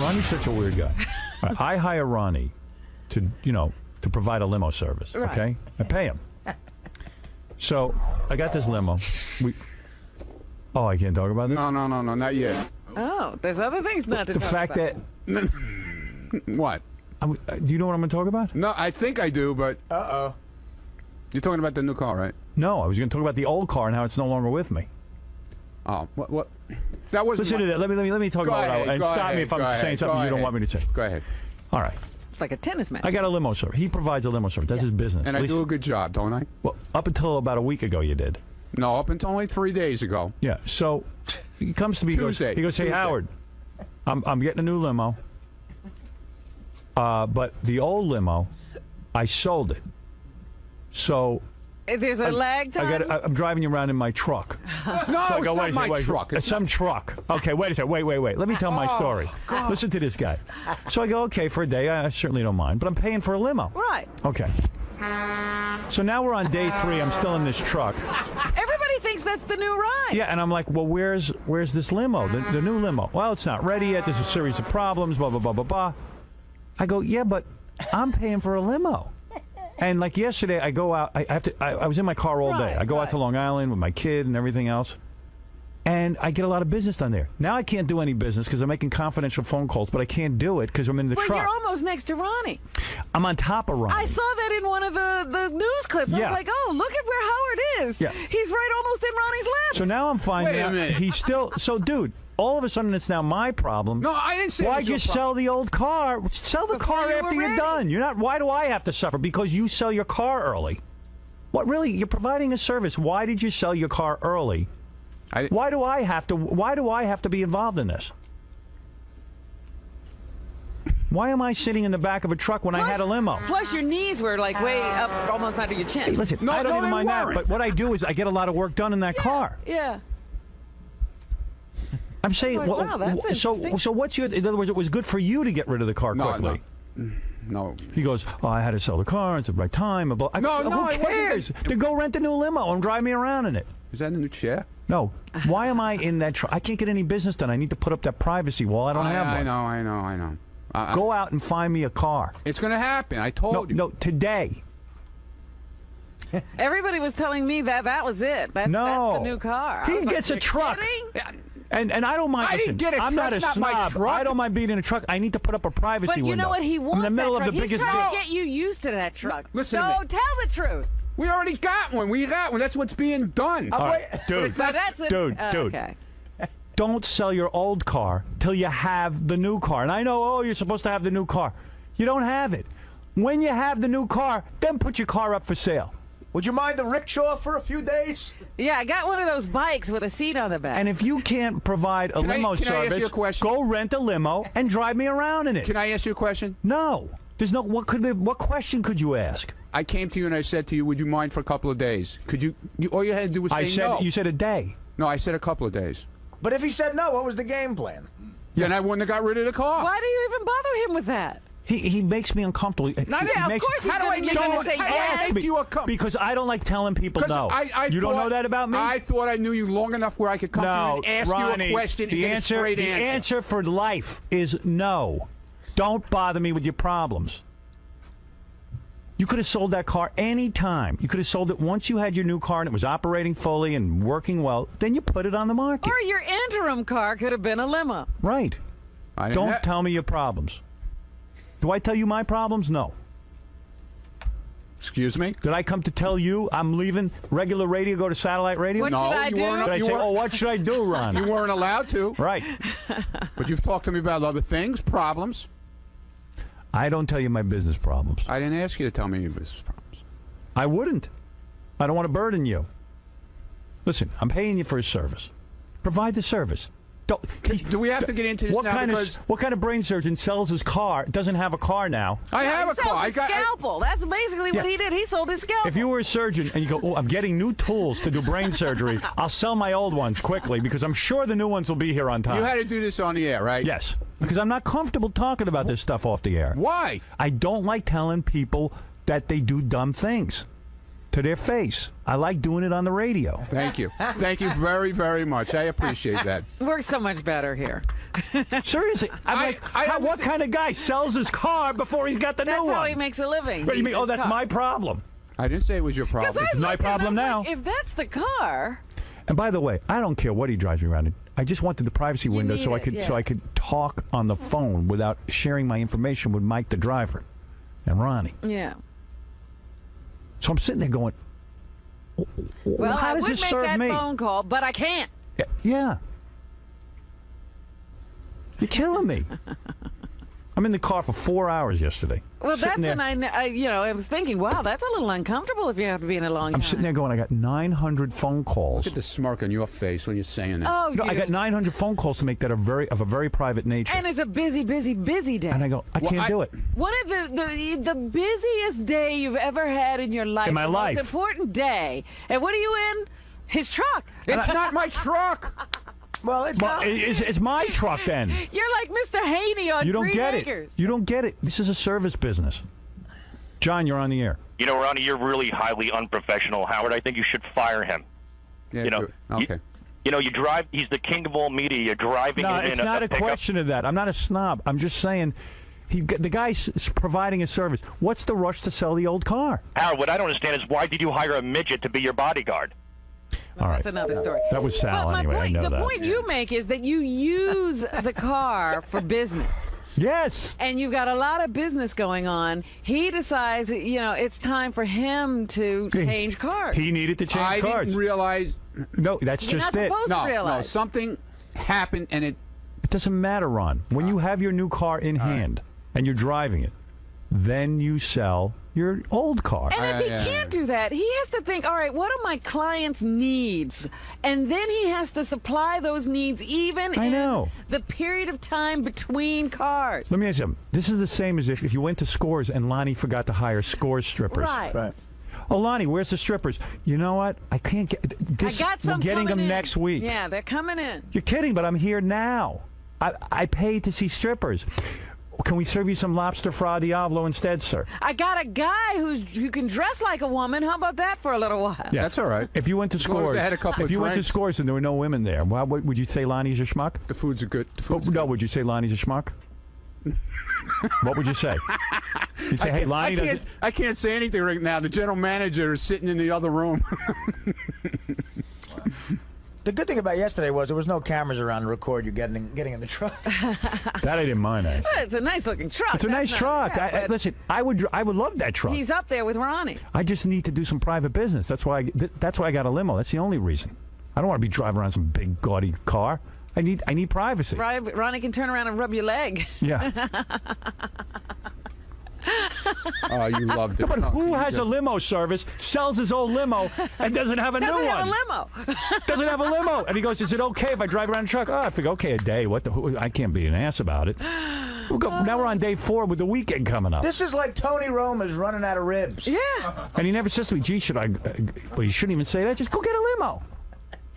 Ronnie's such a weird guy. Right, I hire Ronnie to, to provide a limo service. Right. Okay, I pay him. So I got this limo. Oh, I can't talk about this. No, not yet. Oh, there's other things not to The talk fact about. that What? do you know what I'm going to talk about? No, I think I do, but you're talking about the new car, right? No, I was going to talk about the old car and how it's no longer with me. Oh, what? That wasn't. Listen to that. Let me talk Go about ahead, it. And go stop ahead, me if go I'm ahead, saying go something you don't ahead. want me to say. Go ahead. All right. It's like a tennis match. I got a limo service. He provides a limo service. That's his business. And At I least- do a good job, don't I? Well, up until about a week ago, you did. No, up until only 3 days ago. Yeah. So he comes to me. Tuesday. He goes, "Hey, Tuesday. Howard, I'm getting a new limo. But the old limo, I sold it. So There's a lag time. I'm driving you around in my truck. No, So I it's go, not wait a my second, wait, truck. It's some truck. Okay, wait a second. Wait. Let me tell my story. Listen to this guy. So I go, okay, for a day, I certainly don't mind, but I'm paying for a limo. Right. Okay. So now we're on day 3. I'm still in this truck. Everybody thinks that's the new ride. Yeah, and I'm like, well, where's this limo, the new limo? Well, it's not ready yet. There's a series of problems, blah, blah, blah, blah, blah. I go, yeah, but I'm paying for a limo. And like yesterday, I go out. I was in my car all day. I go out to Long Island with my kid and everything else, and I get a lot of business done there. Now I can't do any business because I'm making confidential phone calls, but I can't do it because I'm in the Well, truck. you're almost next to Ronnie. I'm on top of Ronnie. I saw that in one of the news clips. I Yeah. was like, oh, look at where Howard is. Yeah. He's right almost in Ronnie's lap. So now I'm finding Wait a out minute. he's still. So, dude, all of a sudden it's now my problem. No, I didn't say. it Why was your just problem. sell the old car? Sell the Before car you after were you're ready. done. You're not. Why do I have to suffer? Because you sell your car early. What really? You're providing a service. Why did you sell your car early? Why do I have to be involved in this? Why am I sitting in the back of a truck when I had a limo? Plus, your knees were like way up, almost under your chin. Hey, listen, No, I don't no, even they mind that. weren't. But what I do is I get a lot of work done in that car. Yeah. I'm saying, Like, wow, that's so interesting. what's your? In other words, it was good for you to get rid of the car quickly. No. He goes, oh, I had to sell the car. It's the right time. Blah, blah. I go, No, who it wasn't cares? that- To go rent a new limo and drive me around in it. Is that a new chair? No. Why am I in that truck? I can't get any business done. I need to put up that privacy wall. I don't have one. I know. Go out and find me a car. It's going to happen. I told you. No, today. Everybody was telling me that was it. That's the new car. I He was like, gets a "You're truck. kidding?" And I don't mind. I didn't get it. I'm not a That's not my snob. truck. I don't mind being in a truck. I need to put up a privacy But window. you know what? He wants I'm in the middle that of truck. the He's biggest. trying to get you used to that truck. Listen to So me. tell the truth. We already got one. We got one. That's what's being done. All right, dude. So that's it. Dude. Okay. Don't sell your old car till you have the new car. And I know, oh, you're supposed to have the new car. You don't have it. When you have the new car, then put your car up for sale. Would you mind the rickshaw for a few days? Yeah, I got one of those bikes with a seat on the back. And if you can't provide a Can I- limo can I ask service, you a question? go rent a limo and drive me around in it. Can I ask you a question? No. There's no. What question could you ask? I came to you and I said to you, would you mind for a couple of days? Could you all you had to do was say I said no. you said a day. No, I said a couple of days. But if he said no, what was the game plan? Then I wouldn't have got rid of the car. Why do you even bother him with that? He makes me uncomfortable. Not He yeah, of makes- course he's How do I gonna, make you're you- gonna say how do I yes. make you a because I don't like telling people no. I You don't thought- know that about me? I thought I knew you long enough where I could come to No, you and ask Ronnie, you a question and the get answer, a straight the answer. answer for life is no. Don't bother me with your problems. You could have sold that car any time. You could have sold it once you had your new car and it was operating fully and working well. Then you put it on the market. Or your interim car could have been a limo. Right. I didn't Don't ha- tell me your problems. Do I tell you my problems? No. Excuse me? Did I come to tell you I'm leaving regular radio, go to satellite radio? What No, should I you do? weren't- Did I you say, weren't- oh, what should I do, Ron? You weren't allowed to. Right. But you've talked to me about other things, problems. I don't tell you my business problems. I didn't ask you to tell me your business problems. I wouldn't. I don't want to burden you. Listen, I'm paying you for a service. Provide the service. Do we have to get into this what now? kind Because of what kind of brain surgeon sells his car? Doesn't have a car now. I have a He sold car. I his got. scalpel. That's basically what Yeah. he did. He sold his scalpel. If you were a surgeon and you go, oh, I'm getting new tools to do brain surgery, I'll sell my old ones quickly because I'm sure the new ones will be here on time. You had to do this on the air, right? Yes, because I'm not comfortable talking about this stuff off the air. Why? I don't like telling people that they do dumb things. to their face. I like doing it on the radio. Thank you. Thank you very, very much. I appreciate that. Works so much better here. Seriously, what kind of guy sells his car before he's got the new one? That's how he makes a living. What do you mean? Oh, that's my problem. I didn't say it was your problem. It's my problem now. Like, if that's the car. And by the way, I don't care what he drives me around in. I just wanted the privacy window so I could talk on the phone without sharing my information with Mike the driver and Ronnie. Yeah. So I'm sitting there going, well, how does I would this make serve that me? phone call, but I can't. Yeah. You're killing me. I'm in the car for 4 hours yesterday. Well, that's when I was thinking, wow, that's a little uncomfortable if you have to be in a long time. I'm sitting there going, I got 900 phone calls. Look at the smirk on your face when you're saying that. Oh, no, I got 900 phone calls to make that of a very private nature. And it's a busy, busy, busy day. And I go, I can't do it. What is the busiest day you've ever had in your life? In my life. Most important day. And what are you in? His truck. It's not my truck. Well, it's my truck then. You're like Mr. Haney on You don't Green get Acres. it. You don't get it. This is a service business. John, you're on the air. You know, Ronnie, you're really highly unprofessional. Howard, I think you should fire him. Yeah, you know, okay. You drive. He's the king of all media. You're driving. No, him it's in not a pickup. question of that. I'm not a snob. I'm just saying, the guy's providing a service. What's the rush to sell the old car? Howard, what I don't understand is why did you hire a midget to be your bodyguard? Well, All right. That's another story. That was Sal But anyway. I know the that. point you make is that you use the car for business. Yes. And you've got a lot of business going on. He decides, it's time for him to change cars. He needed to change I cars. didn't realize. No, that's You're just not it. supposed to realize. No, something happened and it. It doesn't matter, Ron. When you have your new car in hand and you're driving it, then you sell your old car. And if he can't do that, he has to think, all right, what are my clients' needs? And then he has to supply those needs even in the period of time between cars. Let me ask you something. This is the same as if you went to Scores and Lonnie forgot to hire Scores strippers. Right. Oh, Lonnie, where's the strippers? You know what? I can't get this. I got some We're getting coming them in. next week. Yeah, they're coming in. You're kidding, but I'm here now. I paid to see strippers. Can we serve you some lobster fra diavolo instead, sir? I got a guy who can dress like a woman. How about that for a little while? Yeah, that's all right. If you went to As long as Scores, they had a couple if of you went to drinks. Scores and there were no women there, well, would you say Lonnie's a schmuck? The food's good. No, would you say Lonnie's a schmuck? What would you say? You'd say, hey, Lonnie doesn't. I can't say anything right now. The general manager is sitting in the other room. The good thing about yesterday was there was no cameras around to record you getting in the truck. That I didn't mind. It's a nice looking truck. It's a nice truck. Listen, I would love that truck. He's up there with Ronnie. I just need to do some private business. That's why I got a limo. That's the only reason. I don't want to be driving around some big gaudy car. I need privacy. Ronnie can turn around and rub your leg. Yeah. Oh, you loved it. But who has a limo service, sells his old limo, and doesn't have a new one? Doesn't have a limo. Doesn't have a limo. And he goes, is it okay if I drive around a truck? Oh, I figure, okay, a day. I can't be an ass about it. Now we're on day 4 with the weekend coming up. This is like Tony Roma's running out of ribs. Yeah. And he never says to me, gee, should I? Well, you shouldn't even say that. Just go get a limo.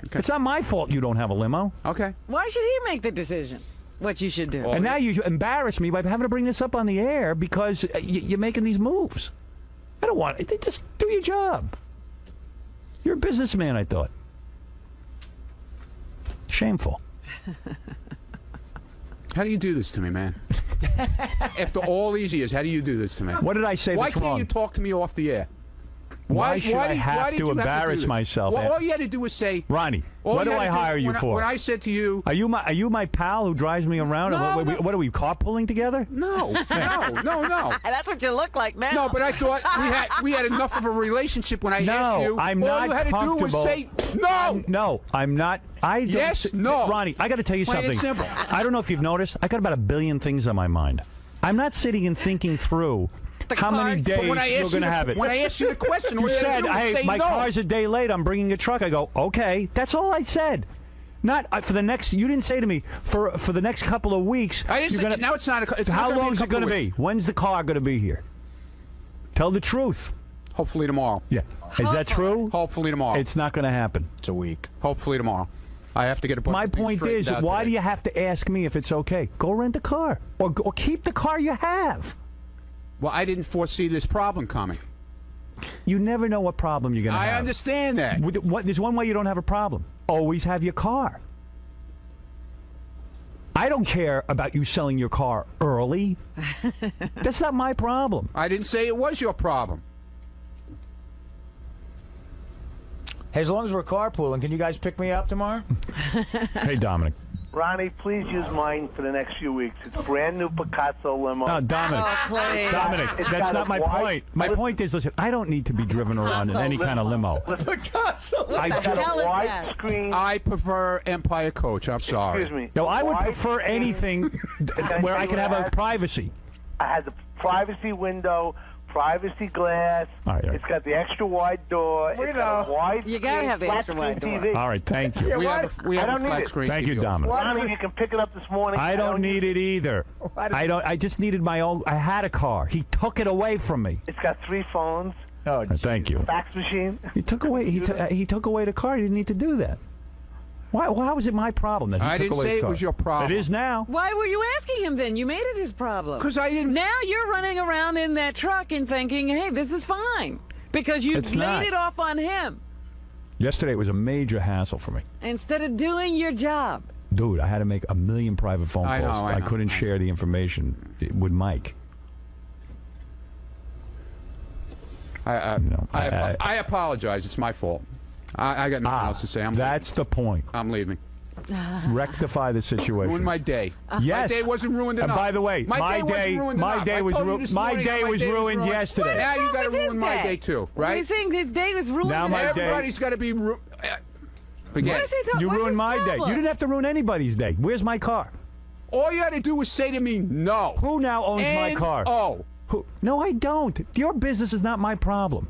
Okay. It's not my fault you don't have a limo. Okay. Why should he make the decision? What you should do. And now you embarrass me by having to bring this up on the air because you're making these moves. I don't want it. Just do your job. You're a businessman, I thought. Shameful. How do you do this to me, man? After all these years, how do you do this to me? What did I say Why that's wrong? can't you talk to me off the air? Why should I did have you to embarrass do this? myself? Well, all you had to do was say, Ronnie, what do I hire you for? When I said to you, Are you my pal who drives me around? No, no. What are we carpooling together? no. That's what you look like now. No, but I thought we had enough of a relationship when I asked you. I'm all not you had to do was comfortable. say no. No, I'm not. I don't, Yes, no. Ronnie, I got to tell you Plain and something. simple. I don't know if you've noticed. I got about 1 billion things on my mind. I'm not sitting and thinking through how many cars. days But when I you're asked going to you have it. when I asked you the question, You all you had said, to do was hey, say my no. car's a day late. I'm bringing a truck. I go, okay. That's all I said. Not for the next. You didn't say to me for the next couple of weeks. I didn't say, now it's not. It's How not long is it going to be? When's the car going to be here? Tell the truth. Hopefully tomorrow. Yeah. Is that true? Hopefully tomorrow. It's not going to happen. It's a week. Hopefully tomorrow. I have to get a bunch My of things point is, straightened out why today. do you have to ask me if it's okay? Go rent a car, or keep the car you have. Well, I didn't foresee this problem coming. You never know what problem you're going to have. I understand that. There's one way you don't have a problem. Always have your car. I don't care about you selling your car early. That's not my problem. I didn't say it was your problem. Hey, as long as we're carpooling, can you guys pick me up tomorrow? Hey, Dominic. Ronnie, please use mine for the next few weeks. It's a brand new Picasso limo. No, Dominic. Clay. Dominic, It's that's got not a my wide- point. My point is, listen, I don't need to be driven around in any kind of limo. Picasso. I the just, hell is Wide that? screen. I prefer Empire Coach. I'm sorry. Excuse me. no, I would Wide prefer screen. anything where I can have a privacy. I had the privacy window, privacy glass. All right. It's got the extra wide door. We It's got a know. wide You gotta screen, have the flat extra wide screen door. TV. All right, thank you. Yeah, We why- have a I don't need flat it. screen. Thank you, TV. Dominic. Why Ronnie, does you can pick it up this morning. I don't need it either. I just needed my own. I had a car. He took it away from me. It's got 3 phones, Oh, Thank you. fax machine. He took away. He took away the car. He didn't need to do that. Why was it my problem that he I took didn't away say his it car? was your problem. It is now. Why were you asking him then? You made it his problem. Because I didn't. Now you're running around in that truck and thinking, hey, this is fine. Because you It's laid not. it off on him Yesterday it was a major hassle for me. instead of doing your job. Dude, I had to make a million private phone I know, calls. I know. couldn't share the information with Mike. I apologize. It's my fault. I got nothing else to say. That's the point. I'm leaving. Rectify the situation. Ruined my day. Yes. My day wasn't ruined And enough. by the way, my wasn't day- ruined my enough. day I was told you ru- this my morning day how was ruined yesterday. Now you got to What is ruin my that? day too, What are right? you saying his day was ruined? Now my day- Everybody's got to be. What Forget is it. he talking? You What's ruined his my day. problem? You didn't have to ruin anybody's day. Where's my car? All you had to do was say to me, no. Who now owns my car? Oh. Who? No, I don't. Your business is not my problem.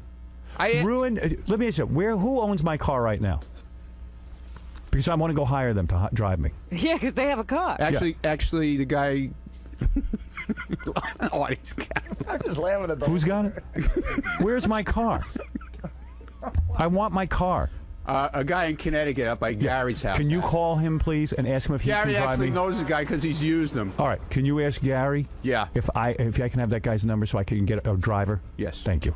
Ruin. Let me ask you, who owns my car right now? Because I want to go hire them to drive me. Yeah, because they have a car. Actually, the guy. Oh, he's got. I'm just laughing at the. Who's got it? Where's my car? I want my car. A guy in Connecticut up by Gary's house. Can you call him, please, and ask him if he Gary can drive actually me? knows the guy because he's used him. All right. Can you ask Gary? Yeah. If I can have that guy's number so I can get a driver? Yes. Thank you.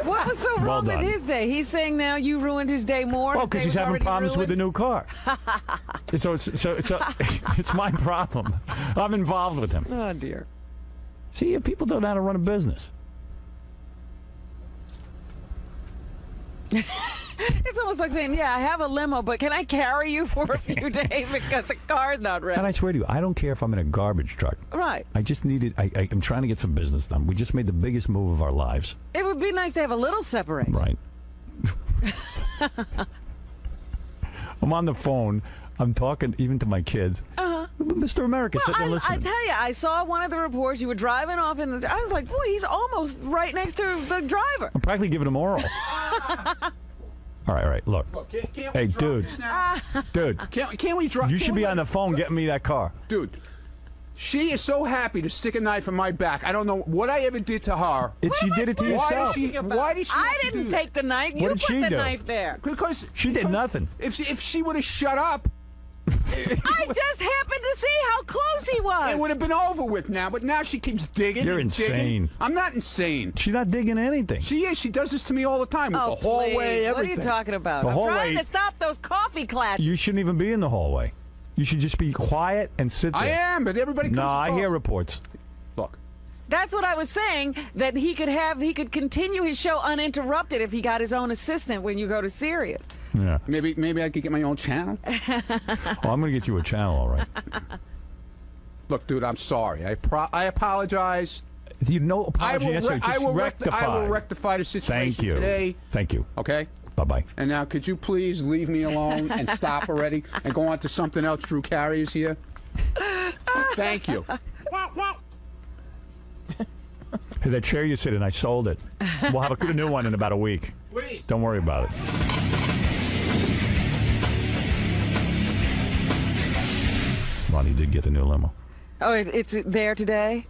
What was so Well wrong with done. his day? He's saying now you ruined his day more. Well, His because day he's was having already problems with the ruined? new car. It's my problem. I'm involved with him. Oh dear. See, people don't know how to run a business. It's almost like saying, yeah, I have a limo, but can I carry you for a few days because the car's not ready? And I swear to you, I don't care if I'm in a garbage truck. Right. I just needed. I'm trying to get some business done. We just made the biggest move of our lives. It would be nice to have a little separation. Right. I'm on the phone. I'm talking even to my kids. Mr. America, sitting there I listening. tell you, I saw one of the reports. You were driving off in the. I was like, boy, he's almost right next to the driver. I'm practically giving him oral. All right. Look. Can't Hey, we drop dude. this now? Dude, Can't we drop? you can't should we be let- on the phone getting me that car. Dude, she is so happy to stick a knife in my back. I don't know what I ever did to her. She did it to Why yourself. did she? Why did she? I have to didn't do take the knife. You did put she the do? knife there. that? Because She did nothing. If she would have shut up, I just happened to see how close he was. it would have been over with now. But now she keeps digging. You're and digging. insane. I'm not insane. She's not digging anything. She is. She does this to me all the time. With Oh, the hallway, please. everything. What are you talking about? The I'm hallway- trying to stop those coffee clatches. You shouldn't even be in the hallway. You should just be quiet and sit there. I am, but everybody comes. No, I and hear goes. reports. Look, That's what I was saying, that he could continue his show uninterrupted if he got his own assistant when you go to Sirius. Yeah. maybe I could get my own channel. Oh, I'm going to get you a channel, all right. Look, dude, I'm sorry. I apologize. You no I apology will, yesterday. I, Just will rectify. I will rectify the situation Thank you. today. Thank you. Okay. Bye-bye. And now, could you please leave me alone and stop already and go on to something else? Drew Carey is here. Thank you. Hey, that chair you sit in, I sold it. We'll have a new one in about a week. Please. Don't worry about it. Ronnie did get the new limo. Oh, it's there today?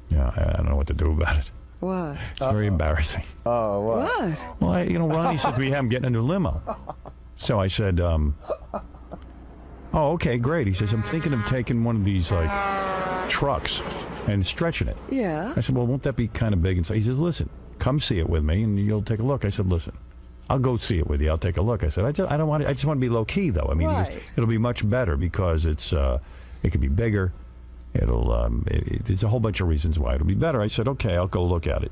Yeah, I don't know what to do about it. What? It's very embarrassing. Oh, what? What? Well, Ronnie said to me, I'm getting a new limo. So I said, oh, okay, great. He says, I'm thinking of taking one of these, like, trucks. and stretching it. Yeah. I said, well, won't that be kind of big? And so he says, listen, come see it with me, and you'll take a look. I said, listen, I'll go see it with you. I'll take a look. I said, I don't want. I just want to be low key, though. I mean, he goes, it'll be much better because it could be bigger. There's a whole bunch of reasons why it'll be better. I said, okay, I'll go look at it.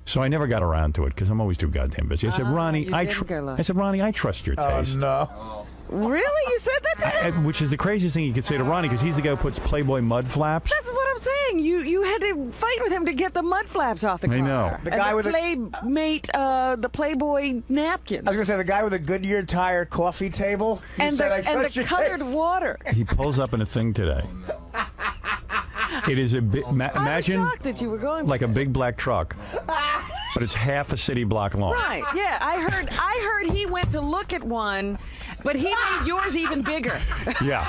So I never got around to it because I'm always too goddamn busy. I said, Ronnie, I said, Ronnie, I trust your taste. Oh, no. Really? You said that to him? Which is the craziest thing you could say to Ronnie because he's the guy who puts Playboy mud flaps. That's what I'm saying. You had to fight with him to get the mud flaps off the car. I know. The guy with the Playboy napkins. I was gonna say the guy with the Goodyear tire coffee table. And the colored water. He pulls up in a thing today. It is a big. Imagine I was shocked that you were going like a big black truck, but it's half a city block long. Right? Yeah, I heard he went to look at one, but he made yours even bigger. Yeah.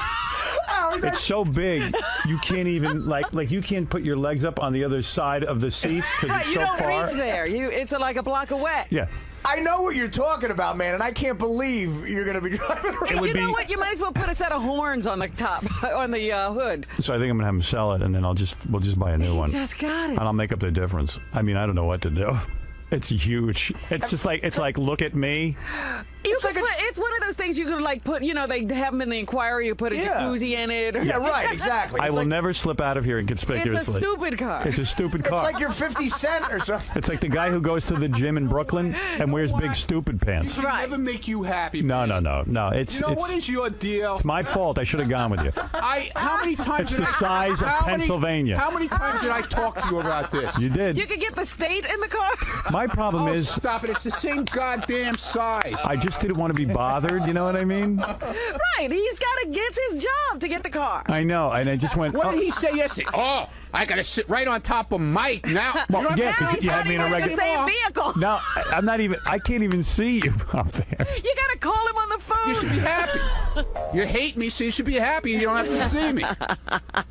It's so big you can't even like you can't put your legs up on the other side of the seats because it's you so don't far. reach there. It's like a block away. Yeah. I know what you're talking about, man, and I can't believe you're going to be driving around. You know what? You might as well put a set of horns on the top, on the hood. So I think I'm gonna have him sell it, and then we'll just buy a new one. Just got it. And I'll make up the difference. I mean, I don't know what to do. It's huge. It's like look at me. It's one of those things you could like put. You know, they have them in the Inquirer. You put a jacuzzi in it. Yeah, right. Exactly. I will never slip out of here inconspicuously. It's a stupid car. It's a stupid car. It's like you're 50 Cent or something. It's like the guy who goes to the gym in Brooklyn and wears big stupid pants. It should never make you happy. No. What is your deal? It's my fault. I should have gone with you. How many times? It's the size of Pennsylvania. How many times did I talk to you about this? You did. You could get the state in the car. My problem is. Stop it! It's the same goddamn size. I just didn't want to be bothered. You know what I mean? Right. He's got to get his job to get the car. I know, and I just went. What did he say yesterday? Oh, I got to sit right on top of Mike now. Well, yeah, because you had me in a regular. The same vehicle. No, I'm not even. I can't even see you up there. You got to call him on the phone. You should be happy. You hate me, so you should be happy, and you don't have to see me.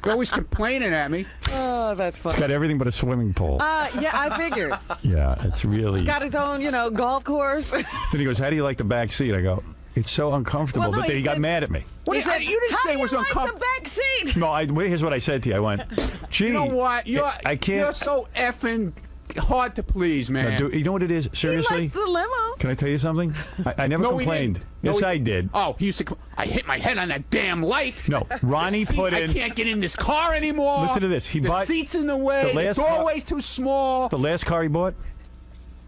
You're always complaining at me. Oh, that's funny. It's got everything but a swimming pool. Yeah, I figured. Yeah, it's really. Got its own, golf course. Then he goes, "How do you like the back seat?" I go, "It's so uncomfortable." Well, no, but then he got mad at me. What you didn't say it was uncomfortable. The back seat. No, here's what I said to you. I went, "Gee, You know what? I can't." You're so effing hard to please, man. No, dude, you know what it is? Seriously? He liked the limo. Can I tell you something? I never complained. Yes, I did. Oh, he used to. I hit my head on that damn light. No, Ronnie put in. I can't get in this car anymore. Listen to this. The seat's in the way. The doorway's too small. The last car he bought,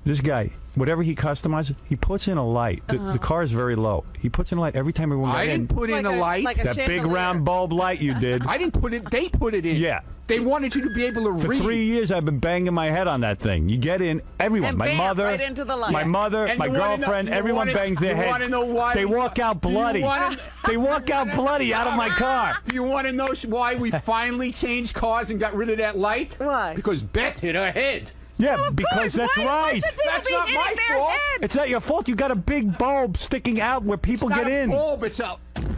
this guy, whatever he customizes, he puts in a light. The car is very low. He puts in a light every time everyone got in. I didn't put in a light. Like that big round bulb light you did. I didn't put it. They put it in. Yeah. They wanted you to be able to read. For 3 years, I've been banging my head on that thing. You get in, everyone, And my bam, mother, right into the light. my mother, And my you wanna girlfriend, know- everyone bangs their you head. wanna know why They we- walk out Do you bloody. wanna- They walk out bloody out of my car. Do you want to know why we finally changed cars and got rid of that light? Why? Because Beth hit her head. Yeah, because that's Why right. should people That's be not hitting my their fault. heads? It's not your fault. You got a big bulb sticking out where people It's not get a in. bulb, it's a.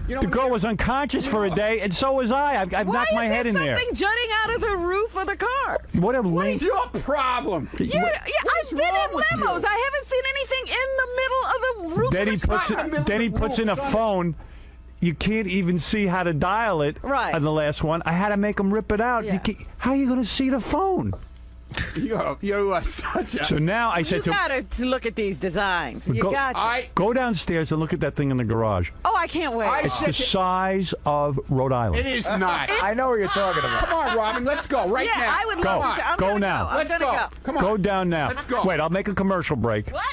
You know, The girl was unconscious for a day, and so was I. I've Why knocked my is head in there. something jutting out of the roof of the car? What a What lame. is your problem? I've been wrong in with you? limos. I haven't seen anything in the middle of the roof. Then he of the puts car. in the it, then he middle of puts the in a roof. phone. You can't even see how to dial it. Right. On the last one, I had to make him rip it out. Yeah. How are you going to see the phone? You are such a. So now I You said to him, got to look at these designs. You Go- got to. go downstairs and look at that thing in the garage. Oh, I can't wait. I It's said the size of Rhode Island. It is not. I know what you're talking about. Come on, Robin, let's go right yeah, now. I would Go. love to. I'm Go gonna now. Go. I'm Let's gonna go. Come on. Go down now. Let's go. Wait, I'll make a commercial break. What?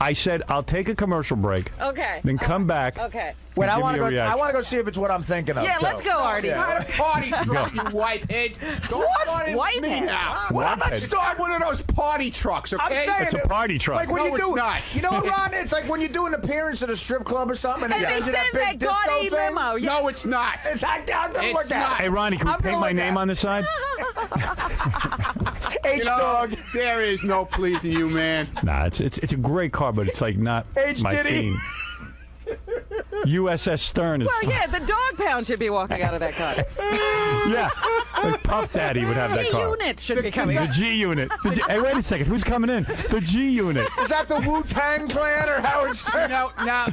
I said I'll take a commercial break. Okay. Then come back. Okay. Wait, I give want me to a go. I reaction. want to go see if it's what I'm thinking of. Yeah, too. let's go, Artie. Not a party truck, you wipehead. Don't start it Whitehead? with me now. What am I Wipehead. Start one of those party trucks, okay? I'm saying It's a party truck. Like when No, you do, it's not. you know what, Ron? It's like when you do an appearance at a strip club or something, And it they ends in send big that disco gaudy thing. limo. Yeah. No, it's not. I'm gonna It's look not. at Hey, it. Ronnie, can we I'm paint gonna my look name at on the side? H-Dog. There is no pleasing you, man. Nah, it's a great car, but it's like not H. my Diddy. scene. USS Stern is. Well, yeah, the dog pound should be walking out of that car. Yeah, like Puff Daddy would have that car. G-Unit should be coming. The G unit. Hey, wait a second. Who's coming in? The G unit. Is that the Wu-Tang Clan or Howard Stern? No.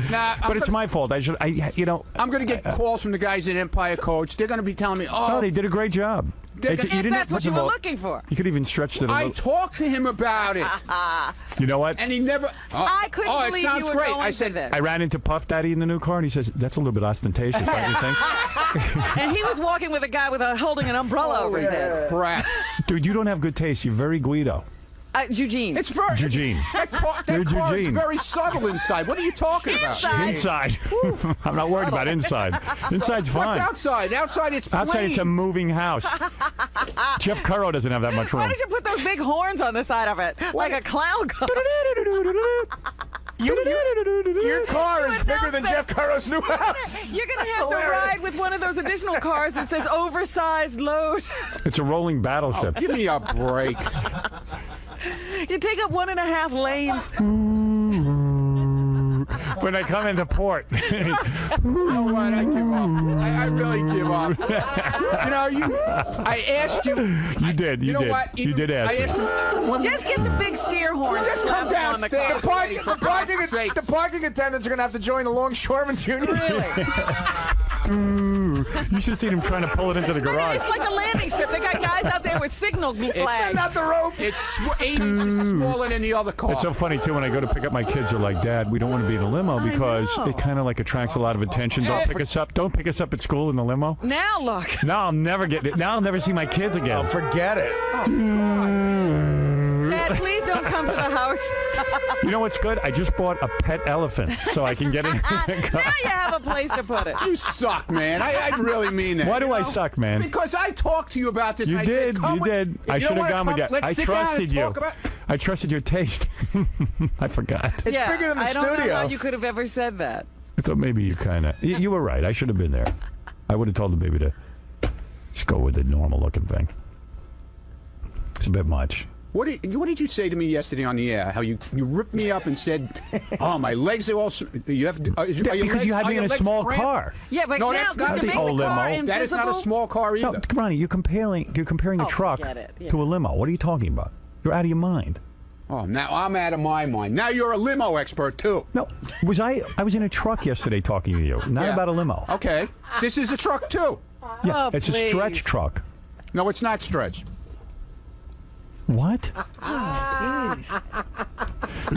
But it's my fault. I'm going to get calls from the guys at Empire Coach. They're going to be telling me, No, they did a great job. That's what you were looking for. You could even stretch it a I little. talked to him about it. You know what? And he never. I couldn't believe it sounds you were great. going I said for this. I ran into Puff Daddy in the new car, and he says, "That's a little bit ostentatious, don't you think?" And he was walking with a guy with holding an umbrella over his head. crap. Dude, you don't have good taste. You're very Guido. Eugene. It's very. Eugene. That car is very subtle inside. What are you talking about? Inside. I'm not worried about inside. Inside's fine. What's outside? Outside it's plain. Outside, it's a moving house. Jeff Curro doesn't have that much room. Why did you put those big horns on the side of it? Like a clown car. Your car is bigger than Jeff Curro's new house. You're going to have to ride with one of those additional cars that says oversized load. It's a rolling battleship. Give me a break. You take up 1.5 lanes. When I come into port. You know what? I give up. I really give up. I asked you. You did. You know did. what? You did ask I asked me. you. Just get the big steer horn. Just come on the downstairs. car. The parking attendants are going to have to join the Longshoremen's Union. You should have seen him trying to pull it into the garage. It's like a landing strip. They got guys out there with signal flags. Not the rope. It's 8 inches smaller than the other car. It's so funny, too, when I go to pick up my kids, they're like, Dad, we don't want to be in a limo because it kind of like attracts a lot of attention. Don't pick us up. Don't pick us up at school in the limo. Now look. Now I'll never get it. Now I'll never see my kids again. Oh, forget it. Dad, please don't come to the house. You know what's good? I just bought a pet elephant so I can get in the car. Now you have a place to put it. You suck, man. I really mean that. Why do I suck, man? Because I talked to you about this. You I did. Said, You did. I should have gone with you. I trusted you. I trusted your taste. I forgot. It's bigger than the I don't know studio. how you could have ever said that. I thought maybe you kind of. You were right. I should have been there. I would have told the baby to just go with the normal looking thing. It's a bit much. What did you say to me yesterday on the air? How you ripped me up and said, "Oh, my legs are all." You have to, because you had me in a small car. Yeah, but No, now that's not to the make old the car limo. That is not a invisible? small car either. No, Ronnie, you're comparing a truck forget it. Yeah. to a limo. What are you talking about? You're out of your mind. Oh, now I'm out of my mind. Now you're a limo expert too. No, I was in a truck yesterday talking to you, not Yeah. about a limo. Okay, this is a truck too. Yeah, Oh, it's a stretch please. truck. No, it's not stretch. What?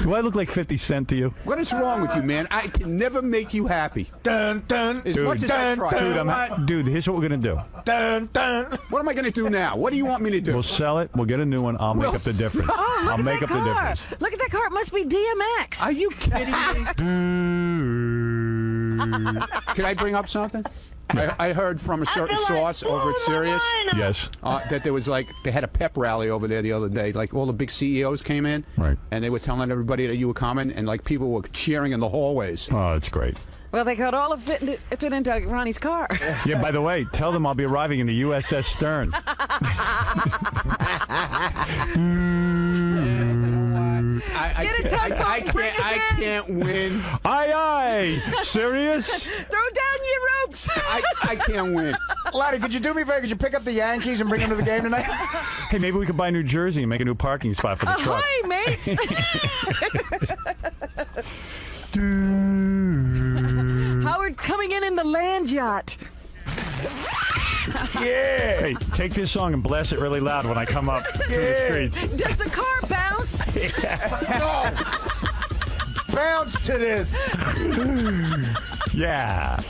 Do I look like 50 Cent to you? What is wrong with you, man? I can never make you happy. Dun, dun, As much as I try. Dude, here's what we're gonna do. dun, dun. What am I going to do now? What do you want me to do? We'll sell it. We'll get a new one. I'll make We'll up the difference. Oh, look I'll at make that up the car. difference. Look at that car. It must be DMX. Are you kidding me? Can I bring up something? I heard from a certain source over at Sirius Yes. that there was they had a pep rally over there the other day. Like all the big CEOs came in, Right. and they were telling everybody that you were coming, and people were cheering in the hallways. Oh, it's great. Well, they could all fit into Ronnie's car. Yeah, by the way, tell them I'll be arriving in the USS Stern. I can't win. Aye, aye. Serious? Throw down your ropes. I can't win. Laddie, could you do me a favor? Could you pick up the Yankees and bring them to the game tonight? Hey, maybe we could buy New Jersey and make a new parking spot for the truck. Ahoy, mates. Howard's coming in the land yacht. Yeah. Hey, take this song and blast it really loud when I come up through the streets. Does the car bounce? Bounce to this. Yeah.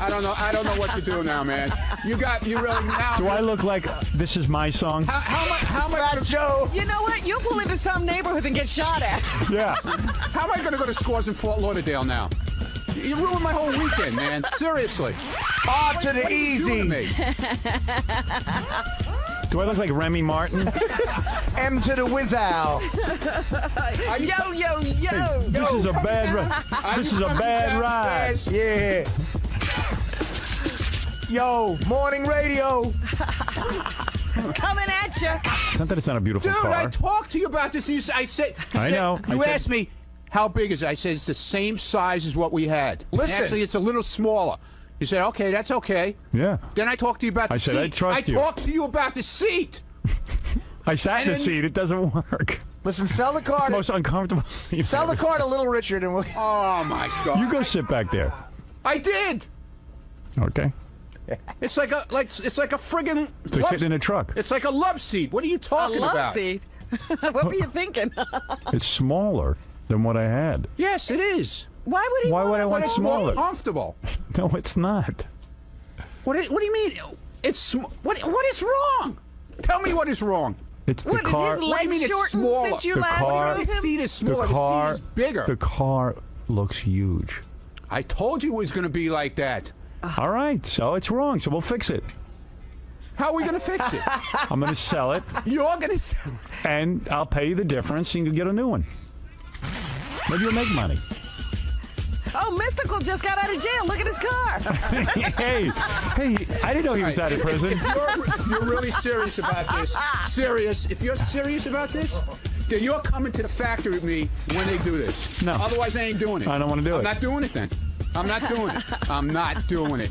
I don't know what to do now, man. You really now. Do I look like this is my song? How am I Fat Joe. You know what? You'll pull into some neighborhood and get shot at. Yeah. How am I going to go to Scores in Fort Lauderdale now? You ruined my whole weekend, man. Seriously. R to the easy. Do I look like Remy Martin? M to the Wizow. Yo, yo, yo. This is a bad ride. This is a bad ride. Yeah. Yo, morning radio. Coming at you. It's not that it's not a beautiful Dude, car. I talked to you about this. And I know. You I said- asked me, how big is it? I said, it's the same size as what we had. Listen. Actually, it's a little smaller. You said, okay, that's okay. Yeah. Then I talked to you about the I seat. said, I trust you. talked to you about the seat. I sat in the And then- seat. It doesn't work. Listen, sell the It's car. the most uncomfortable seat. Sell the I've ever car to Little Richard and we'll. Oh, my God. seen. You go sit back there. I did. Okay. It's like a friggin' It's like sitting in a truck. It's like a love seat. What are you talking A love about? seat? What were you thinking? It's smaller than what I had. Yes, it is. Why would he Why want would I to- want It's smaller? more comfortable. No, it's not. What do you mean? It's what is wrong? Tell me what is wrong. It's the What, did car. his What do you legs mean it's shortened smaller? since you The last car- drove The him? seat is smaller. The car. The seat is bigger. The car looks huge. I told you it was going to be like that. All right, so it's wrong. So we'll fix it. How are we going to fix it? I'm going to sell it, You're going to sell. and I'll pay you the difference, and you can get a new one. Maybe you'll make money. Oh, Mystical just got out of jail. Look at his car. hey, I didn't know he was out of prison. If you're really serious about this, if you're serious about this, then you're coming to the factory with me when they do this. No. Otherwise, I ain't doing it. I don't wanna do it. I'm not doing it then. I'm not doing it. I'm not doing it.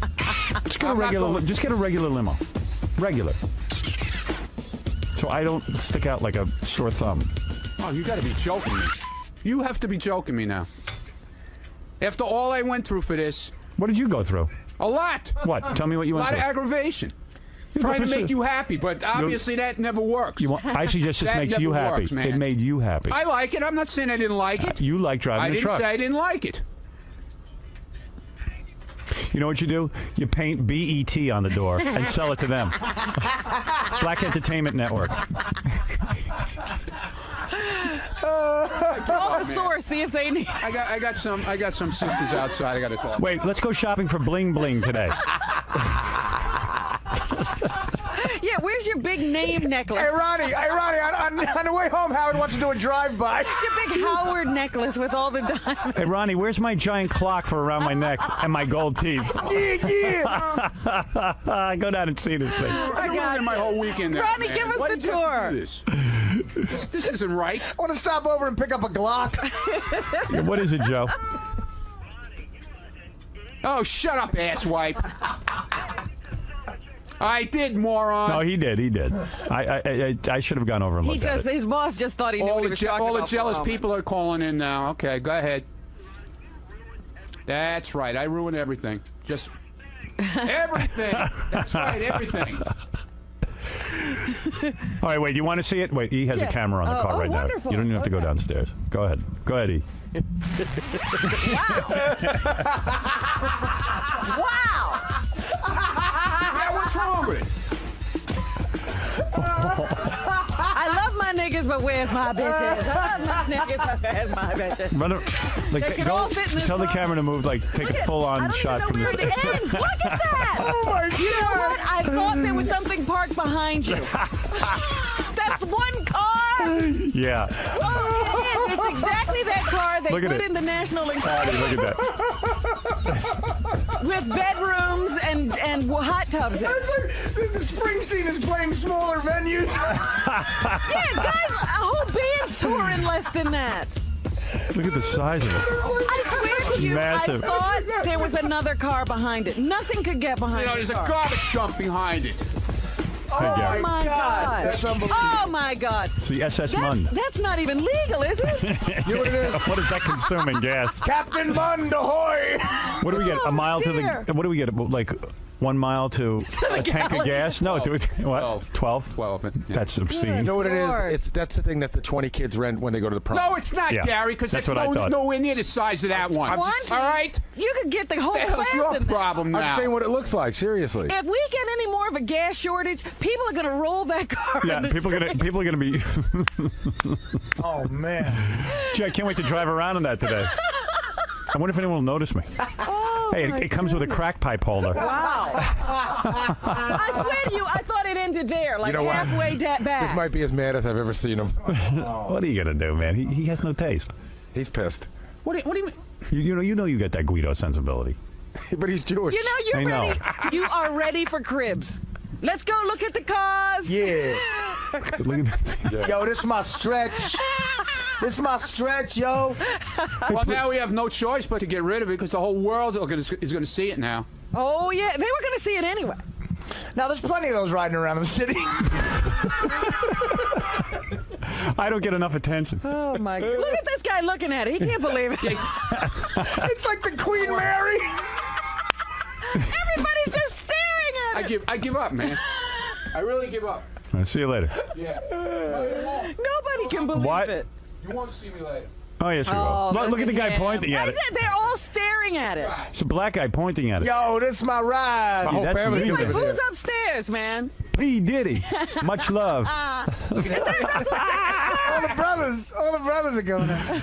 Just get a I'm not regular. going- Just get a regular limo. Regular. So I don't stick out like a sore thumb. Oh, you got to be joking me. You have to be joking me now. After all I went through for this, What did you go through? a lot. What? Tell me what you A went lot of through. aggravation. You Trying go to through make you happy, but obviously that never works. I suggest this That makes you never happy. works, man. It made you happy. I like it. I'm not saying I didn't like it. You like driving I the didn't truck. say I didn't like it. You know what you do? You paint BET on the door and sell it to them. Black Entertainment Network. Call the source, see if they need. I got some sisters outside. I got to talk. Wait, let's go shopping for bling bling today. Yeah, where's your big name necklace? Hey, Ronnie, on the way home, Howard wants to do a drive-by. Your big Howard necklace with all the diamonds. Hey, Ronnie, where's my giant clock for around my neck and my gold teeth? Go down and see this thing. I ruined my whole weekend there, Ronnie, man. give us Why the did you have to tour. do this isn't right. I want to stop over and pick up a Glock. Yeah, what is it, Joe? Oh, shut up, asswipe. I did, moron. No, he did. I should have gone over and looked at it. His boss just thought he knew what he was talking all the about. jealous people are calling in now. Okay, go ahead. That's right. I ruined everything. Just everything. That's right. Everything. All right, wait. You want to see it? Wait, he has a camera on the car right wonderful. now. You don't even have to go downstairs. Go ahead. Go ahead, E. Wow. Yeah, what's wrong with it? I love my niggas, but where's my bitches? I love my niggas, but where's my bitches? Run They can all fit in this tell the car. camera to move, like, take a full-on shot from I don't the even know where it ends. Look at that. Oh, my God. You know what? I thought there was something parked behind you. That's one car. Yeah. Oh, it is. It's exactly that car they Look at put it. in the National Look Enclosure at that. with bedrooms and hot tubs. Yeah, The Springsteen is playing smaller venues. guys, a whole band's tour in less than that. Look at the size of it. I swear to you, Massive. I thought there was another car behind it. Nothing could get behind You know, there's the a car. garbage dump behind it. Hey, Gary. Oh my God! That's unbelievable. Oh my God! It's the SS Mund. That's not even legal, is it? You know what it is? What is that consuming gas? Captain Mund, ahoy! What do we get? A mile to dear. the. What do we get? Like 1 mile to a tank of gallon. gas? No, to what? 12. 12. 12. Yeah. That's obscene. You know what it Lord. is? That's the thing that the 20 kids rent when they go to the prom. No, it's not, Yeah. Gary, because That's that's what I thought. nowhere near the size of that one. 20? All right? You could get the whole What the hell's class your in there. problem I'm now? just saying what it looks like. Seriously. If we get any more of a gas shortage, people are going to roll that car. Yeah, in the people are gonna be. Oh, man. Gee, I can't wait to drive around in that today. I wonder if anyone will notice me. Oh, Hey, it comes with a crack pipe holder. wow. I swear to you, I thought it ended there, like know what? halfway back. This might be as mad as I've ever seen him. What are you gonna do, man? He has no taste. He's pissed. What do you mean? You know you get that Guido sensibility. But he's Jewish. You know, I you're know. ready. You are ready for cribs. Let's go look at the cars. Yeah. Look at that. Yo, this is my stretch. This is my stretch, yo. Well, now we have no choice but to get rid of it because the whole world is going to see it now. Oh, yeah. They were going to see it anyway. Now, there's plenty of those riding around the city. I don't get enough attention. Oh, my God. Look at this guy looking at it. He can't believe it. It's like the Queen Mary. Everybody's just staring I give up, man. I really give up. I'll see you later. Yeah. Nobody can believe What? it. You won't see me later. Oh, yes, you will. Look at the guy him. pointing at it. They're all staring at it. It's a black guy pointing at it. Yo, this is my ride. My whole that's family's me. Like, living who's here. upstairs, man? P. Diddy. Much love. All the brothers are going out.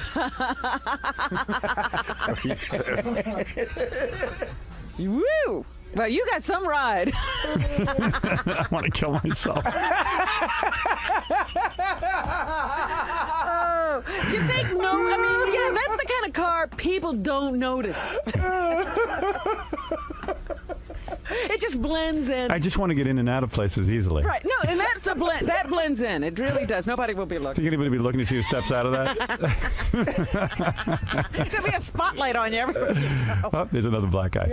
Woo! Well, you got some ride. I want to kill myself. Oh, you think no? I mean, yeah, that's the kind of car people don't notice. It just blends in. I just want to get in and out of places easily. Right. No, and that's a blend. That blends in. It really does. Nobody will be looking. Think anybody be looking to see who steps out of that? There'll be a spotlight on you. Everybody. Oh, there's another black guy.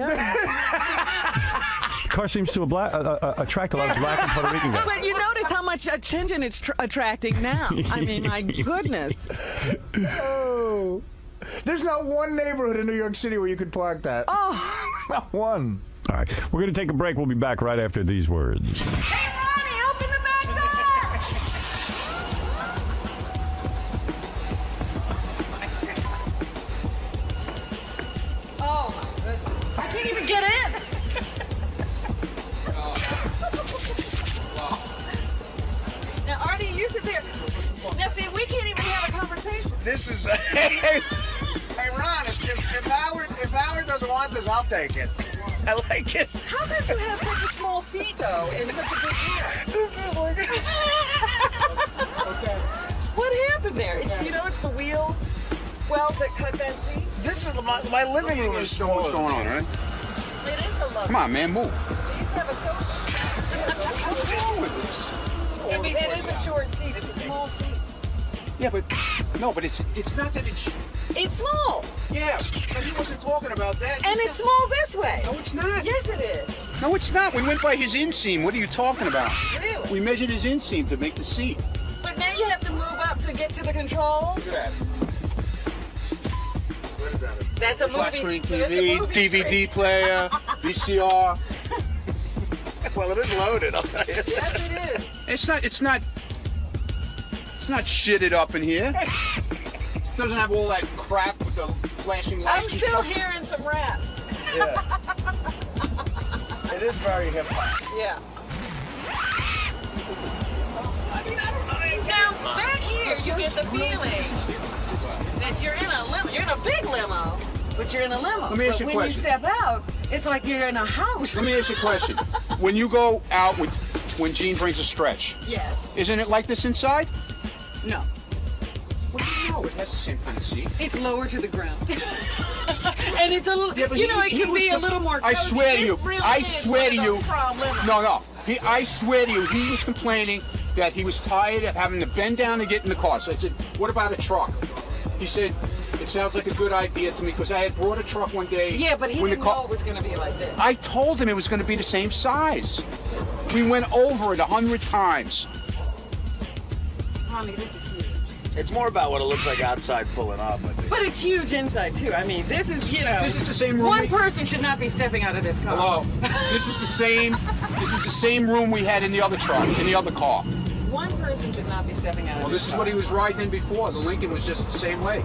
The car seems to attract a lot of black and Puerto Rican guys. But you notice how much attention it's attracting now. I mean, my goodness. Oh. There's not one neighborhood in New York City where you could park that. Oh. Not one. All right, we're going to take a break. We'll be back right after these words. Hey, Ronnie, open the back door! Oh, my goodness. I can't even get in. Now, Artie, you sit there. Now, see, we can't even have a conversation. This is hey Ron, if Howard doesn't want this, I'll take it. I like it. How could you have such a small seat, though, in such a big wheel? This is like What happened there? It's, it's the wheel wells that cut that seat. this is my living room is What's smaller. going on, right? It is a look. Come on, man, move. They used to have a sofa. What's wrong with this? I mean, it is a short seat. It's a small seat. Yeah, but it's not that it's. It's small. Yeah, but he wasn't talking about that. And it's small this way. No, it's not. Yes, it is. No, it's not. We went by his inseam. What are you talking about? Really? We measured his inseam to make the seat. But now you have to move up to get to the controls. Look at that. What is that? That's a Flat movie. screen That's a TV, movie DVD screen. player, VCR. Well, it is loaded. I'll tell you. Yes, it is. It's not shitted up in here. It doesn't have all that crap with the flashing lights. I'm and still stuff. hearing some rap. Yeah. It is very hip hop. Yeah. Now, back here, you get the feeling that you're in a limo. You're in a big limo, but you're in a limo. Let me ask But you a when you question. step out, it's like you're in a house. Let me ask you a question. When you go out when Gene brings a stretch, Yes. isn't it like this inside? No. What do you know? It has the same kind of seat. It's lower to the ground. And it's a little, Yeah, but it he can was be a the- little more I cozy. swear to This you, really I is swear one to of you. those prom limos. No. I swear to you, he was complaining that he was tired of having to bend down to get in the car. So I said, what about a truck? He said, it sounds like a good idea to me because I had brought a truck one day. Yeah, but he when the didn't car- know it was going to be like this. I told him it was going to be the same size. We went over it 100 times. Mommy, this is huge. It's more about what it looks like outside pulling up. I think. But it's huge inside, too. I mean, this is, This is the same room. one person should not be stepping out of this car. Hello. This is the same room we had in the other truck, in the other car. One person should not be stepping out of Well, this this is car. what he was riding in before. The Lincoln was just the same way.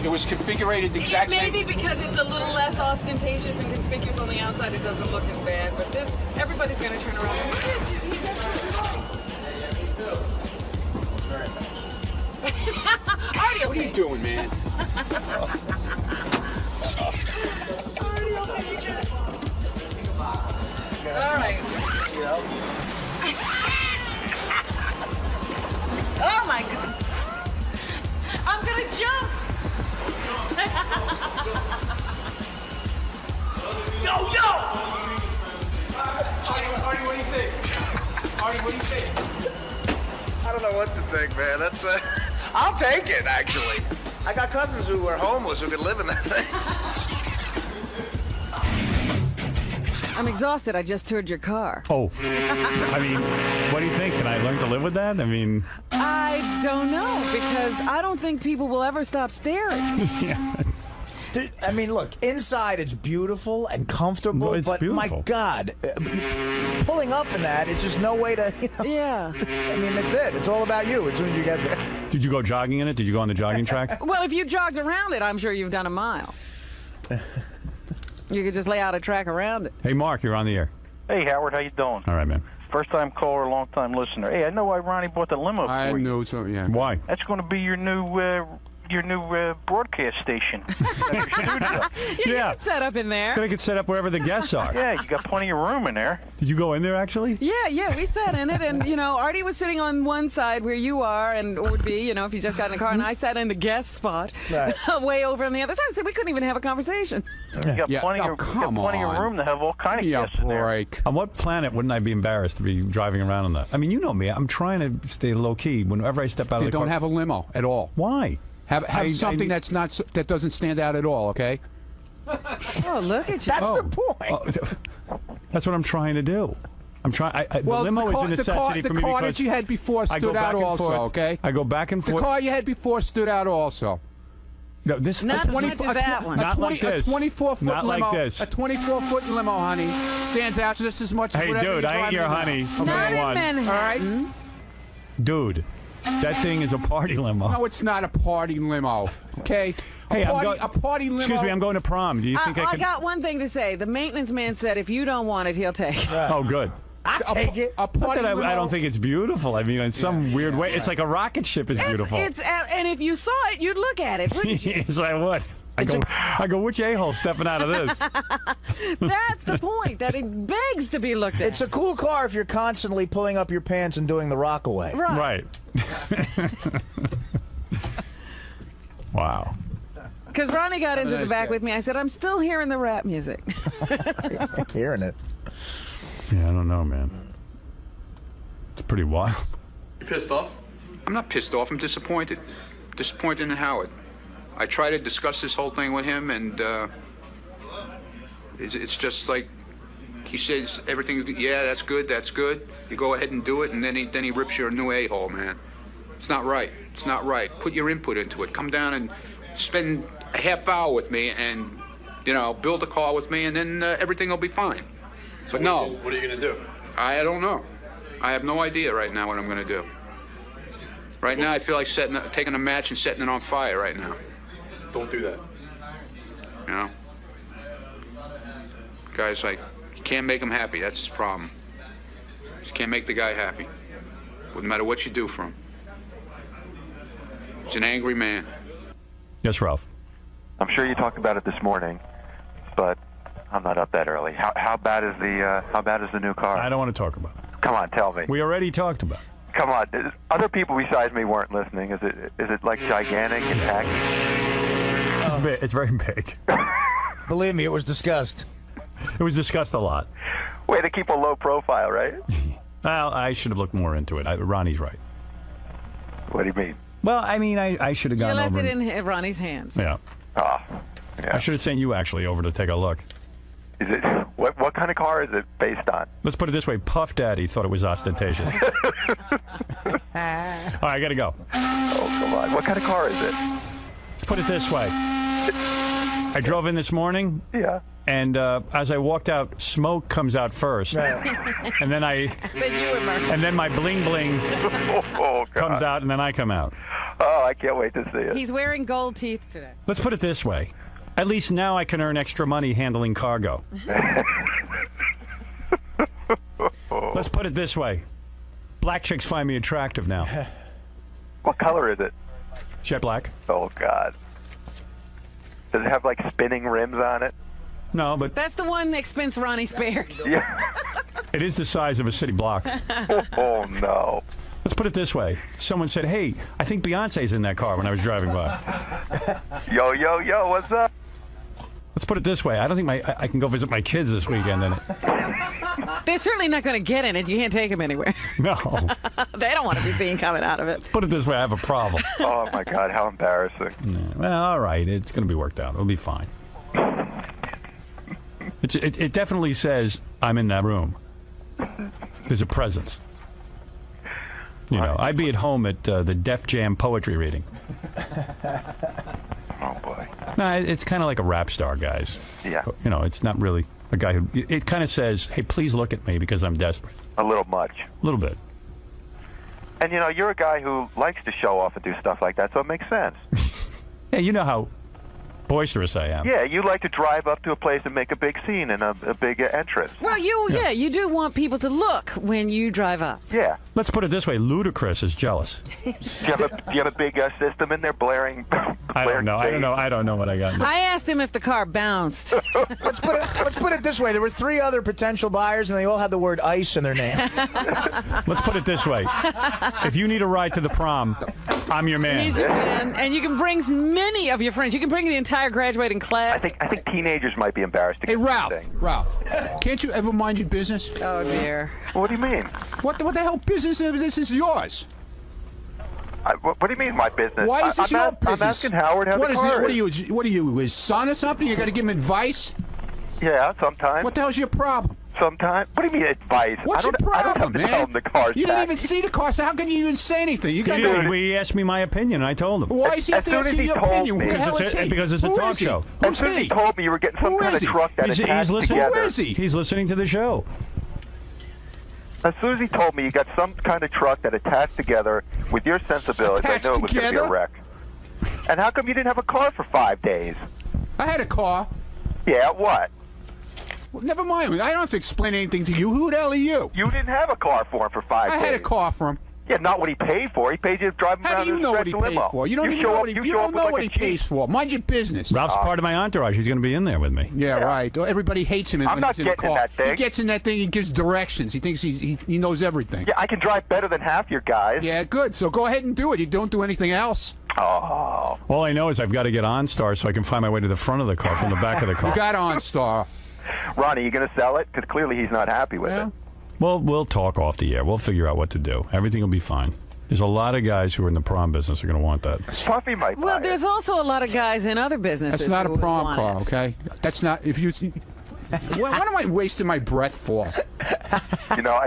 It was configured the exact same. Maybe because it's a little less ostentatious and conspicuous on the outside, it doesn't look as bad. But this, everybody's going to turn around and look at you. He's actually Artie, What are you doing, man? All right. Oh my God. I'm gonna jump. Yo! Artie, what do you think? Artie, what do you think? I don't know what to think, man. That's I'll take it, actually. I got cousins who are homeless who could live in that thing. I'm exhausted. I just toured your car. Oh, I mean, what do you think? Can I learn to live with that? I mean, I don't know because I don't think people will ever stop staring. yeah. I mean, look, inside it's beautiful and comfortable, No, it's but beautiful. my God, pulling up in that, it's just no way to, Yeah. I mean, that's it. It's all about you as soon as you get there. Did you go jogging in it? Did you go on the jogging track? Well, if you jogged around it, I'm sure you've done a mile. You could just lay out a track around it. Hey, Mark, you're on the air. Hey, Howard, how you doing? All right, man. First-time caller, long-time listener. Hey, I know why Ronnie bought the limo for I you. knew so. Yeah. Why? That's going to be your new broadcast station. Your studio. You can set up in there. Gonna get set up wherever the guests are. Yeah, you got plenty of room in there. Did you go in there actually? Yeah, we sat in it, and Artie was sitting on one side where you are, and would be, if you just got in the car, and I sat in the guest spot, way over on the other side. So we couldn't even have a conversation. You got Yeah. plenty, Oh, of, you got come plenty of on. room to have all kind of Yeah, guests in there. break. On what planet wouldn't I be embarrassed to be driving around on that? I mean, you know me. I'm trying to stay low key whenever I step out They of the don't car. have a limo at all. Why? Have something I- that doesn't stand out at all. Okay. Oh, look at you. That's the point. That's what I'm trying to do. I'm trying. The limo is a necessity the for me car because that you had before I go stood out back and also. forth. Okay. I go back and The forth. car you had before stood out also. No, this Not this- as much as that one. Not like this. A 24-foot Not limo. like this. A 24-foot limo, honey, stands out just as much as Hey, whatever dude, you're I ain't driving your now. honey. Not Number in one. Manhattan. All right. Dude, that thing is a party limo. No, it's not a party limo. Okay. Hey, a party limo. Excuse me, I'm going to prom. Do you think I I could? got one thing to say. The maintenance man said if you don't want it, he'll take it. Oh, good. I take it. A Not party that limo. I don't think it's beautiful. I mean, in some weird way, it's like a rocket ship is beautiful. And if you saw it, you'd look at it, wouldn't you? Yes, I would. I go, which a-hole stepping out of this? That's the point, that it begs to be looked at. It's a cool car if you're constantly pulling up your pants and doing the rockaway. Right. Wow. Because Ronnie got into the nice back guy. with me. I said, I'm still hearing the rap music. Hearing it. Yeah, I don't know, man. It's pretty wild. You pissed off? I'm not pissed off. I'm disappointed. Disappointed in Howard. I try to discuss this whole thing with him, and it's just like he says everything. Yeah, that's good. That's good. You go ahead and do it, and then he rips you a new a-hole, man. It's not right. It's not right. Put your input into it. Come down and spend a half hour with me, and build a car with me, and then everything will be fine. But no. What are you going to do? I don't know. I have no idea right now what I'm going to do. Right now, I feel like taking a match and setting it on fire right now. Don't do that. Guys, like, you can't make him happy. That's his problem. Just can't make the guy happy. Wouldn't matter what you do for him. He's an angry man. Yes, Ralph. I'm sure you talked about it this morning, but I'm not up that early. How bad is the new car? I don't want to talk about it. Come on, tell me. We already talked about it. Come on. Other people besides me weren't listening. Is it like gigantic and tacky? It's very big. Believe me, it was discussed. It was discussed a lot. Way to keep a low profile, right? Well, I should have looked more into it. Ronnie's right. What do you mean? Well, I mean, I should have You gone left over. it in Ronnie's hands. Yeah. Yeah. I should have sent you actually over to take a look. Is it what kind of car is it based on? Let's put it this way: Puff Daddy thought it was ostentatious. All right, I gotta go. Oh, come on. What kind of car is it? Let's put it this way: I drove in this morning. Yeah. And as I walked out, smoke comes out first, and then and then my bling bling comes out, and then I come out. Oh, I can't wait to see it. He's wearing gold teeth today. Let's put it this way: at least now I can earn extra money handling cargo. Let's put it this way: black chicks find me attractive now. What color is it? Jet black. Oh God. Does it have like spinning rims on it? No, but That's the one expense Ronnie spared. Yeah. it is the size of a city block. Oh no. Let's put it this way: someone said, "Hey, I think Beyonce's in that car" when I was driving by. Yo, what's up? Let's put it this way: I don't think I can go visit my kids this weekend in it. They're certainly not going to get in it. You can't take them anywhere. No. They don't want to be seen coming out of it. Put it this way: I have a problem. Oh my God, how embarrassing. Yeah, well, all right, it's going to be worked out. It'll be fine. It definitely says I'm in that room. There's a presence. You know, I'd be at home at the Def Jam poetry reading. Oh boy. No, it's kind of like a rap star, guys. Yeah. You know, it's not really a guy who... It kind of says, hey, please look at me because I'm desperate. A little much. A little bit. And, you know, you're a guy who likes to show off and do stuff like that, so it makes sense. Yeah, you know how boisterous I am. Yeah, you like to drive up to a place and make a big scene and a big entrance. Well, you do want people to look when you drive up. Yeah. Let's put it this way. Ludacris is jealous. Do you have a big system in there blaring? I don't know. I don't know what I got. I asked him if the car bounced. Let's put it this way. There were 3 other potential buyers, and they all had the word ice in their name. Let's put it this way. If you need a ride to the prom, I'm your man. He's your man. And you can bring many of your friends. You can bring the entire graduating class. I think teenagers might be embarrassed to Hey, get Ralph. this thing. Ralph, can't you ever mind your business? Oh, dear. What do you mean? What the hell business is this is yours? What do you mean my business? Why is this your business? I'm asking Howard how What the is car it? What are you, his son or something? You got to give him advice? Yeah, sometimes. What the hell's your problem? Sometimes. What do you mean advice? What's your problem, I don't have to man? tell him the car's You didn't back. even see the car, so how can you even say anything? You got He asked me my opinion, and I told him. Why is he have to ask you your opinion? Who the hell is he? Because it's a Who talk is he? show. Who's As soon as he? he told me you were getting some Who kind of is he? truck that He's attached listening. together. Who is he? He's listening to the show. As soon as he told me you got some kind of truck that attached together with your sensibilities, Attached I knew it was going to be a together? wreck. And how come you didn't have a car for 5 days? I had a car. Yeah, what? Well, never mind. I don't have to explain anything to you. Who the hell are you? You didn't have a car for him for 5 days. I had a car for him. Yeah, not what he paid for. He paid you to drive him How around do you in a know what stretch he limo. paid for? You don't even show know up- what he, you you show don't up know with what like he a pays Jeep. for. Mind your business. Ralph's part of my entourage. He's going to be in there with me. Yeah, right. Everybody hates him I'm when not he's in the getting in car. that thing. He gets in that thing. He gives directions. He thinks he knows everything. Yeah, I can drive better than half your guys. Yeah, good. So go ahead and do it. You don't do anything else. Oh. All I know is I've got to get OnStar so I can find my way to the front of the car from the back of the car. You got OnStar. Ronnie, you going to sell it? Because clearly he's not happy with Yeah. it. Well, we'll talk off the air. We'll figure out what to do. Everything will be fine. There's a lot of guys who are in the prom business are going to want that. Puffy might Well, buy it. there's also a lot of guys in other businesses. That's not who a would prom want car, it. okay? That's not. If you. What am I wasting my breath for? You know,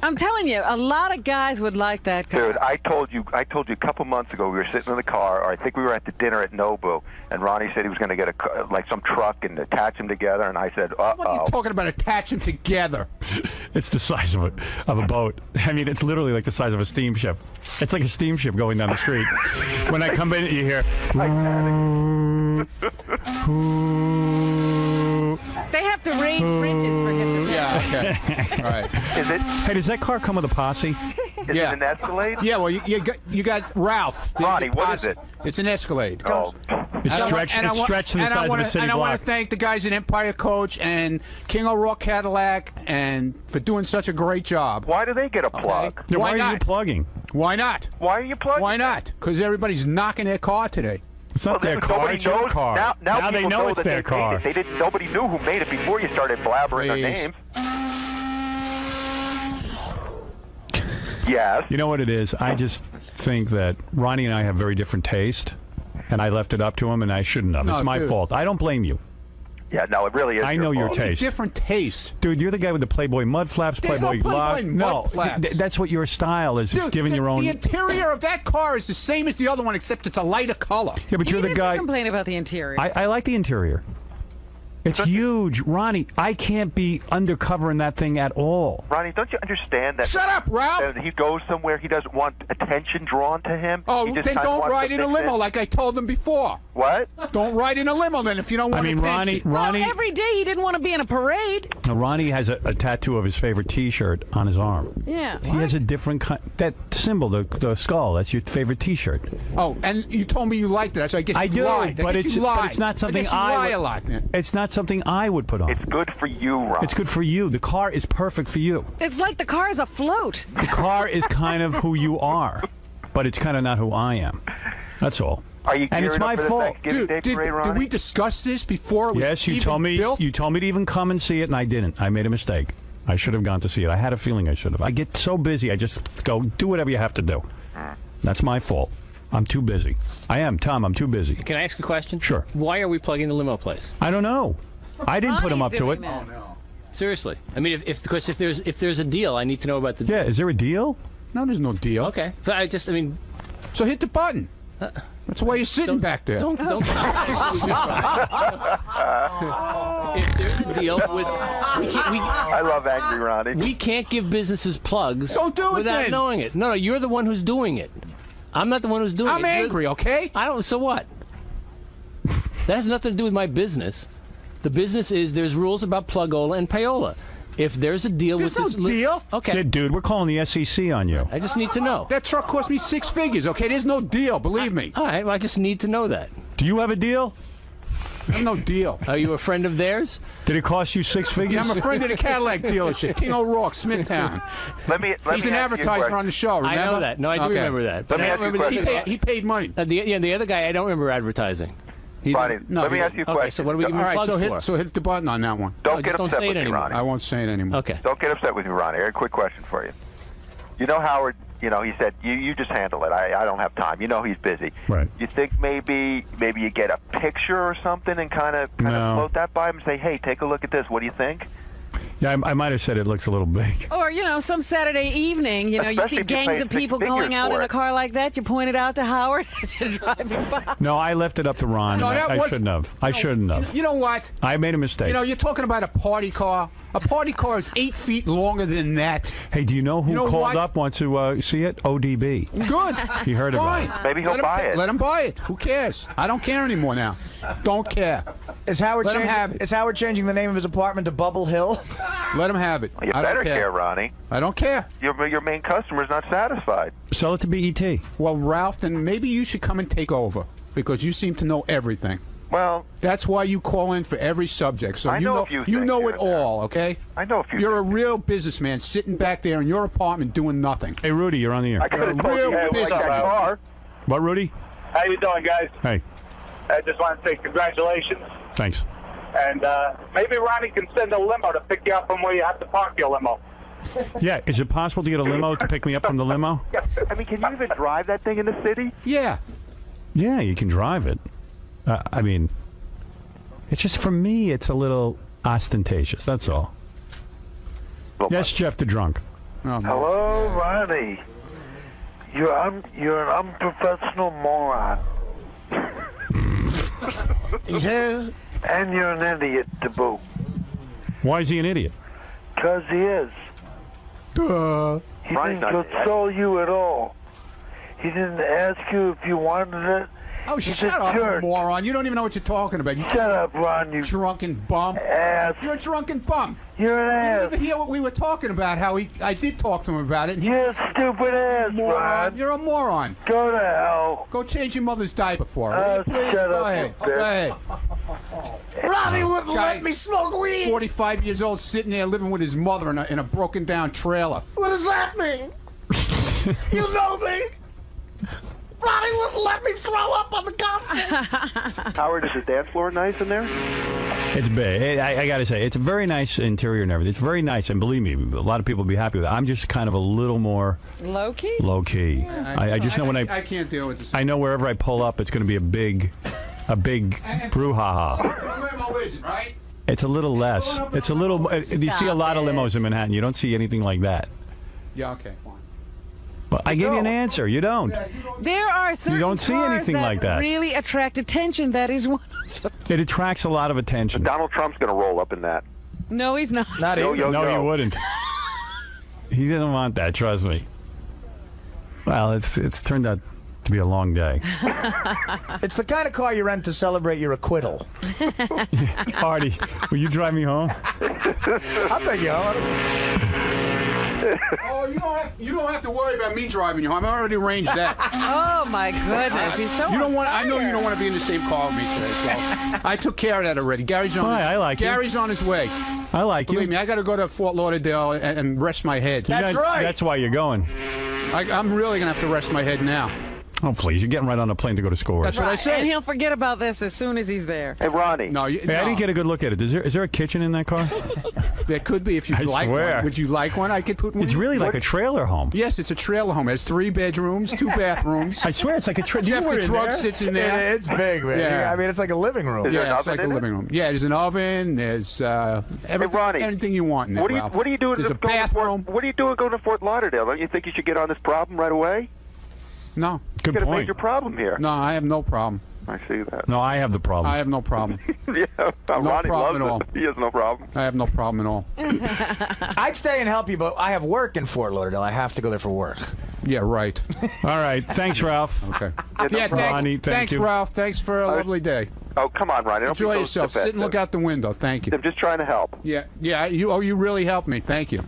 I'm telling you, a lot of guys would like that car. dude, I told you a couple months ago we were sitting in the car, or I think we were at the dinner at Nobu, and Ronnie said he was going to get some truck and attach them together, and I said, What are you talking about? Attach them together. It's the size of a boat. I mean, it's literally like the size of a steamship. It's like a steamship going down the street. When I come in, you hear. They have to raise bridges for him to Yeah, okay. All right. Is it? Hey, does that car come with a posse? Is Yeah. it an Escalade? Yeah, well, you got Ralph. Ronnie, what is it? It's an Escalade. Oh, It's stretched. It's stretched to the size of a city And I want block. to thank the guys at Empire Coach and King O'Rourke Cadillac and for doing such a great job. why do they get a plug? Yeah, Why why are you not? plugging? Why not? Why are you plugging? Why not? Because everybody's knocking their car today. It's not their car. Nobody It's your knows. car. Now they people know it's that their they car. made it. They didn't. Nobody knew who made it before you started blabbering their Please. names. Yes. You know what it is? I just think that Ronnie and I have very different taste, and I left it up to him, and I shouldn't have. No, It's my dude. fault. I don't blame you. Yeah. No, it really is. I know your fault. taste. Different taste. Dude, you're the guy with the Playboy mud flaps, There's Playboy no Playboy block. mud No, flaps. that's what your style is. Dude, giving your own. The interior of that car is the same as the other one, except it's a lighter color. Yeah, but You you're the didn't guy. complain about the interior. I like the interior. It's huge, Ronnie. I can't be undercover in that thing at all. Ronnie, don't you understand that? Shut up, Ralph! That he goes somewhere, he doesn't want attention drawn to him. Oh, He just then kinda don't wants ride to in a fix limo it. like I told them before. What? Don't ride in a limo then if you don't want I mean, attention. Ronnie well, every day he didn't want to be in a parade. has a tattoo of his favorite T-shirt on his arm. Yeah. He has a different kind. That symbol, the skull. That's your favorite T-shirt. Oh, and you told me you liked it, so I guess I you do, lied. I but guess it's you lied. but it's not something I guess you I lie would- a lot. Yeah. It's not something I would put on. It's good for you, Ron. It's good for you. The car is perfect for you. It's like the car's afloat. The car is kind of who you are, but it's kind of not who I am. That's all. Are you and it's gearing my up for the fault. Thanksgiving Day Did parade, Ronnie? we discuss this before it was Yes, you even told me. built? You told me to even come and see it, and I didn't. I made a mistake. I should have gone to see it. I had a feeling I should have. I get so busy. I just go do whatever you have to do. That's my fault. I'm too busy. I am, Tom. I'm too busy. Can I ask a question? Sure. Why are we plugging the limo place? I don't know. I didn't put him up Ronnie's to it. doing that. Seriously. I mean, if there's a deal, I need to know about the. Yeah. Is there a deal? No, there's no deal. Okay. So I mean, So hit the button. That's why you're sitting back there. Don't. If there's a deal with, I love angry Ronnie. We can't give businesses plugs. Don't do it without then. knowing it. No, you're the one who's doing it. I'm not the one who's doing it. I'm angry, okay? I don't. So what? That has nothing to do with my business. The business is there's rules about plugola and payola. If there's a deal There's with no this, deal. Okay. Yeah, dude, we're calling the SEC on you. I just need to know. That truck cost me 6 figures, okay? There's no deal, believe me. All right. Well, I just need to know that. Do you have a deal? There's no deal. Are you a friend of theirs? Did it cost you 6 figures? Yeah, I'm a friend of the Cadillac dealership, King O'Rourke, Smithtown. He's an advertiser on the show, remember? I know that. No, I do remember that. But I don't remember he paid money. The other guy, I don't remember advertising. Let me ask you a question. Okay, so what do we give him All right, plugs so for? hit the button on that one. Don't get upset say with it me, anymore. Ronnie. I won't say it anymore. Okay. Don't get upset with me, Ronnie. I got a quick question for you. You know Howard, he said, you just handle it. I don't have time. You know he's busy. Right. You think maybe you get a picture or something and kind of float that by him and say, hey, take a look at this. What do you think? Yeah, I might have said it looks a little big. Or, some Saturday evening, you Especially see if you gangs pay of people 6 figures going out for in a it. car like that. You point it out to Howard as you're driving by. No, I left it up to Ron. No, I shouldn't have. I shouldn't have. You know what? I made a mistake. You're talking about a party car. A party car is 8 feet longer than that. Hey, do you know who called what? up, wants to see it? ODB. Good. He heard about it. Maybe he'll buy it. Let him buy it. Who cares? I don't care anymore now. Don't care. Is Howard Let him have it. Is Howard changing the name of his apartment to Bubble Hill? Let him have it. You I better don't care, Ronnie. I don't care. Your main customer's not satisfied. Sell it to BET. Well, Ralph, then maybe you should come and take over because you seem to know everything. Well, that's why you call in for every subject. So I know a few you things know here it and there. all, okay? I know a few. You're a real businessman sitting back there in your apartment doing nothing. Hey, Rudy, you're on the air. I could have told Real you how to business. like that car. What, Rudy? How you doing, guys? Hey, I just want to say congratulations. thanks. And maybe Ronnie can send a limo to pick you up from where you have to park your limo. Yeah, is it possible to get a limo to pick me up from the limo? I mean, can you even drive that thing in the city? Yeah. Yeah, you can drive it. I mean, it's just, for me, it's a little ostentatious, that's all. Yes, Jeff the drunk. Oh, Hello, Ronnie. You're an unprofessional moron. Yeah. And you're an idiot to boot. Why is he an idiot? 'Cause he is. Duh. He didn't console you at all. He didn't ask you if you wanted it. Oh, He's shut a up, jerk. moron. You don't even know what you're talking about. Shut up, Ron, you drunken bum. ass. You're a drunken bum. You're an You ass. didn't even hear what we were talking about, how I did talk to him about it. And You're a stupid ass, moron. Ron. You're a moron. Go to hell. Go change your mother's diaper for her. Oh, Please, shut go up, ahead. you Go bitch. ahead. Ronnie wouldn't Guy, let me smoke weed. 45 years old, sitting there living with his mother in a broken down trailer. What does that mean? You know me. Ronnie wouldn't let me throw up on the carpet. Howard, is the dance floor nice in there? It's big. I got to say, it's a very nice interior and everything. It's very nice, and believe me, a lot of people will be happy with it. I'm just kind of a little more low key. Low key. I just know when I can't deal with this. I know wherever I pull up, it's going to be a big brouhaha. Limo isn't, right? It's a little less. It's a little. You see a lot of limos in Manhattan. You don't see anything like that. Yeah, okay, fine. But I give you an answer. You don't. There are certain don't see cars anything that like that. really attract attention. That is one of them. It attracts a lot of attention. Donald Trump's going to roll up in that. No, he's not. No, he wouldn't. He didn't want that. Trust me. Well, it's turned out to be a long day. It's the kind of car you rent to celebrate your acquittal. Artie, will you drive me home? I'll take you home. Oh, you don't have to worry about me driving you home. I already arranged that. Oh my goodness, he's so. You don't want. I know you don't want to be in the same car with me today. So I took care of that already. Gary's on. Hi, I like you. Gary's on his way. I like Believe you. me, I got to go to Fort Lauderdale and rest my head. That's why you're going. I'm really gonna have to rest my head now. Oh, please. You're getting right on a plane to go to Scores. That's what I said. And he'll forget about this as soon as he's there. Hey, Ronnie. No, Hey, I didn't get a good look at it. Is there a kitchen in that car? There could be if you'd I like swear. one. Would you like one? I could put one. It's really like a trailer home. Yes, it's a trailer home. It has 3 bedrooms, 2 bathrooms. I swear it's like a trailer. Jeff the truck sits in there. It's big, man. Yeah. I mean, it's like a living room. Yeah, it's like a living room. Yeah, there's an oven. There's everything you want in there. What are you doing? There's a going to bathroom. What are you doing going to Fort Lauderdale? Don't you think you should get on this problem right away? No. Good got a point. major problem here. No, I have no problem. I see that. No, I have the problem. I have no problem. Yeah, Ronnie problem loves at all. it. He has no problem. I have no problem at all. I'd stay and help you, but I have work in Fort Lauderdale. I have to go there for work. Yeah, right. All right. Thanks, Ralph. Okay. Yeah, Thanks, Ronnie, thank you. Ralph. Thanks for a lovely day. Oh, come on, Ronnie. Don't be Enjoy so yourself. Sit and look defensive. out the window. Thank you. I'm just trying to help. Yeah. You really helped me. Thank you.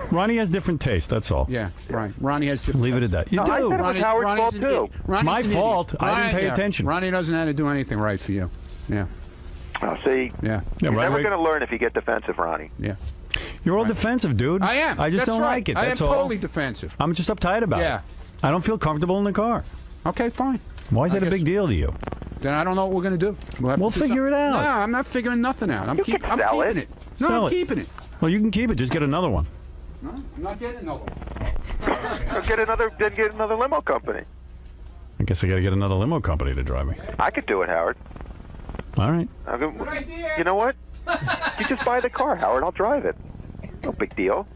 Ronnie has different taste. That's all. Yeah, right. Ronnie has different. Leave it at that. You No, I do. said it was Howard's Ronnie's fault, an too. idiot. It's Ronnie's my an idiot. fault. I didn't pay Yeah, attention. Ronnie doesn't know how to do anything right for you. Yeah. Oh, see, Yeah. Yeah, you're right, never right. going to learn if you get defensive, Ronnie. Yeah. You're all defensive, dude. I am. I just That's don't right. like it. I am That's all. totally defensive. I'm just uptight about Yeah. it. I don't feel comfortable in the car. Okay, fine. Why is that a guess- big deal to you? Then I don't know what we're going to do. Have We'll to do figure it something. out. No, I'm not figuring nothing out. I'm You can I'm sell keeping it. it. No, Sell I'm it. keeping it. Well, you can keep it. Just get another one. No, I'm not getting another one. Go get another limo company. I guess I got to get another limo company to drive me. I could do it, Howard. All right. Good idea. You know what? You just buy the car, Howard. I'll drive it. No big deal.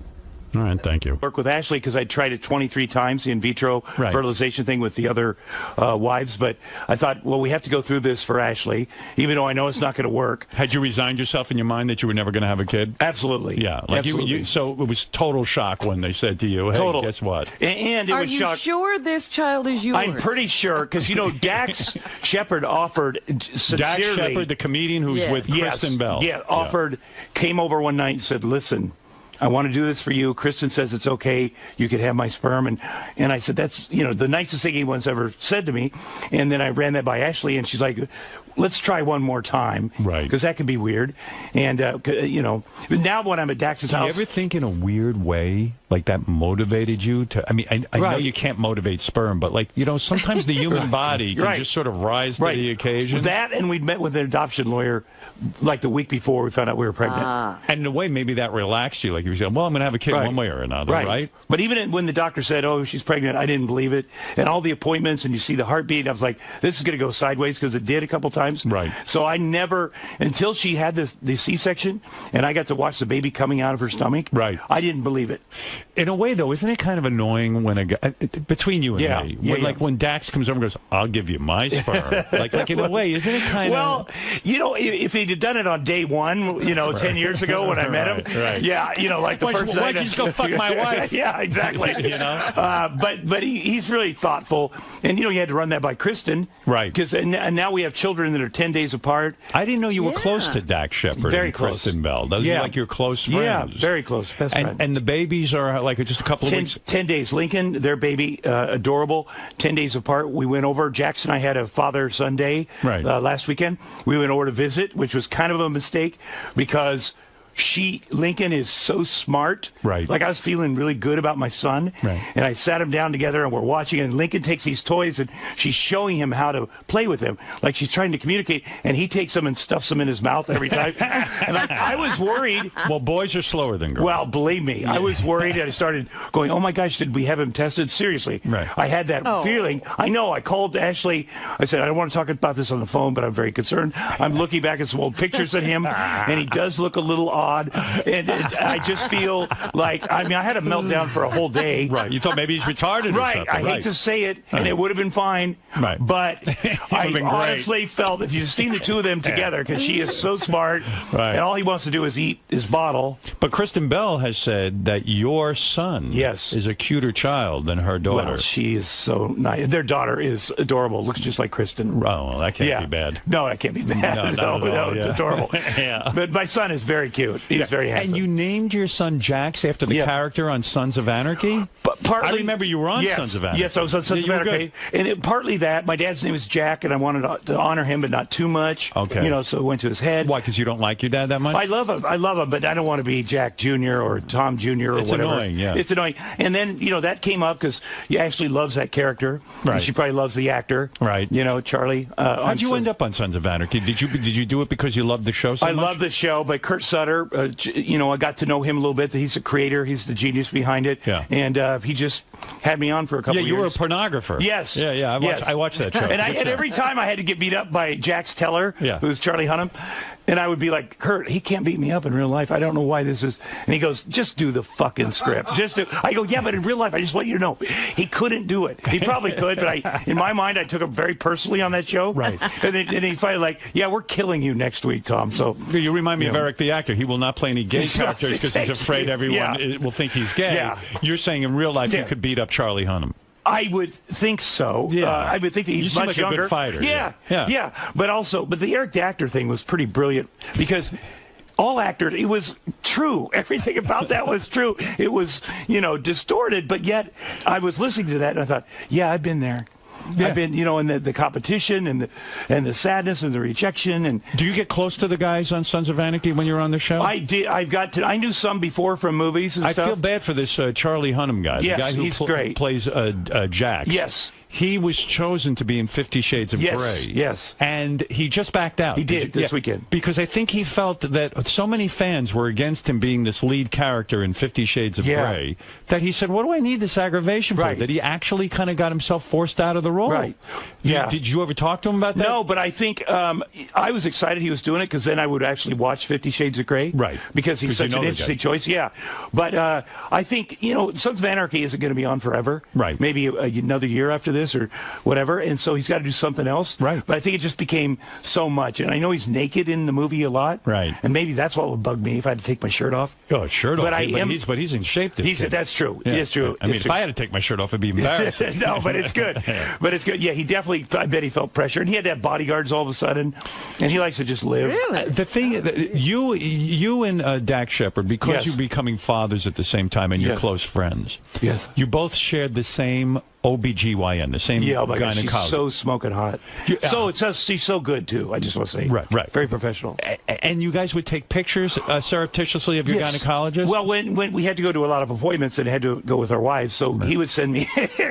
All right. Thank you. Work with Ashley because I tried it 23 times, the in vitro Right. fertilization thing with the other wives. But I thought, well, we have to go through this for Ashley, even though I know it's not going to work. Had you resigned yourself in your mind that you were never going to have a kid? Absolutely. Yeah. Like absolutely. so it was total shock when they said to you, hey, Total. guess what? And it Are was you shock. sure this child is yours? I'm pretty sure because Dax Shepard offered sincerely. Dax Shepard, the comedian who's Yeah. with Kristen Bell. Yeah, offered, came over one night and said, listen, I want to do this for you. Kristen says it's okay. You could have my sperm. And I said, that's, the nicest thing anyone's ever said to me. And then I ran that by Ashley, and she's like, let's try one more time. Right. Because that could be weird. And, now when I'm at Dax's Do you house. ever think in a weird way, like that motivated you to, I mean, I know Right. you can't motivate sperm, but like, sometimes the human body can Right. just sort of rise to the occasion. That, and we'd met with an adoption lawyer like the week before we found out we were pregnant. And in a way, maybe that relaxed you. Like you said, well, I'm going to have a kid one way or another, right? But even when the doctor said, oh, she's pregnant, I didn't believe it. And all the appointments, and you see the heartbeat, I was like, this is going to go sideways because it did a couple times. Right. So I never, until she had the C-section, and I got to watch the baby coming out of her stomach, Right. I didn't believe it. In a way, though, isn't it kind of annoying when a guy, between you and Yeah. me, Yeah, when, yeah. like when Dax comes over and goes, I'll give you my sperm. like in a way, isn't it kind Well, if he'd have done it on day one, 10 years ago when I met him, Right. yeah, like the first night. Why'd you just go fuck my wife? Yeah, exactly. But he's really thoughtful, and he had to run that by Kristen, Right. Because and now we have children that are 10 days apart. I didn't know you were close to Dax Shepard Very and close. Kristen Bell. Those are like your close Yeah, friends. very close, best friend. And the babies are like just a couple of 10, weeks. 10 days. Lincoln, their baby, adorable. 10 days apart. We went over. Jackson and I had a father-son day Right. Last weekend. We went over to visit, which was kind of a mistake because Lincoln is so smart. Right. Like I was feeling really good about my son. Right. And I sat him down together and we're watching, and Lincoln takes these toys and she's showing him how to play with them. Like she's trying to communicate, and he takes them and stuffs them in his mouth every time. And I was worried. Well, boys are slower than girls. Well, believe me, I was worried. I started going, oh my gosh, did we have him tested? Seriously. Right. I had that feeling. I know. I called Ashley. I said, I don't want to talk about this on the phone, but I'm very concerned. I'm looking back at some old pictures of him, and he does look a little odd. And I just feel like, I had a meltdown for a whole day. Right. You thought maybe he's retarded or Right. something. I hate to say it, and it would have been fine. Right. But I been great. honestly felt, if you've seen the two of them together, because she is so smart, Right. and all he wants to do is eat his bottle. But Kristen Bell has said that your son is a cuter child than her daughter. Well, she is so nice. Their daughter is adorable. Looks just like Kristen. Oh, well, that can't be bad. No, that can't be bad. No, not at all, it's yeah. adorable. Yeah. But my son is very cute. He's very handsome. And you named your son Jax after the character on Sons of Anarchy? But partly, I remember you were on Sons of Anarchy. Yes, I was on Sons of You were Anarchy. good. And partly that. My dad's name is Jack, and I wanted to honor him, but not too much. Okay. So it went to his head. Why, because you don't like your dad that much? I love him, but I don't want to be Jack Jr. or Tom Jr. or It's whatever. annoying, yeah. It's annoying. And then, that came up because Ashley loves that character. Right. And she probably loves the actor. Right. Charlie. How'd you end up on Sons of Anarchy? Did you do it because you loved the show so I much? love the show, but Kurt Sutter, I got to know him a little bit. He's the creator. He's the genius behind it. Yeah. And he just had me on for a couple of years. Yeah, you were a pornographer. Yes. Yeah. I watched that show. And every time I had to get beat up by Jax Teller, who's Charlie Hunnam. And I would be like, Kurt, he can't beat me up in real life. I don't know why this is. And he goes, just do the fucking script. Just do. I go, yeah, but in real life, I just want you to know, he couldn't do it. He probably could, but in my mind, I took him very personally on that show. Right. And then he finally like, yeah, we're killing you next week, Tom. So you remind me of Eric the actor. He will not play any gay characters because he's afraid everyone will think he's gay. Yeah. You're saying in real life you could beat up Charlie Hunnam. I would think so. Yeah. I would think that he's you much seem like younger. A good fighter. Yeah. But the Eric the actor thing was pretty brilliant because all actors, it was true. Everything about that was true. It was, distorted, but yet I was listening to that and I thought, yeah, I've been there. Yeah. I've been, in the competition and the sadness and the rejection. And do you get close to the guys on Sons of Anarchy when you're on the show? I did. I knew some before from movies and stuff. I feel bad for this Charlie Hunnam guy. Yes, the guy who he's great. Plays Jax. Yes. He was chosen to be in 50 Shades of Grey. Yes. And he just backed out. He did this weekend. Because I think he felt that so many fans were against him being this lead character in 50 Shades of Grey that he said, what do I need this aggravation for? That he actually kind of got himself forced out of the role. Right. Yeah. Did you ever talk to him about that? No, but I think I was excited he was doing it because then I would actually watch 50 Shades of Grey. Right. Because he's such an interesting choice. Yeah. But I think, Sons of Anarchy isn't going to be on forever. Right. Maybe another year after this or whatever. And so he's got to do something else. Right. But I think it just became so much. And I know he's naked in the movie a lot. Right. And maybe that's what would bug me if I had to take my shirt off. Oh, shirt off. But he's in shape. That's true. Yeah. It's true. I mean, if I had to take my shirt off, it'd be embarrassing. No, but it's good. But it's good. Yeah, he definitely, I bet he felt pressure. And he had to have bodyguards all of a sudden. And he likes to just live. Really? The thing, you and Dax Shepard, because you're becoming fathers at the same time and you're close friends. Yes. You both shared the same OBGYN, the same gynecologist. She's so smoking hot. She's so good, too, I just want to say. Right. Very professional. And you guys would take pictures surreptitiously of your gynecologist? Well, when we had to go to a lot of appointments and had to go with our wives, so he would send me,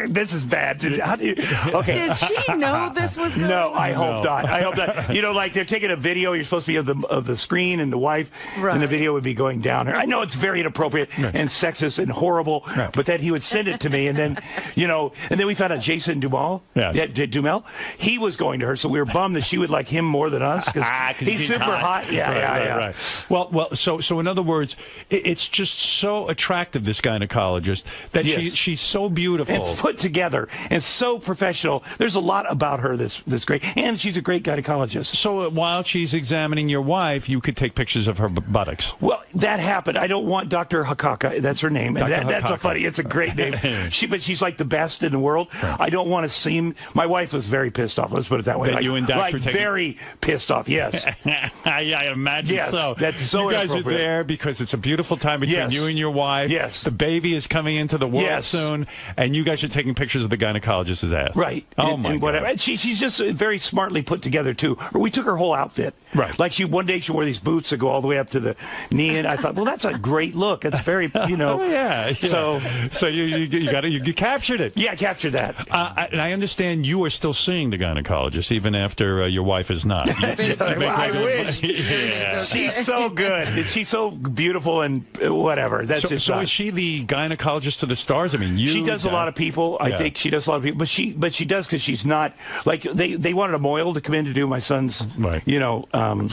this is bad. How do you, okay. Did she know this was going No, I hope not. I hope not. Like they're taking a video, you're supposed to be of the screen and the wife, and the video would be going down her. I know it's very inappropriate and sexist and horrible, but then he would send it to me, and then, and then we found out Jason Dumel, he was going to her, so we were bummed that she would like him more than us because he's super hot. Yeah. Right. Well. So in other words, it's just so attractive, this gynecologist, that she's so beautiful and put together and so professional. There's a lot about her that's great, and she's a great gynecologist. So while she's examining your wife, you could take pictures of her buttocks. Well, that happened. I don't want Dr. Hakaka. That's her name. That's it's a great name. But she's like the best in the world. Right. I don't want to seem. My wife was very pissed off. Let's put it that way. That you and Dax were taking... very pissed off. Yes. I imagine so. That's so. You guys are there because it's a beautiful time between you and your wife. Yes. The baby is coming into the world soon, and you guys are taking pictures of the gynecologist's ass. Right. Oh my God. Whatever. And she's just very smartly put together too. We took her whole outfit. Right. Like one day she wore these boots that go all the way up to the knee, and I thought, well, that's a great look. It's very, Oh, yeah. So you captured it. Yeah, I captured that. And I understand you are still seeing the gynecologist even after your wife is not. I wish. Yeah. She's so good. She's so beautiful and whatever. So is she the gynecologist to the stars? I mean, she does a lot of people. I think she does a lot of people, but she does because she's not like they wanted a moil to come in to do my son's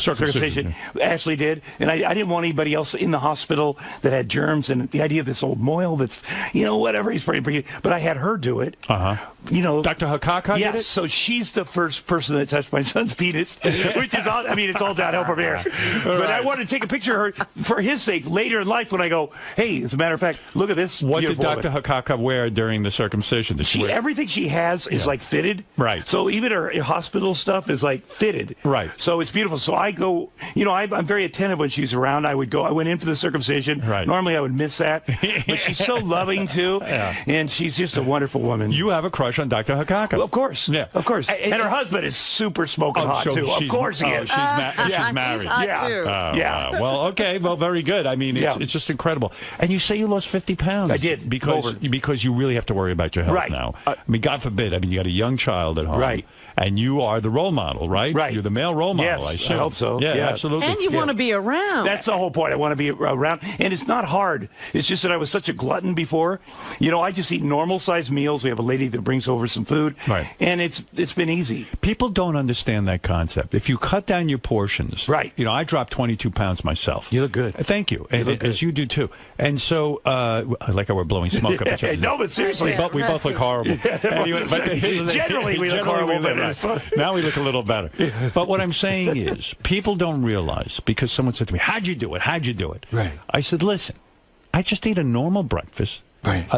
circumcision. Ashley did, and I didn't want anybody else in the hospital that had germs and the idea of this old moil that's whatever he's pretty. But I had her do it. Dr. Hakaka did it? So she's the first person that touched my son's penis, which is all, it's all downhill from here. But I wanted to take a picture of her for his sake later in life when I go, hey, as a matter of fact, look at this. What did Dr. Hakaka wear during the circumcision? Everything she has is like fitted. Right. So even her hospital stuff is like fitted. Right. So it's beautiful. So I go, I'm very attentive when she's around. I went in for the circumcision. Right. Normally I would miss that. But she's so loving too. And she's just a wonderful woman. You have a crush on Dr. Hakaka. Well, of course. Yeah. Of course. And her husband is super smoking hot too. Of course he is. She's married. Yeah. Well, okay. Well, very good. I mean, it's just incredible. And you say you lost 50 pounds. I did. Because you really have to worry about your health now. I mean, God forbid. I mean, you got a young child at home. Right. And you are the role model, right? Right. You're the male role model, yes, I assume. I hope so. Yeah, absolutely. And you want to be around. That's the whole point. I want to be around. And it's not hard. It's just that I was such a glutton before. I just eat normal-sized meals. meals. We have a lady that brings over some food. Right. And it's been easy. People don't understand that concept. If you cut down your portions, right? You know, I dropped 22 pounds myself. You look good. Thank you, as you do too. And so, I like how we're blowing smoke up each other. No, but seriously, we both look horrible. Generally, we look horrible. Now we look a little better. But what I'm saying is, people don't realize, because someone said to me, "How'd you do it? How'd you do it?" Right. I said, "Listen, I just ate a normal breakfast." Right.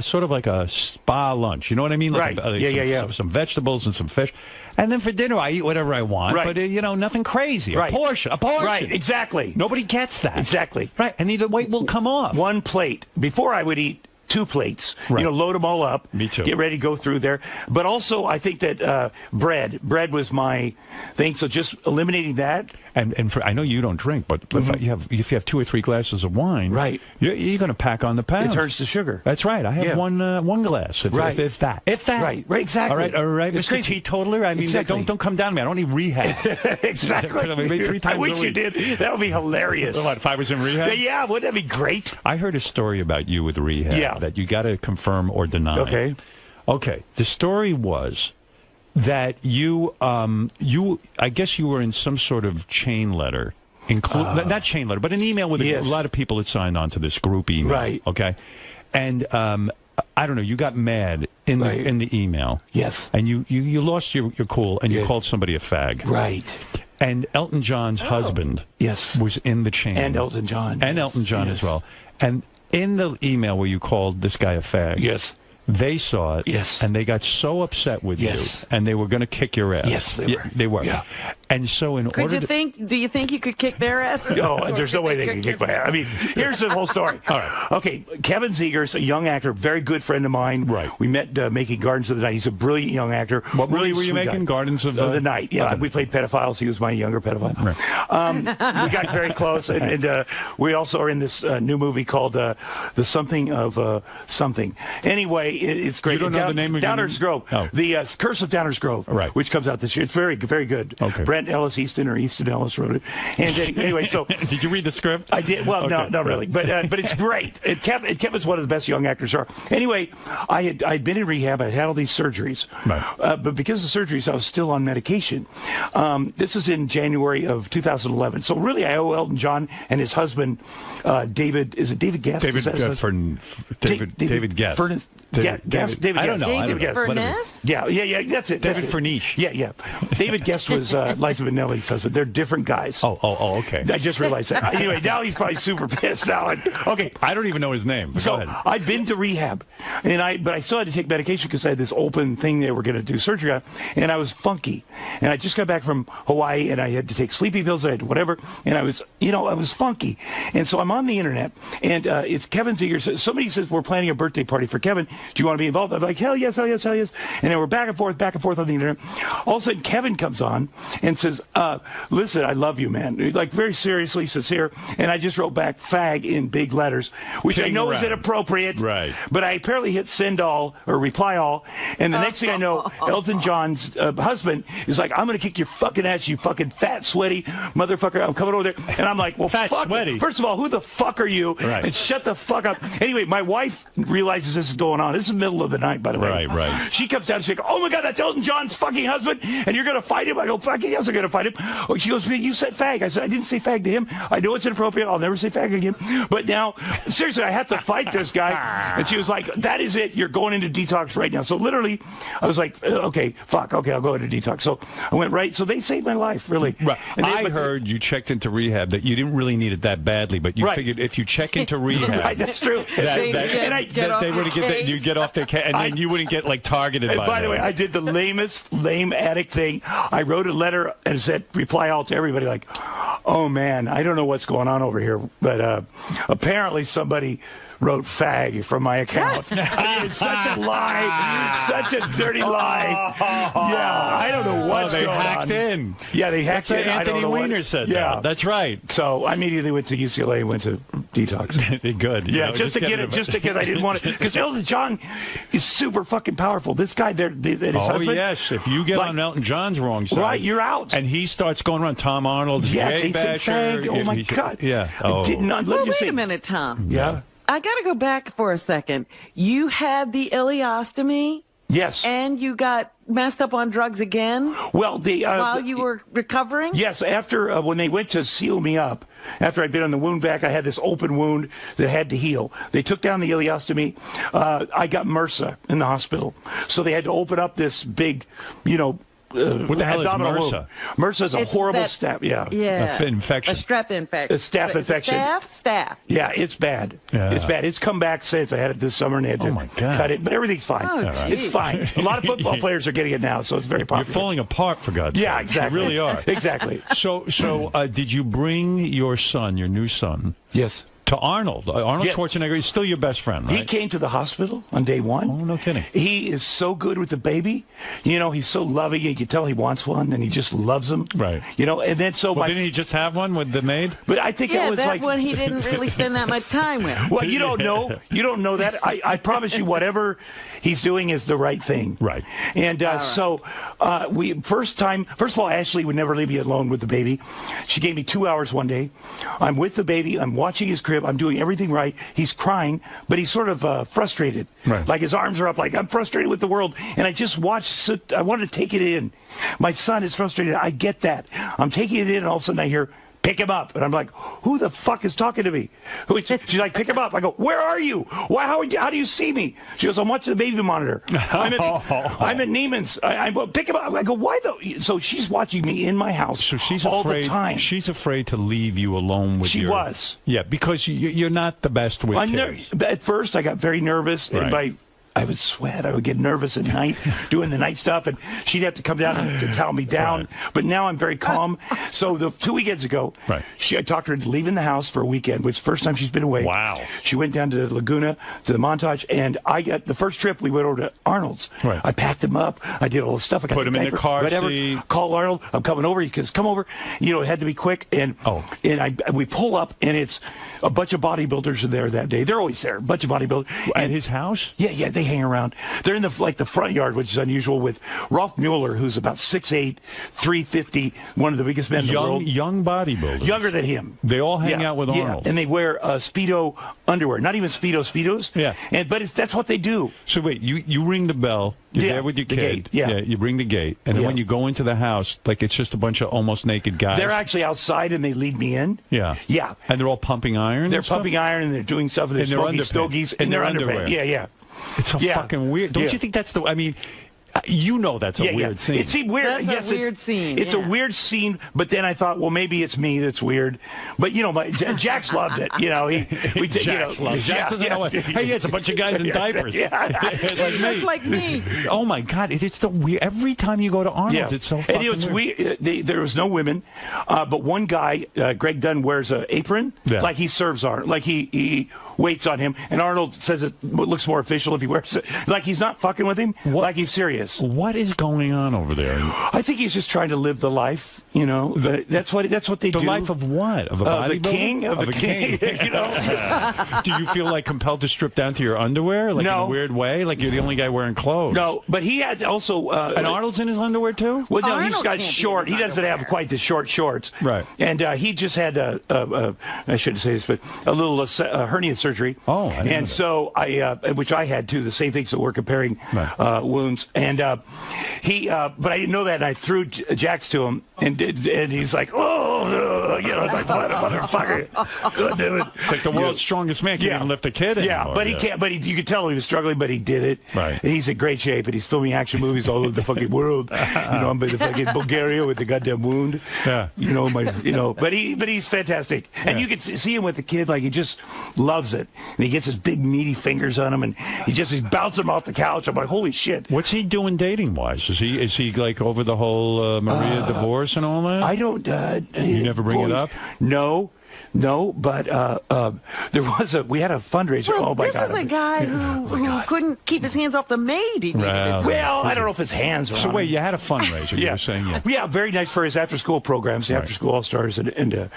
Sort of like a spa lunch. You know what I mean? Like right. Some vegetables and some fish. And then for dinner, I eat whatever I want. Right. But, nothing crazy. Right. A portion. Right, exactly. Nobody gets that. Exactly. Right. And the weight will come off. One plate. Before I would eat 2 plates. Right. Load them all up. Me too. Get ready to go through there. But also, I think that bread was my thing. So just eliminating that. And I know you don't drink, but if you have 2 or 3 glasses of wine, right, you're going to pack on the pounds. It turns to sugar. That's right. I have one glass, if that. Right, exactly. All right, it's Mr. crazy. Teetotaler. I mean, exactly. don't come down to me. I don't need rehab. Exactly. I mean, 3 times I wish you did. That would be hilarious. What, if I was in rehab? Yeah, wouldn't that be great? I heard a story about you with rehab that you got to confirm or deny. Okay. The story was that you I guess you were in some sort of chain letter, not chain letter, but an email with a lot of people that signed on to this group email. Right. Okay. And I don't know, you got mad in the email. Yes. And you lost your cool and you called somebody a fag. Right. And Elton John's husband was in the chain. And Elton John. And Elton John as well. And in the email where you called this guy a fag. They saw it, and they got so upset with you, and they were going to kick your ass. Yes, they were. Yeah. And so do you think you could kick their asses? No, there's no way they can kick my ass. I mean, here's the whole story. All right. Okay, Kevin Zegers, a young actor, very good friend of mine. Right. We met making Gardens of the Night. He's a brilliant young actor. What really movie were you making? Gardens of the Night. Yeah, we played pedophiles. He was my younger pedophile. Right. We got very close, and we also are in this new movie called The Something of Something. Anyway, it's great. You don't know the name of Downers Grove. Oh. The Curse of Downers Grove, which comes out this year. It's very, very good. Okay. Brent Ellis Easton or Easton Ellis wrote it. And anyway, so did you read the script? I did. Well, no, not really, but it's great. And Kevin's one of the best young actors are. Anyway, I'd been in rehab. I had all these surgeries, but because of the surgeries, I was still on medication. This is in January of 2011. So really, I owe Elton John and his husband, David. Is it David Guest? David Guest. David I don't know. David Guest. Furness? Yeah. That's it. David Furnish. Yeah. David Guest was Liza Minnelli's husband. They're different guys. Oh, okay. I just realized that. Anyway, now he's probably super pissed now. Okay. I don't even know his name. So go ahead. I'd been to rehab, but I still had to take medication because I had this open thing they were going to do surgery on, and I was funky. And I just got back from Hawaii, and I had to take sleepy pills. I had whatever, and I was funky. And so I'm on the internet, and it's Kevin Zegers. Somebody says we're planning a birthday party for Kevin. Do you want to be involved? I'm like, hell yes. And then we're back and forth on the internet. All of a sudden, Kevin comes on and says, listen, I love you, man. Like, very seriously, sincere. And I just wrote back fag in big letters, which I know is inappropriate. Right. But I apparently hit send all or reply all. And the next thing I know, Elton John's husband is like, I'm going to kick your fucking ass, you fucking fat, sweaty motherfucker. I'm coming over there. And I'm like, well, fat, fuck sweaty. First of all, who the fuck are you? Right. And shut the fuck up. Anyway, my wife realizes this is going on. This is the middle of the night, by the way. Right. She comes down and she's like, oh my God, that's Elton John's fucking husband, and you're going to fight him? I go, fuck yes, I'm going to fight him. Oh, she goes, you said fag. I said, I didn't say fag to him. I know it's inappropriate. I'll never say fag again. But now, seriously, I have to fight this guy. And she was like, that is it. You're going into detox right now. So literally, I was like, okay, fuck. Okay, I'll go into detox. So I went right. So they saved my life, really. Right. I heard you checked into rehab, that you didn't really need it that badly, but you figured if you check into rehab. Right, that's true. They would get you get off their case, and then you wouldn't get like targeted by the way, I did the lame addict thing. I wrote a letter and said reply all to everybody like, oh man, I don't know what's going on over here, but apparently somebody wrote fag from my account. I mean, it's such a lie, such a dirty lie. Yeah, I don't know what's going on. They hacked in. Yeah, they hacked in. Anthony Weiner said that. That's right. So I immediately went to UCLA and went to detox. Good. Yeah, just to get it, just because I didn't want it. Because Elton John is super fucking powerful. This guy there, his husband. Oh, yes. If you get on Elton John's wrong side. Right, you're out. And he starts going around Tom Arnold. Yes, he said fag. Oh, my God. Yeah. Well, wait a minute, Tom. Yeah. I got to go back for a second. You had the ileostomy? Yes. And you got messed up on drugs again? Well, while you were recovering? Yes, after when they went to seal me up, after I'd been on the wound vac, I had this open wound that had to heal. They took down the ileostomy. I got MRSA in the hospital. So they had to open up this big, what the hell is MRSA? MRSA is a horrible staph. Yeah. Infection. A strep infection. A staph infection. Staph? Yeah, it's bad. Yeah. It's bad. It's come back since. I had it this summer and they had to cut it, but everything's fine. Oh, it's fine. A lot of football players are getting it now, so it's very popular. You're falling apart, for God's sake. Yeah, exactly. You really are. Exactly. So, did you bring your son, your new son? Yes. To Arnold. Arnold Schwarzenegger is still your best friend, right? He came to the hospital on day one. Oh, no kidding. He is so good with the baby. He's so loving. You can tell he wants one, and he just loves them. Right. And then so didn't he just have one with the maid? But I think it was that one he didn't really spend that much time with. Well, you don't know. You don't know that. I promise you, whatever he's doing is the right thing. Right. And so first of all, Ashley would never leave me alone with the baby. She gave me 2 hours one day. I'm with the baby. I'm watching his crib. I'm doing everything right. He's crying, but he's sort of frustrated. Right. Like his arms are up, like I'm frustrated with the world. And I just watched. I wanted to take it in. My son is frustrated. I get that. I'm taking it in, and all of a sudden I hear, "Pick him up." And I'm like, who the fuck is talking to me? She's like, "Pick him up." I go, "Where are you? Why? How do you see me?" She goes, "I'm watching the baby monitor. I'm at Neiman's. I pick him up." I go, "Why though?" So she's watching me in my house so she's all afraid, the time. She's afraid to leave you alone with She was. Yeah, because you're not the best with kids. At first, I got very nervous. Right. And I would sweat. I would get nervous at night doing the night stuff, and she'd have to come down to towel me down. Right. But now I'm very calm. So 2 weekends ago, I talked her into leaving the house for a weekend, which is the first time she's been away. Wow. She went down to Laguna, to the Montage, and I got the first trip, we went over to Arnold's. Right. I packed him up. I did all the stuff. I got Put him in the car seat. Call Arnold. I'm coming over. Because come over. It had to be quick. And we pull up, and it's a bunch of bodybuilders are there that day. They're always there. A bunch of bodybuilders. At his house? Yeah, they hang around. They're in the front yard, which is unusual, with Rolf Mueller, who's about 6'8", 350, one of the biggest men in the world. Young bodybuilders. Younger than him. They all hang out with Arnold. And they wear Speedo underwear. Not even Speedos. Yeah. But that's what they do. So wait, you ring the bell. You're there with your kid. Gate, yeah. You ring the gate. And then when you go into the house, like it's just a bunch of almost naked guys. They're actually outside, and they lead me in. Yeah. Yeah. And they're all pumping iron? They're pumping iron, and they're doing stuff. And they're smoking stogies in their underwear. Yeah. It's so fucking weird. Don't you think that's the... I mean... You know that's a weird scene. It's weird. That's a weird scene. It's a weird scene, but then I thought, well, maybe it's me that's weird. But Jax loved it. Jax loved it. Jax doesn't know what. Hey, it's a bunch of guys in diapers. Just like me. Oh my God! It's the weird. Every time you go to Arnold's, it's so fucking weird. There was no women, but one guy, Greg Dunn, wears an apron, like he serves Arnold, like he waits on him, and Arnold says it looks more official if he wears it. Like he's not fucking with him, like he's serious. What is going on over there? I think he's just trying to live the life. That's what they do. The life of what? Of a bodybuilder? Of the king. Do you feel like compelled to strip down to your underwear, like in a weird way, like you're the only guy wearing clothes? No, but he had also. And Arnold's in his underwear too. Well, no, he's got short. He doesn't have quite the short shorts. Right. And he just had I shouldn't say this, but a little hernia surgery. Oh, I didn't know that. So which I had too, the same thing. So we're comparing wounds, and but I didn't know that. And I threw Jax to him, and he's like, "Oh, it's like motherfucker, couldn't do it." It's like the world's strongest man can't even lift a kid anymore. Yeah, but he can't. But you could tell he was struggling, but he did it. Right. And he's in great shape, and he's filming action movies all over the fucking world. I'm in the fucking Bulgaria with the goddamn wound. Yeah. But he's fantastic, and you can see him with the kid, like he just loves it, and he gets his big meaty fingers on him, and he's bouncing him off the couch. I'm like, holy shit. What's he doing dating wise? Is he like over the whole Maria divorce and all that? I don't. You never bring it up? No, but we had a fundraiser. Well, oh my this God! is a guy who couldn't keep his hands off the maid. He needed it. Well, I don't know if his hands are. So on wait, him. you had a fundraiser? You were saying yeah, very nice for his after-school programs, the after-school all-stars, and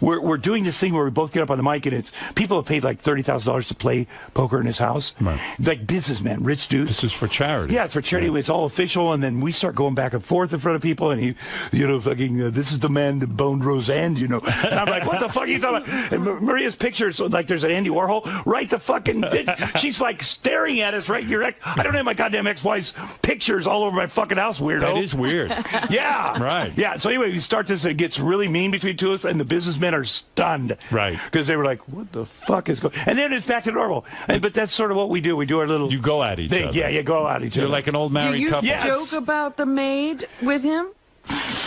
we're doing this thing where we both get up on the mic, and it's people have paid like $30,000 to play poker in his house, like businessmen, rich dudes. This is for charity. Yeah, it's for charity. It's all official, and then we start going back and forth in front of people, and he, fucking, this is the man that boned Roseanne, And I'm like, what the fuck? fuck are you talking about? And Maria's picture, so like there's an Andy Warhol right the fucking. She's like staring at us right. I don't have my goddamn ex-wife's pictures all over my fucking house, weirdo. That is weird. Yeah. Right. Yeah. So anyway, we start this and it gets really mean between two of us, and the businessmen are stunned. Right. Because they were like, "What the fuck is going?" And then it's back to normal. But that's sort of what we do. We do our little. You go at each other. Yeah, you go at each other. You're like an old married couple. Do you joke about the maid with him?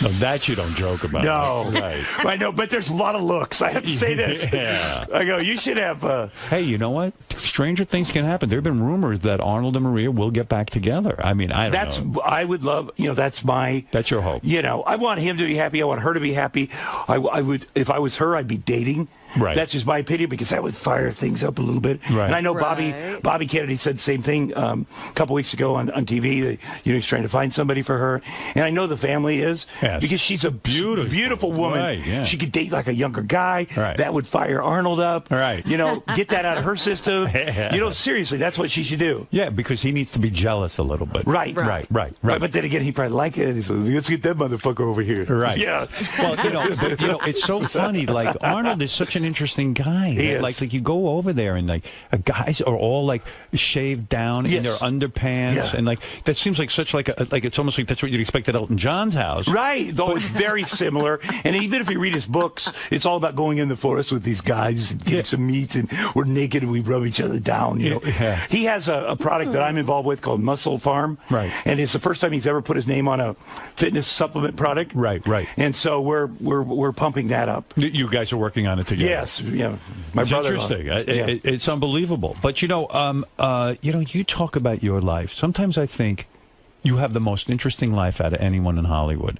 No, that you don't joke about. No. Right. I know, but there's a lot of looks. I have to say that. Yeah. I go, you should have... Hey, you know what? Stranger things can happen. There have been rumors that Arnold and Maria will get back together. I mean, I don't know. I would love, that's your hope. I want him to be happy. I want her to be happy. I would, if I was her, I'd be dating. Right. That's just my opinion because that would fire things up a little bit. Right. And I know Bobby Kennedy said the same thing a couple weeks ago on TV. He's trying to find somebody for her. And I know the family is because she's a beautiful woman. Right, yeah. She could date like a younger guy. Right. That would fire Arnold up. Right. Get that out of her system. Seriously, that's what she should do. Yeah, because he needs to be jealous a little bit. Right. But then again, he probably like it. He's like, let's get that motherfucker over here. Right. Yeah. Well, it's so funny. Like Arnold is such an interesting guy. He is. Like you go over there and like guys are all like shaved down in their underpants and like that seems like such like it's almost like that's what you'd expect at Elton John's house. Right. Though it's very similar. And even if you read his books, it's all about going in the forest with these guys and getting some meat and we're naked and we rub each other down. Yeah. He has a product that I'm involved with called Muscle Farm. Right. And it's the first time he's ever put his name on a fitness supplement product. Right. And so we're pumping that up. You guys are working on it together. Yes. Yeah. My it's brother. Interesting. It's unbelievable. But you talk about your life. Sometimes I think you have the most interesting life out of anyone in Hollywood.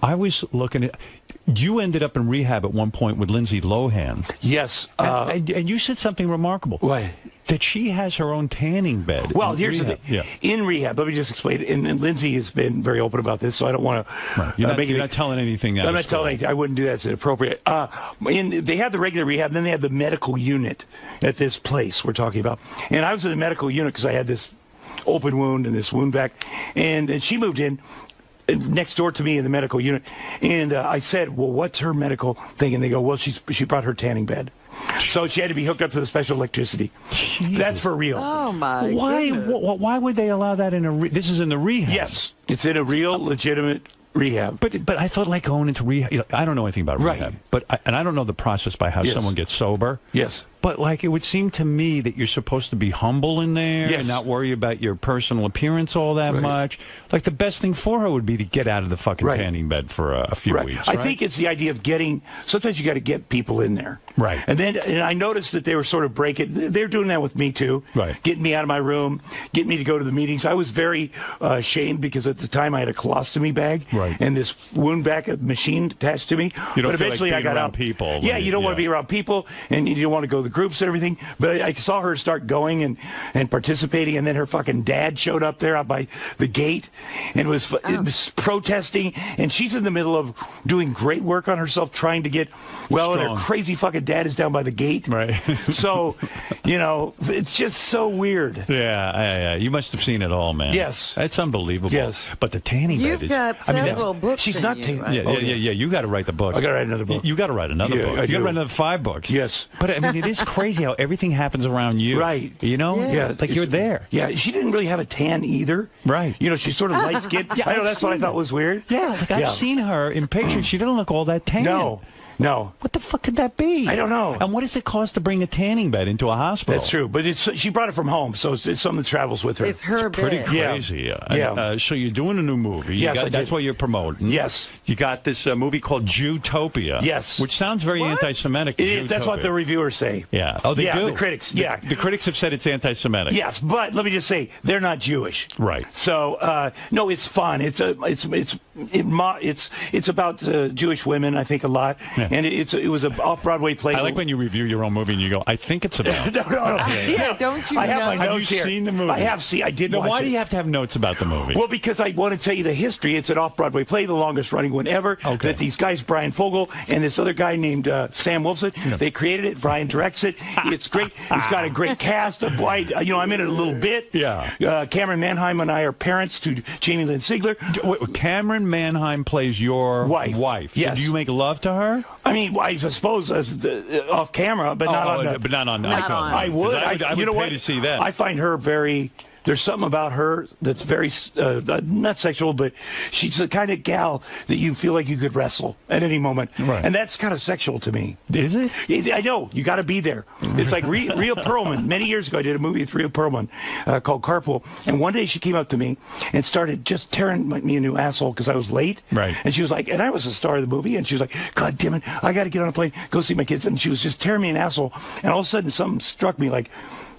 I was looking at. You ended up in rehab at one point with Lindsay Lohan. Yes. And you said something remarkable. What? That she has her own tanning bed. Well, here's rehab. the thing. Yeah. In rehab, let me just explain it. And Lindsay has been very open about this, so I don't want to. Right. You're not telling anything. I'm not telling anything. I wouldn't do that. It's inappropriate. They have the regular rehab, then they have the medical unit at this place we're talking about. And I was in the medical unit because I had this open wound and this wound back. And she moved in next door to me in the medical unit. And I said, well, what's her medical thing? And they go, well, she brought her tanning bed. So she had to be hooked up to the special electricity. Jesus. That's for real. Oh, my Why? goodness. Why would they allow that in a... This is in the rehab. Yes. It's in a real, legitimate rehab. But I thought like going into rehab... I don't know anything about rehab. But I don't know the process by how someone gets sober. Yes. But like it would seem to me that you're supposed to be humble in there and not worry about your personal appearance all that much. Like the best thing for her would be to get out of the fucking tanning bed for a few weeks. I think it's the idea of getting. Sometimes you got to get people in there. Right. And I noticed that they were sort of breaking. They're doing that with me too. Right. Getting me out of my room, getting me to go to the meetings. I was very ashamed because at the time I had a colostomy bag and this wound vac machine attached to me. You don't but feel eventually like being I got around out. people. Yeah, you don't want to be around people, and you don't want to go to the groups and everything. But I saw her start going and participating, and then her fucking dad showed up there out by the gate and was protesting, and she's in the middle of doing great work on herself, trying to get and her crazy fucking dad is down by the gate. Right. So, it's just so weird. Yeah. You must have seen it all, man. Yes. It's unbelievable. Yes. But the tanning bed is... You've got several books. She's in not you, tanning. right? Yeah. You got to write the book. I got to write another book. You got to write another book. You got to write another 5 books. Yes. But I mean, it is crazy how everything happens around you. Right. Yeah. Like you're there. Yeah. She didn't really have a tan either. Right. She's sort of light skinned. I know that's what I thought was weird. Yeah. Like I've seen her in pictures. She doesn't look all that tan. No. What the fuck could that be? I don't know. And what does it cost to bring a tanning bed into a hospital? That's true. But she brought it from home, so it's something that travels with her. It's her pretty bed. crazy. Yeah. So you're doing a new movie. Yes, that's what you're promoting. Yes. You got this movie called Jewtopia. Yes. Which sounds very anti-Semitic. That's what the reviewers say. Yeah. Oh, they do? The critics. The critics have said it's anti-Semitic. Yes, but let me just say, they're not Jewish. Right. So, no, it's fun. It's about Jewish women, I think, a lot. Yeah. And it was an off-Broadway play. I like when you review your own movie and you go, I think it's about. No. Yeah, don't you I have my Have notes you here. seen the movie? I have seen. I did watch why it. do you have to have notes about the movie? Well, because I want to tell you the history. It's an off-Broadway play, the longest-running one ever. Okay. That these guys, Brian Fogel and this other guy named Sam Wolfson, they created it. Brian directs it. It's great. It's got a great cast. I'm in it a little bit. Yeah. Cameron Manheim and I are parents to Jamie Lynn Sigler. Cameron Manheim plays your wife. Yes. So do you make love to her? I mean, I suppose off camera, but not on. But not on. Not on. I would. I would you know pay what? to see that. I find her very. There's something about her that's very not sexual, but she's the kind of gal that you feel like you could wrestle at any moment, Right. and that's kind of sexual to me. Is it? I know. You got to be there. It's like Rhea Perlman. Many years ago, I did a movie with Rhea Perlman called Carpool, and one day she came up to me and started just tearing me a new asshole because I was late. Right. And she was like, and I was the star of the movie, and she was like, God damn it, I got to get on a plane, go see my kids, and she was just tearing me an asshole, and all of a sudden something struck me like,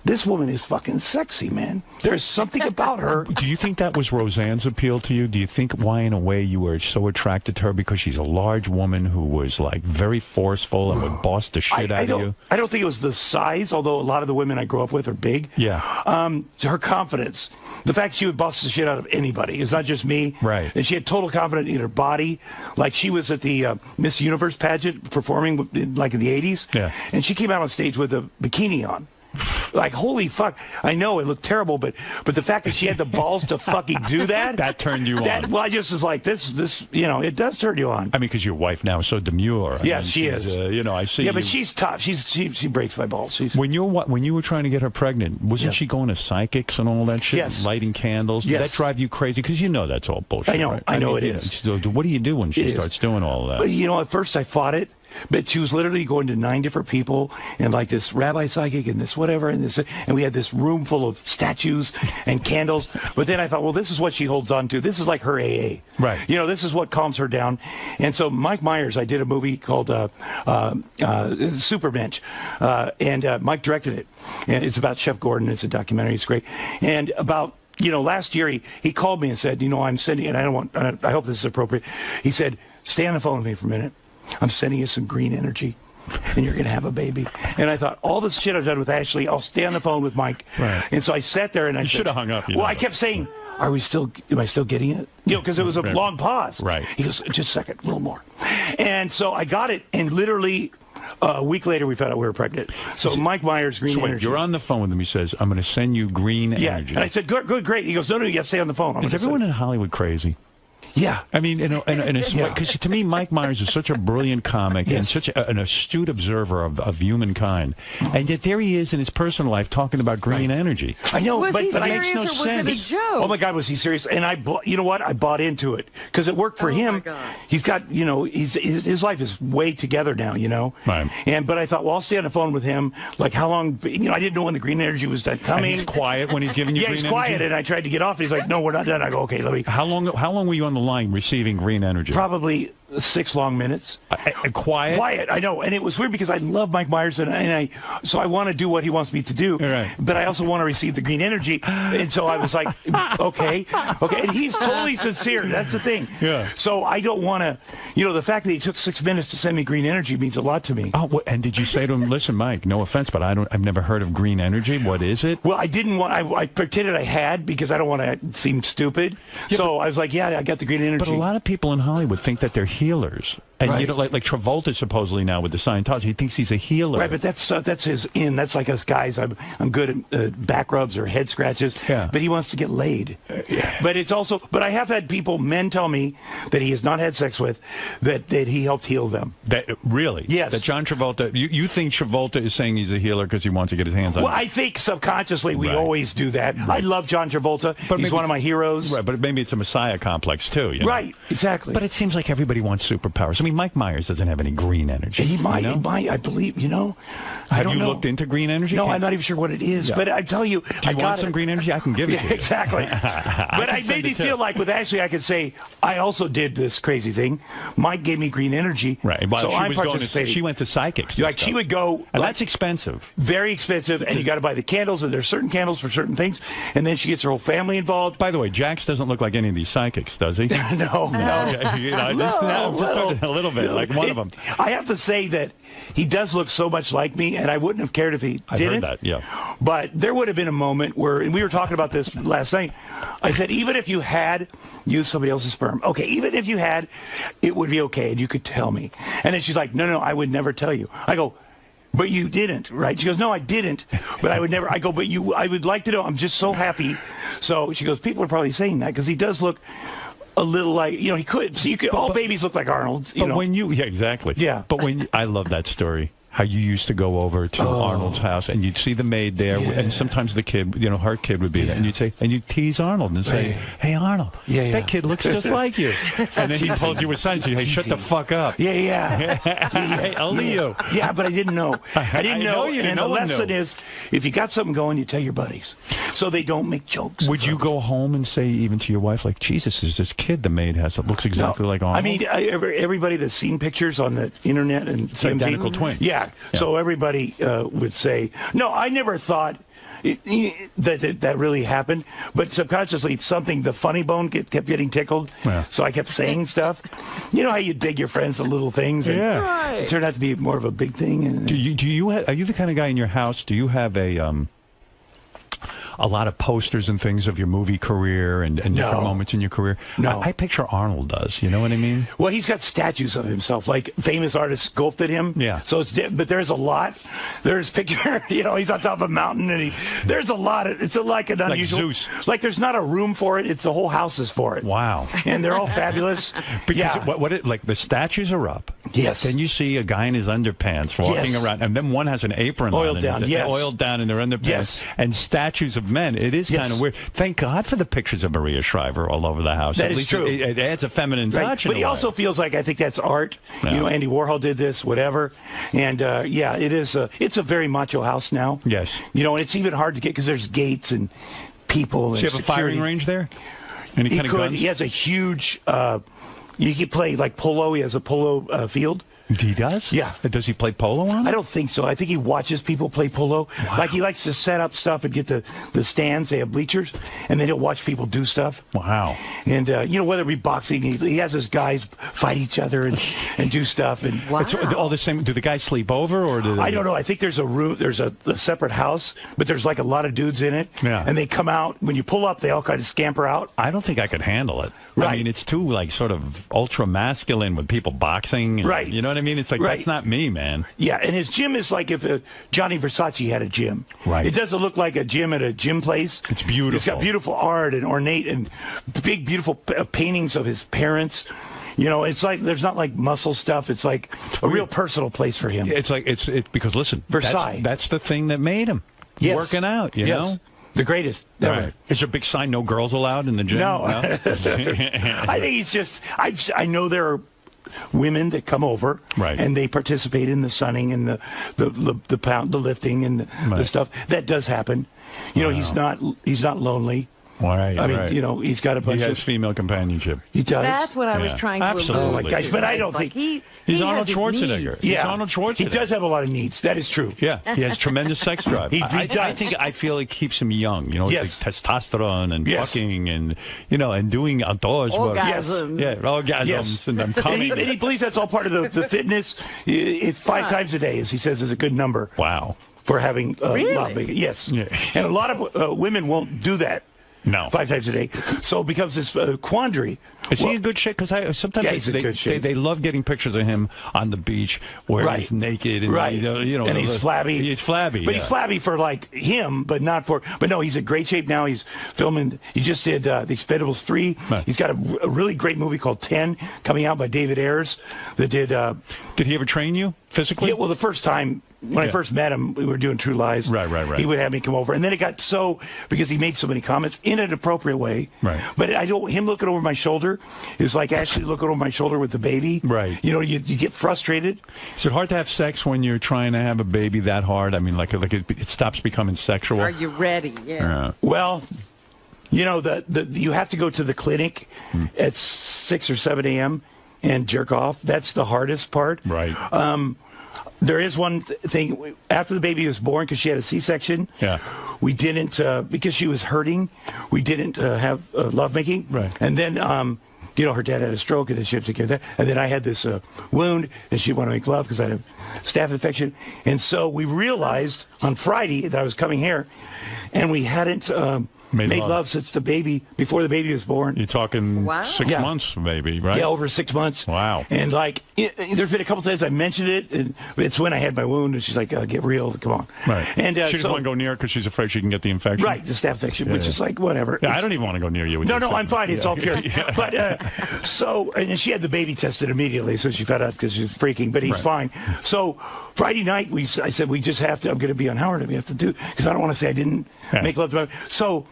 this woman is fucking sexy, man. There's something about her. Do you think that was Roseanne's appeal to you? Do you think why, in a way, you were so attracted to her because she's a large woman who was like very forceful and would boss the shit out of you? I don't think it was the size, although a lot of the women I grew up with are big. Yeah. Her confidence, the fact she would boss the shit out of anybody. It's not just me. Right. And she had total confidence in her body. Like she was at the Miss Universe pageant performing like in the 80s. Yeah. And she came out on stage with a bikini on. Like, holy fuck. I know it looked terrible, but the fact that she had the balls to fucking do that. That turned you on. Well, I just was like, this, you know, it does turn you on. I mean, because your wife now is so demure. Yes, she is. You know, I see. Yeah, but she's tough. She breaks my balls. When you were trying to get her pregnant, wasn't she going to psychics and all that shit? Yes. Lighting candles? Did Yes. that drive you crazy? Because you know that's all bullshit. I know. Right? I know mean, it is. So what do you do when she starts doing all of that? But, you know, at first I fought it. But she was literally going to 9 different people and like this rabbi psychic and this whatever and this, and we had this room full of statues and candles. But then I thought, well, this is what she holds on to. This is like her AA. Right. You know, this is what calms her down. And so Mike Myers, I did a movie called Superbench, and Mike directed it. And it's about Chef Gordon. It's a documentary. It's great. And about, you know, last year he called me and said, you know, I'm sending, and I hope this is appropriate. He said, stay on the phone with me for a minute. I'm sending you some green energy, and you're going to have a baby. And I thought, all this shit I've done with Ashley, I'll stay on the phone with Mike. Right. And so I sat there and I You said, should have hung up. Well, I kept saying, am I still getting it? You know, because it was a long pause. Right. He goes, just a second, a little more. And so I got it, and literally a week later we found out we were pregnant. So Mike Myers, green energy. You're on the phone with him. He says, I'm going to send you green energy. And I said, good, great. He goes, no, you have to stay on the phone. Is everyone in Hollywood crazy? Yeah. I mean, because to me, Mike Myers is such a brilliant comic and such an astute observer of humankind. And yet there he is in his personal life talking about green energy. I know, Was but he it serious makes no or was sense. it a joke? Oh my God, was he serious? And you know what? I bought into it because it worked for him. My God. He's got, you know, his life is way together now, you know. Right. But I thought, well, I'll stay on the phone with him. Like how long? You know, I didn't know when the green energy was done coming. And he's quiet when he's giving you green energy? Yeah, he's quiet, and I tried to get off. And he's like, no, we're not done. I go, okay, let me. How long were you on the line receiving green energy? Probably 6 long minutes. Quiet? Quiet, I know. And it was weird because I love Mike Myers, so I want to do what he wants me to do. Right. But I also want to receive the green energy. And so I was like, okay. And he's totally sincere. That's the thing. Yeah. So I don't want to, you know, the fact that he took 6 minutes to send me green energy means a lot to me. Oh, and did you say to him, listen, Mike, no offense, but I've never heard of green energy. What is it? Well, I didn't want, I pretended I had because I don't want to seem stupid. Yeah, so I was like, yeah, I got the green energy. But a lot of people in Hollywood think that they're healers. And Right. you know, like Travolta supposedly now with the Scientology, he thinks he's a healer. Right, but that's his in. That's like us guys. I'm good at back rubs or head scratches. Yeah. But he wants to get laid. But it's also. But I have had men tell me that he has not had sex with, that he helped heal them. That really? Yes. That John Travolta. You think Travolta is saying he's a healer because he wants to get his hands on? Well, I think subconsciously we Right. always do that. I love John Travolta. But He's maybe one of my heroes. Right, but maybe it's a messiah complex too. You know? Right. Exactly. But it seems like everybody wants superpowers. I mean, Mike Myers doesn't have any green energy. He might. You know? He might. I believe. You know. I don't Have you know. looked into green energy? No, I'm not even sure what it is. Yeah. But I tell you, Do I you got want some green energy? I can give it to you. Exactly. But it made me feel like with Ashley, I could say, I also did this crazy thing. Mike gave me green energy. Right. Well, so I'm she participating. went to psychics. and Like she stuff. would go. And like, that's expensive. very expensive, and you got to buy the candles, and there's certain candles for certain things, and then she gets her whole family involved. By the way, Jax doesn't look like any of these psychics, does he? No. Okay, you know, just a little bit, like one of them. I have to say that he does look so much like me, and I wouldn't have cared if he I've didn't. heard that, yeah. But there would have been a moment where, and we were talking about this last night, I said, even if you had used somebody else's sperm, okay, even if you had, it would be okay, and you could tell me. And then she's like, no, I would never tell you. I go, but you didn't, right? She goes, no, I didn't, but I would never. I go, but I would like to know. I'm just so happy. So she goes, people are probably saying that because he does look a little like, he could. So you could. All babies look like Arnold. But when yeah, exactly. Yeah. But I love that story. How you used to go over to Arnold's house and you'd see the maid there, and sometimes the kid, her kid would be there, and you'd tease Arnold and say, "Hey Arnold, that kid looks just like you," and then he pulled you aside and said, "Hey, shut the fuck up." Hey, only you. Yeah, but I didn't know. I didn't know. You and the lesson is, if you got something going, you tell your buddies, so they don't make jokes. Would you go home and say even to your wife, like, "Jesus, there's this kid the maid has that looks exactly like Arnold"? I mean, everybody that's seen pictures on the internet and it's identical twin. Yeah. So everybody would say, no, I never thought that really happened, but subconsciously it's something, the funny bone kept getting tickled, so I kept saying stuff. You know how you dig your friends the little things, and it turned out to be more of a big thing. And are you the kind of guy in your house, do you have a lot of posters and things of your movie career and different moments in your career? No. I picture Arnold does. You know what I mean? Well, he's got statues of himself, like famous artists sculpted him. Yeah. So but there's a lot. There's picture. He's on top of a mountain, and there's a lot. It's like an unusual. Like Zeus. Like there's not a room for it. It's the whole house is for it. Wow. And they're all fabulous. Because like the statues are up. Yes. Then you see a guy in his underpants walking around, and then one has an apron oiled on, down. Oiled down in their underpants. Yes. And statues of men. It is kind of weird. Thank God for the pictures of Maria Shriver all over the house. That At is least true. It adds a feminine touch. But he also feels like, I think that's art. Yeah. Andy Warhol did this, whatever. And it is. It's a very macho house now. Yes. And it's even hard to get because there's gates and people. Does he have a firing range there? Any kind of guns? He has a huge. You can play like polo. He has a polo field. He does? Yeah. Does he play polo on it? I don't think so. I think he watches people play polo. Wow. Like he likes to set up stuff and get the stands. They have bleachers, and then he'll watch people do stuff. Wow. And, whether it be boxing, he has his guys fight each other and do stuff. And It's all the same. Do the guys sleep over? Or do they... I don't know. I think there's a room. There's a separate house, but there's like a lot of dudes in it. Yeah. And they come out. When you pull up, they all kind of scamper out. I don't think I could handle it. Right. I mean, it's too, like, sort of ultra-masculine with people boxing. And, right. You know what I mean? It's like, that's not me, man. Yeah, and his gym is like if Johnny Versace had a gym. Right. It doesn't look like a gym at a gym place. It's beautiful. It's got beautiful art and ornate and big, beautiful paintings of his parents. It's like there's not like muscle stuff. It's like a real personal place for him. It's like it's because listen, Versailles. That's the thing that made him working out. You know, the greatest. Ever. Right. Is there a big sign, no girls allowed in the gym? No. I think he's just. I know there are women that come over, and they participate in the sunning and the lifting and the stuff. That does happen. He's not lonely. Right, I mean, he's got a bunch He has of female companionship. He does. That's what I was trying to Absolutely. allude Oh my gosh, but I don't Like think he's he Arnold has his Schwarzenegger. needs. He's Yeah, Arnold Schwarzenegger. he does have a lot of needs. That is true. Yeah, he has tremendous sex drive. He I does. I feel it keeps him young. Yes. Like testosterone and Yes. fucking and and doing outdoors work. Orgasms. Yeah, orgasms Yes. and I'm coming. And he believes that's all part of the fitness. 5 times a day, as he says, is a good number. Wow. For having Really? a lot of yes. Yeah. And a lot of women won't do that. No. 5 times a day. So it becomes this quandary. Is he in good shape? Because sometimes he's in good shape. they love getting pictures of him on the beach where he's naked and and he's flabby. He's flabby, but he's flabby for like him, but not for. But no, he's in great shape now. He's filming. He just did The Expendables 3. Right. He's got a really great movie called 10 coming out by David Ayers. That did. Did he ever train you physically? Yeah. Well, the first time. When I first met him, we were doing True Lies. Right. He would have me come over, and then it got because he made so many comments in an appropriate way. Right. But him looking over my shoulder is like Ashley looking over my shoulder with the baby. Right. You get frustrated. Is it hard to have sex when you're trying to have a baby that hard? I mean, like it stops becoming sexual. Are you ready? Yeah. Well, you have to go to the clinic at 6 or 7 a.m. and jerk off. That's the hardest part. Right. There is one thing after the baby was born because she had a C-section. Yeah. We didn't because she was hurting. We didn't have lovemaking. Right. And then her dad had a stroke and then she had to take care of that. And then I had this wound and she wanted to make love because I had a staph infection. And so we realized on Friday that I was coming here, and we hadn't Made Made love. love since before the baby was born. You're talking Wow. 6 Yeah. months, maybe, right? Yeah, over 6 months. Wow. And like, there's been a couple times I mentioned it, and it's when I had my wound, and she's like, "Get real, come on." Right. And she doesn't want to go near because she's afraid she can get the infection. Right, the staph infection, which is like whatever. Yeah, I don't even want to go near you. With No, your no, thing. I'm fine. It's all cured. Yeah. But and she had the baby tested immediately, so she found out because she's freaking. But he's fine. So Friday night, I said we just have to. I'm going to be on Howard, and we have to do because I don't want to say I didn't make love to my. So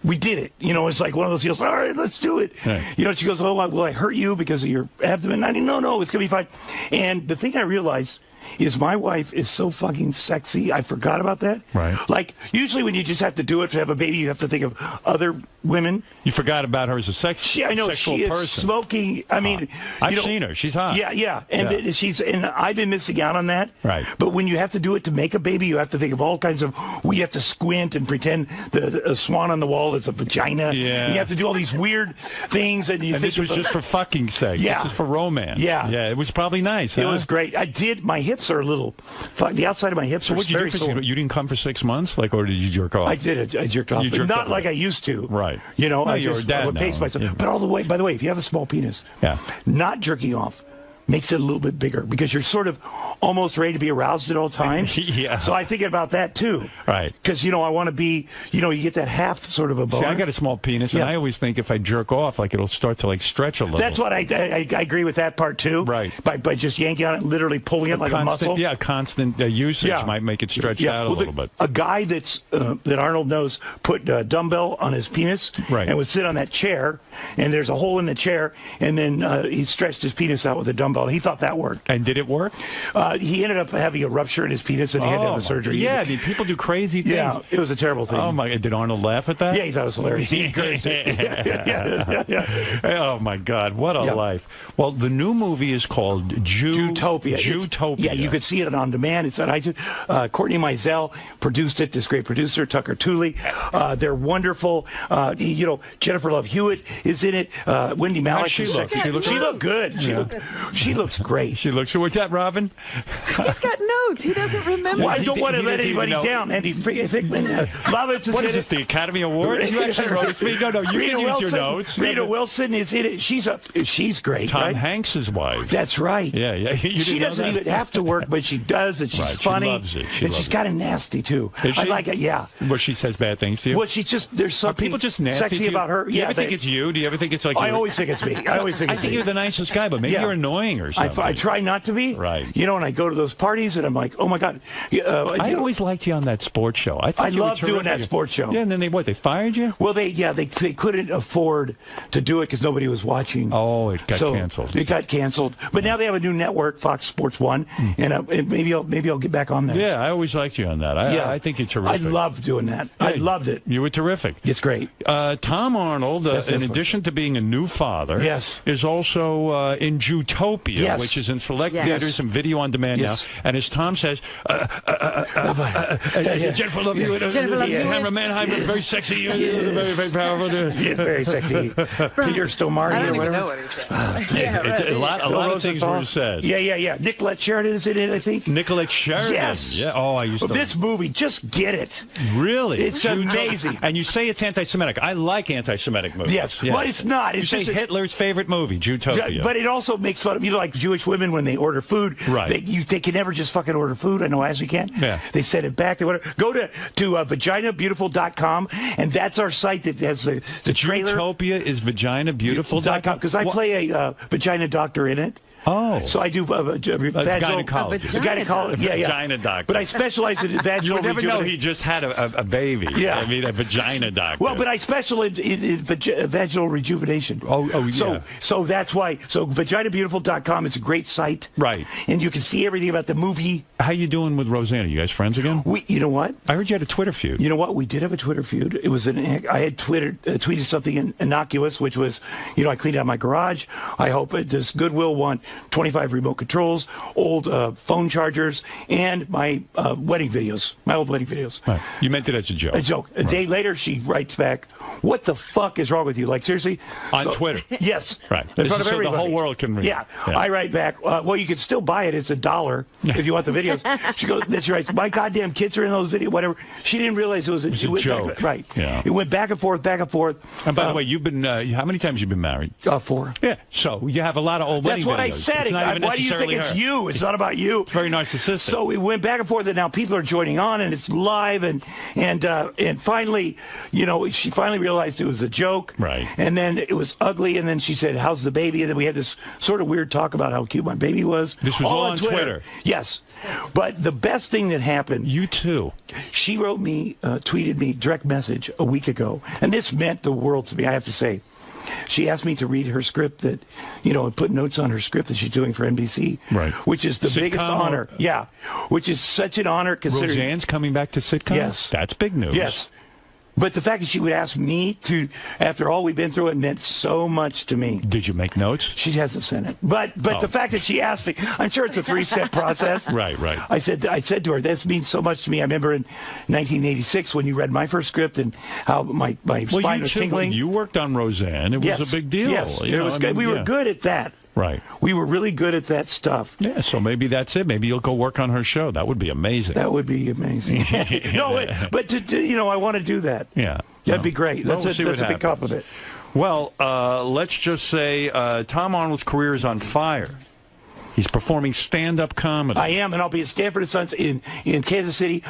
we did it. You know, it's like one of those deals. All right, let's do it. Right. You know, she goes, "Oh, will I hurt you because of your abdomen?" I didn't. No, it's going to be fine. And the thing I realized is my wife is so fucking sexy. I forgot about that. Right. Like, usually when you just have to do it to have a baby, you have to think of other women. You forgot about her as a I know sexual she is person. smoking. I mean, I've seen her. She's hot. Yeah. And and I've been missing out on that. Right. But when you have to do it to make a baby, you have to think of all kinds of. You have to squint and pretend the swan on the wall is a vagina. Yeah. And you have to do all these weird things, and you And think this was just for fucking sake. Yeah. This is for romance. Yeah. Yeah, it was probably nice. It huh? was great. I did. My hips are a little. The outside of my hips So are what did you very do for sore. You didn't come for 6 months, like, or did you jerk off? I did. I jerked off. You But jerked not off. like I used to. Right. You know, Well, I you're just a dad would pace now. myself. Yeah. But by the way, if you have a small penis, not jerking off makes it a little bit bigger because you're sort of almost ready to be aroused at all times. Yeah. So I think about that too. Right. Because, I want to be, you get that half sort of a boner. See, I got a small penis, and I always think if I jerk off, like, it'll start to, like, stretch a little. That's what I agree with that part too. Right. By just yanking on it, literally pulling it like a muscle. Yeah, constant usage might make it stretch out a little bit. A guy that Arnold knows put a dumbbell on his penis and would sit on that chair, and there's a hole in the chair, and then he stretched his penis out with a dumbbell. He thought that worked. And did it work? He ended up having a rupture in his penis, and he had to have a surgery. Yeah, I mean, people do crazy things. Yeah, it was a terrible thing. Oh, my God. Did Arnold laugh at that? Yeah, he thought it was hilarious. He encouraged it. Oh, my God. What a life. Well, the new movie is called Jutopia. Yeah, you could see it on demand. It's on iTunes. Courtney Mizell produced it, this great producer, Tucker Tooley. They're wonderful. Jennifer Love Hewitt is in it. Wendy Malick. She looked good. She looks great. She looks. What's that, Robin? He's got notes. He doesn't remember. Well, I don't want to let anybody down. Andy Fickman. Lovitz is What in is this, it. the Academy Awards? You actually wrote this. No, you can use your notes. Rita Wilson is in it. She's great. Tom right? Hanks' wife. That's right. Yeah. She doesn't even have to work, but she does, and she's funny. She loves it. And she's kind of nasty too. I like it. Yeah. Where she says bad things to you. Well, there's something people just nasty sexy to you? about her. Do you ever think it's you? Do you ever think it's like I you? always think it's me. I think you're the nicest guy, but maybe you're annoying or something. I try not to be. Right. And I go to those parties, and I'm like, oh my God. I always liked you on that sports show. I love doing that sports show. Yeah, and then they fired you? Well, they couldn't afford to do it because nobody was watching. Oh, it got canceled. It got canceled. But now they have a new network, Fox Sports 1, and maybe I'll get back on there. Yeah, I always liked you on that. I think you're terrific. I love doing that. Yeah, I loved it. You were terrific. It's great. Tom Arnold, in addition to being a new father, is also in Jutopia, which is in select theaters and video on demand now. And as Tom says, Jennifer Love Hewitt, cameraman, I'm very sexy, very, very powerful. Very sexy. Peter Stomari. I don't even know what he said. A lot of things were said. Yeah. Nicolette Sheridan is in it, I think. Nicolette Sheridan. Yes. Yeah. Oh, I used to. This movie, just get it. Really? It's amazing. And you say it's anti-Semitic. I like anti-Semitic movies. Yes. Well, it's not. It's just Hitler's favorite movie, Jutopia. But it also makes fun of like Jewish women when they order food. Right. They can never just fucking order food. I know Ashley can. Yeah. They send it back. They go to vaginabeautiful.com, and that's our site that has the trailer. Jutopia is vaginabeautiful.com because I play a vagina doctor in it. Oh. So I do gynecologist. Yeah. Vagina doctor. But I specialize in vaginal You would never know rejuvenation. he just had a baby. Yeah. I mean, a vagina doctor. Well, but I specialize in vaginal rejuvenation. Oh, yeah. So that's why. So vaginabeautiful.com is a great site. Right. And you can see everything about the movie. How you doing with Rosanna? You guys friends again? You know what? I heard you had a Twitter feud. You know what? We did have a Twitter feud. It was I had tweeted something innocuous, which was, I cleaned out my garage. I hope this Goodwill one 25 remote controls, old phone chargers, and my wedding videos, my old wedding videos. Right. You meant it as a joke. A joke. A day later, she writes back, "What the fuck is wrong with you? Like, seriously?" On Twitter. Yes. Right. In front of so everybody. the whole world can read. Yeah. I write back, well, you can still buy it. It's $1 if you want the videos. She goes, then she writes, "My goddamn kids are in those videos," whatever. She didn't realize it was a joke. Right. Yeah. It went back and forth, back and forth. And by the way, you've been, how many times have you been married? 4. Yeah. So you have a lot of old wedding That's what videos. I said. It's not even Why do you think necessarily it's her. you? It's not about you. It's very narcissistic. So we went back and forth, and now people are joining on, and it's live, and finally, she finally realized it was a joke. Right. And then it was ugly, and then she said, "How's the baby?" And then we had this sort of weird talk about how cute my baby was. This was all on Twitter. Yes. But the best thing that happened. You too. She wrote me, tweeted me direct message a week ago, and this meant the world to me, I have to say. She asked me to read her script and put notes on her script that she's doing for NBC. Right. Which is the biggest honor. Yeah. Which is such an honor considering. Roseanne's coming back to sitcoms? Yes. That's big news. Yes. But the fact that she would ask me to, after all we've been through, it meant so much to me. Did you make notes? She hasn't sent it. But the fact that she asked me, I'm sure it's a 3-step process. Right. I said to her, this means so much to me. I remember in 1986 when you read my first script and how my spine was tingling. You worked on Roseanne. It was a big deal. Yes, it was good. We were good at that. Right. We were really good at that stuff. Yeah, so maybe that's it. Maybe you'll go work on her show. That would be amazing. That would be amazing. No, but I want to do that. Yeah. That'd be great. That's we'll a big compliment. Well, let's just say Tom Arnold's career is on fire. He's performing stand-up comedy. I am, and I'll be at Stanford & Sons in Kansas City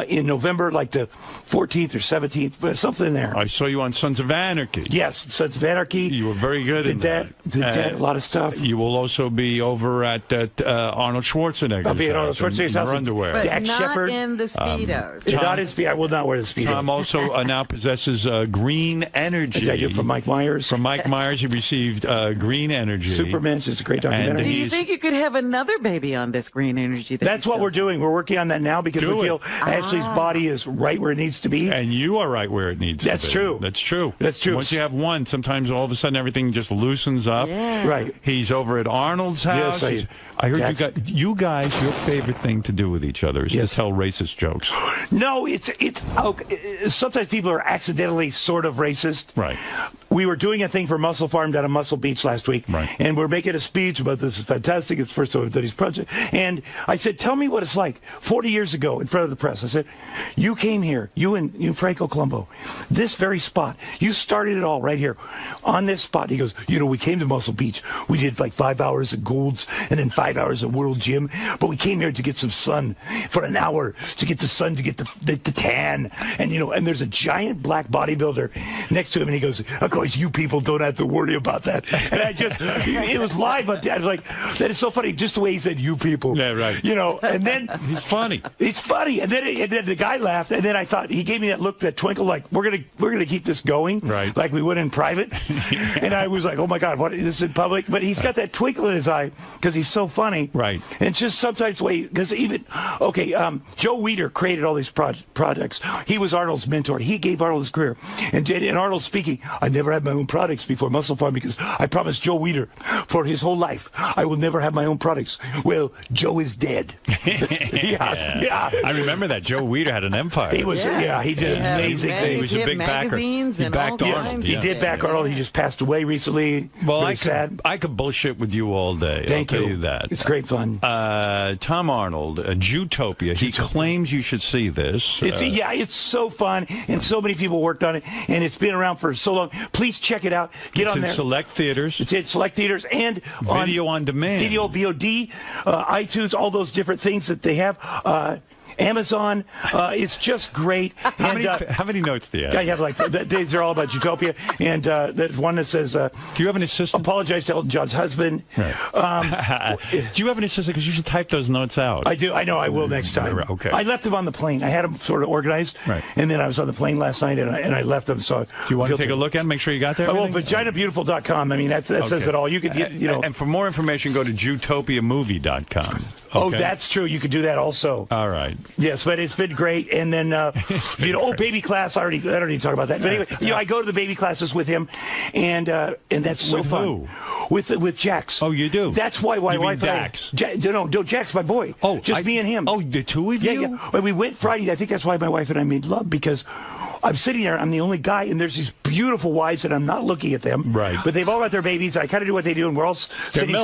in November, like the 14th or 17th, something there. I saw you on Sons of Anarchy. Yes, Sons of Anarchy. You were very good in that. Did that, a lot of stuff. You will also be over at Arnold Schwarzenegger's I'll be at Arnold Schwarzenegger's house. Underwear. But Dax not Shepard. in the Speedos. Not in Speedo. I will not wear the Speedo. Tom also now possesses Green Energy. I do from Mike Myers. From Mike Myers, he received Green Energy. Supermensch is a great documentary. Do you think you could have another baby on this Green Energy? That's what we're doing. We're working on that now because we feel Ashley's body is right where it needs to be. And you are right where it needs to be. That's true. That's true. That's true. Once you have one, sometimes all of a sudden everything just loosens up. Yeah. Right. He's over at Arnold's house. Yes, I heard you guys, your favorite thing to do with each other is to tell racist jokes. No, it's sometimes people are accidentally sort of racist. Right. We were doing a thing for Muscle Farm down at Muscle Beach last week. Right. And we're making a speech about this is fantastic. It's the first time I've done these projects. And I said, tell me what it's like 40 years ago in front of the press. I said, you came here, you and Franco Colombo, this very spot. You started it all right here on this spot. He goes, we came to Muscle Beach. We did like 5 hours of Gold's and then 5 hours of World Gym. But we came here to get some sun for an hour, to get the sun, to get the tan. And, and there's a giant black bodybuilder next to him. And he goes, of course, you people don't have to worry about that. And it was live. I was like, that is so funny. Just the way he said, you people. Yeah, right. And then he's funny. It's funny. And then the guy laughed. And then I thought he gave me that look, that twinkle, like we're gonna keep this going, right? Like we would in private. And I was like, oh my God, what is this in public? But he's got that twinkle in his eye because he's so funny, right? And just sometimes because Joe Weider created all these projects. He was Arnold's mentor. He gave Arnold his career. And Arnold speaking, I never had my own products before Muscle Farm because I promised Joe Weider for his whole life I will never have my own products. Well, Joe is dead. yeah. I remember that. Joe Weider had an empire. He was, he did amazing things. He was a big backer. He backed Arnold. He did back Arnold. He just passed away recently. Well, really I could bullshit with you all day. Thank I'll tell you that. It's great fun. Tom Arnold, Jewtopia. He claims you should see this. It's so fun, and so many people worked on it, and it's been around for so long. Please check it out. Get on there. It's in select theaters. It's in select theaters and video on demand. Video, VOD, iTunes, all those different things that they have. Amazon. It's just great. How many notes do you have? I have these are all about Utopia. And there's one that says, do you have an assistant? Apologize to Elton John's husband. Right. Do you have an assistant? Because you should type those notes out. I do. I know. I will next time. Okay. I left them on the plane. I had them sort of organized. Right. And then I was on the plane last night, and I left them. So do you want to take a look at them? Make sure you got there? Well, vaginabeautiful.com. I mean, that says it all. You could, And for more information, go to JutopiaMovie.com. Oh, that's true. You could do that also. All right. Yes, but it's been great. And then, baby class. I don't need to talk about that. But anyway, I go to the baby classes with him, and that's so with fun. Who? With Jax. Oh, you do? That's why my wife. Dax? No, Jax, my boy. Oh, just me and him. Oh, the two of you? Yeah. When we went Friday, I think that's why my wife and I made love, because I'm sitting there, I'm the only guy, and there's these beautiful wives, and I'm not looking at them. Right. But they've all got their babies. I kind of do what they do, and we're all sitting.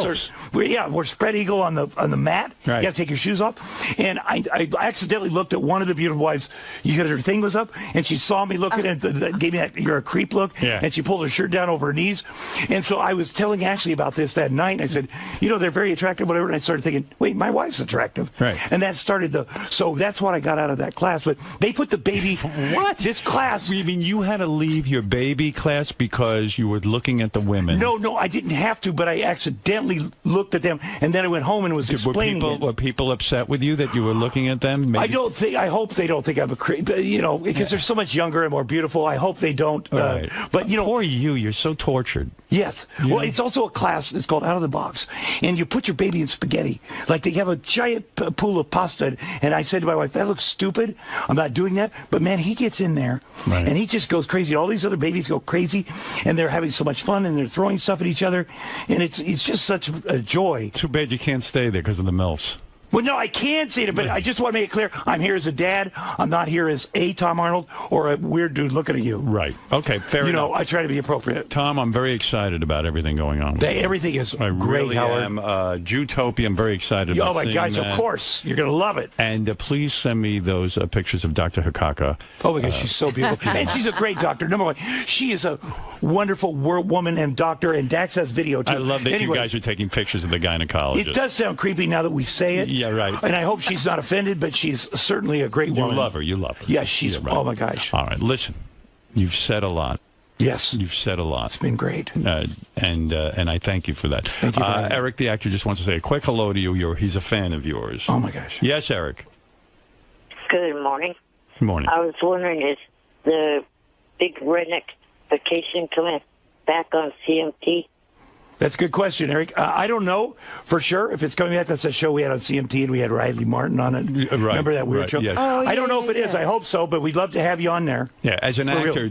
We're spread eagle on the mat. Right. You have to take your shoes off. And I accidentally looked at one of the beautiful wives. Her thing was up, and she saw me looking and gave me that "you're a creep" look. Yeah. And she pulled her shirt down over her knees. And so I was telling Ashley about this that night, and I said, they're very attractive, whatever. And I started thinking, wait, my wife's attractive. Right. And that started so that's what I got out of that class. But they put the baby. What? This class. You mean you had to leave your baby class because you were looking at the women? No, I didn't have to, but I accidentally looked at them, and then I went home and was explaining it. Were people upset with you that you were looking at them? Maybe? I hope they don't think I'm a creep, because they're so much younger and more beautiful. I hope they don't. Right. But, poor you. You're so tortured. Yes. Well, it's also a class. It's called Out of the Box. And you put your baby in spaghetti. Like they have a giant pool of pasta. And I said to my wife, that looks stupid. I'm not doing that. But, man, he gets in there. Right. And he just goes crazy. All these other babies go crazy. And they're having so much fun. And they're throwing stuff at each other. And it's just such a joy. Too bad you can't stay there because of the MILFs. Well, no, I can say it, but I just want to make it clear. I'm here as a dad. I'm not here as a Tom Arnold or a weird dude looking at you. Right. Okay, fair enough. I try to be appropriate. Tom, I'm very excited about everything going on. Everything is I great, really Howard. am. Jutopia, I'm very excited about Oh, my seeing gosh, that. of course. You're going to love it. And please send me those pictures of Dr. Hakaka. Oh, my gosh, she's so beautiful. And she's a great doctor. Number one, she is a wonderful woman and doctor, and Dax has video, too. I love that you guys are taking pictures of the gynecologist. It does sound creepy now that we say it. Yeah, right. And I hope she's not offended, but she's certainly a great woman. You love her. Yes, she's, right. Oh, my gosh. All right, listen, you've said a lot. Yes. You've said a lot. It's been great. And I thank you for that. Thank you for having me. Eric, the actor, just wants to say a quick hello to you. He's a fan of yours. Oh, my gosh. Yes, Eric. Good morning. Good morning. I was wondering, is the big redneck vacation coming back on CMT? That's a good question, Eric. I don't know for sure if it's coming back. That's a show we had on CMT, and we had Riley Martin on it. Right, Remember that weird show? Yes. Oh, I don't know if it is. I hope so, but we'd love to have you on there. Yeah, as an actor,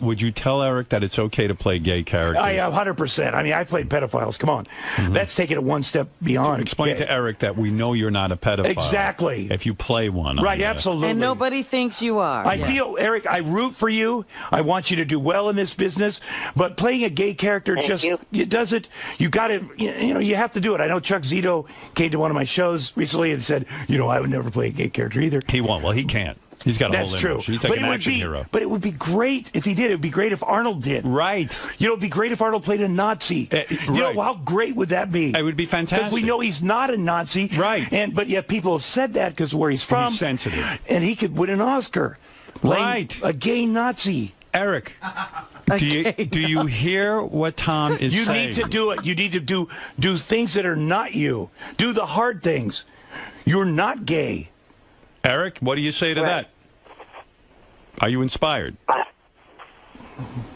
would you tell Eric that it's okay to play gay characters? 100%. I mean, I played pedophiles. Come on. That's taking it one step beyond. Explain to Eric that we know you're not a pedophile. Exactly. If you play one. Right, absolutely. And nobody thinks you are. I feel, Eric, I root for you. I want you to do well in this business. But playing a gay character it doesn't, you got to, you have to do it. I know Chuck Zito came to one of my shows recently and said, I would never play a gay character either. He won't. Well, he can't. He's got a That's whole true. image. He's like an action hero. But it would be great if he did. It would be great if Arnold did. Right. It'd be great if Arnold played a Nazi. How great would that be? It would be fantastic. Because we know he's not a Nazi. Right. But yet people have said that because where he's from. He's sensitive. And he could win an Oscar. Right. A gay Nazi. Eric. Do you hear what Tom is saying? You need to do it. You need to do things that are not you. Do the hard things. You're not gay. Eric, what do you say to that? Are you inspired?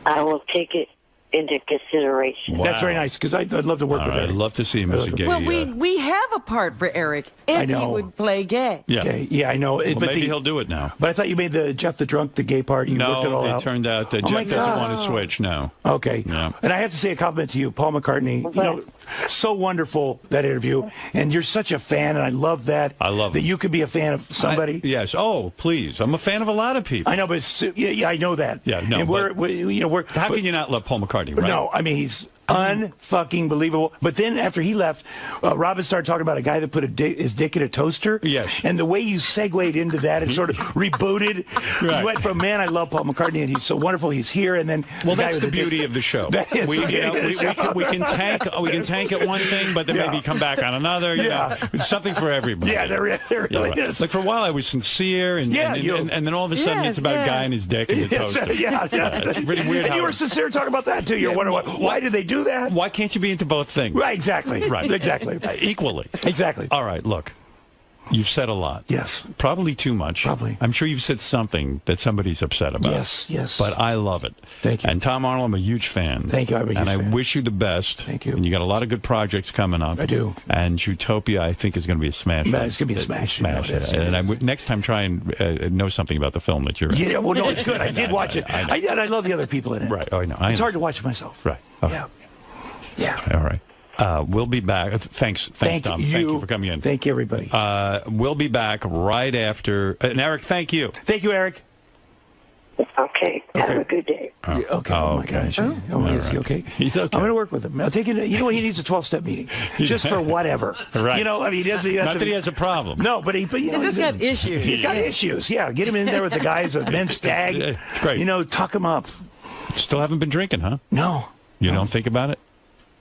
I will take it into consideration. Wow. That's very nice, because I'd love to work with Eric. I'd love to see him as a gay. Well, we have a part for Eric if he would play gay. Yeah, okay. Yeah, I know. Well, maybe he'll do it now. But I thought you made the Jeff the Drunk the gay part. You worked it all out. No, it turned out that Jeff doesn't want to switch now. Okay. Yeah. And I have to say a compliment to you, Paul McCartney. So wonderful, that interview. And you're such a fan, and I love that. I love that you could be a fan of somebody. Yes. Oh, please. I'm a fan of a lot of people. I know, but I know that. Yeah, no. And we're how can you not love Paul McCartney, right? No, I mean, he's unfucking believable. But then after he left, Robin started talking about a guy that put his dick in a toaster. Yes. And the way you segued into that and sort of rebooted, you went from, man, I love Paul McCartney, and he's so wonderful, he's here, and then that's the beauty of the show. We can tank at one thing, but then maybe come back on another. It's something for everybody. Yeah, there really is. Like for a while, I was sincere, and then all of a sudden, it's about a guy and his dick and the toaster. It's pretty weird. And you were sincere talking about that too. You're wondering why did they do that? Why can't you be into both things? Right, exactly. Right, exactly. Equally. Exactly. All right, look. You've said a lot. Yes. Probably too much. Probably. I'm sure you've said something that somebody's upset about. Yes, yes. But I love it. Thank you. And Tom Arnold, I'm a huge fan. Thank you. I'm a huge fan. And I fan. wish you the best. Thank you. And you got a lot of good projects coming up. I do. And Zootopia, I think, is going to be a smash. It's going to be a smash. Smash. You know, And I would next time try and know something about the film that you're in. Yeah, well, no, it's good. I did watch it. I know. And I love the other people in it. Right. Oh, I know. It's hard to watch it myself. Right. Okay. Yeah. All right. We'll be back. Thanks, Tom. Thank you for coming in. Thank you, everybody. We'll be back right after. And Eric, thank you. Thank you, Eric. Okay. Have a good day. Okay. Oh, my gosh. All Is he right. okay? He's okay. I'm going to work with him. I'll take it. You know what? He needs a 12-step meeting, just for whatever. Right. You know, I mean, not that he has a problem. No, but you know, He's just got issues. He's got issues. Yeah, get him in there with the guys at Men's Stag. It's great. You know, tuck him up. Still haven't been drinking, huh? No. You don't think about it?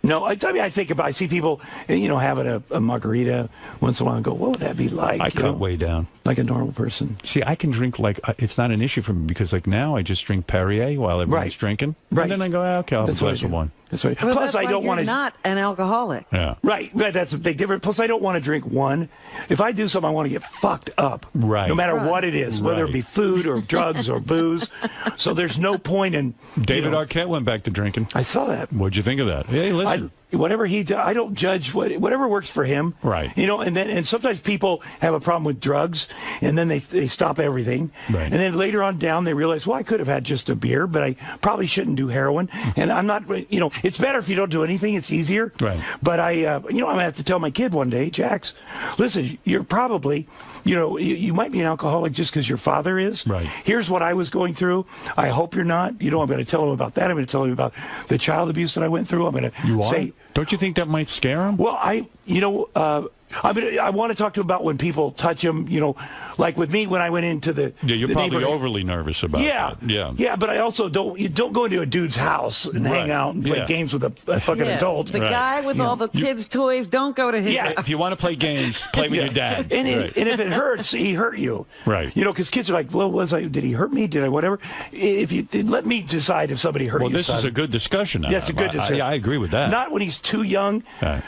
No, I think about. I see people, you know, having a margarita once in a while and go, "What would that be like?" I cut way down. Like a normal person. See, I can drink it's not an issue for me because like now I just drink Perrier while everyone's drinking. Right. And then I go, okay, I'll have a glass of wine. That's right. Well, Plus, that's I don't why want you're to. not an alcoholic. Yeah. Right. That's a big difference. Plus, I don't want to drink one. If I do something, I want to get fucked up. Right. No matter what it is, whether it Right. be food or drugs or booze. So there's no point in. David Arquette went back to drinking. I saw that. What'd you think of that? Hey, listen. Whatever he does, I don't judge whatever works for him. Right. You know, and sometimes people have a problem with drugs, and then they stop everything. Right. And then later on down, they realize, well, I could have had just a beer, but I probably shouldn't do heroin. And I'm not, you know, it's better if you don't do anything. It's easier. Right. But you know, I'm going to have to tell my kid one day, Jax, listen, you're probably, you know, you might be an alcoholic just because your father is. Right. Here's what I was going through. I hope you're not. You know, I'm going to tell him about that. I'm going to tell him about the child abuse that I went through. I'm going to say. Don't you think that might scare him? Well, I want to talk to him about when people touch him, you know, like with me when I went into the you're the probably neighborhood. overly nervous about that. Yeah, but I also don't go into a dude's house and hang out and play games with a fucking adult. The guy with all the kids' toys, don't go to his house. If you want to play games, play with your dad. And if it hurts, he hurt you. Right. You know, because kids are like, well, did he hurt me? Did I whatever? If you let me decide if somebody hurt you. Well, this is a good discussion. Yeah, it's a good discussion. I agree with that. Not when he's too young,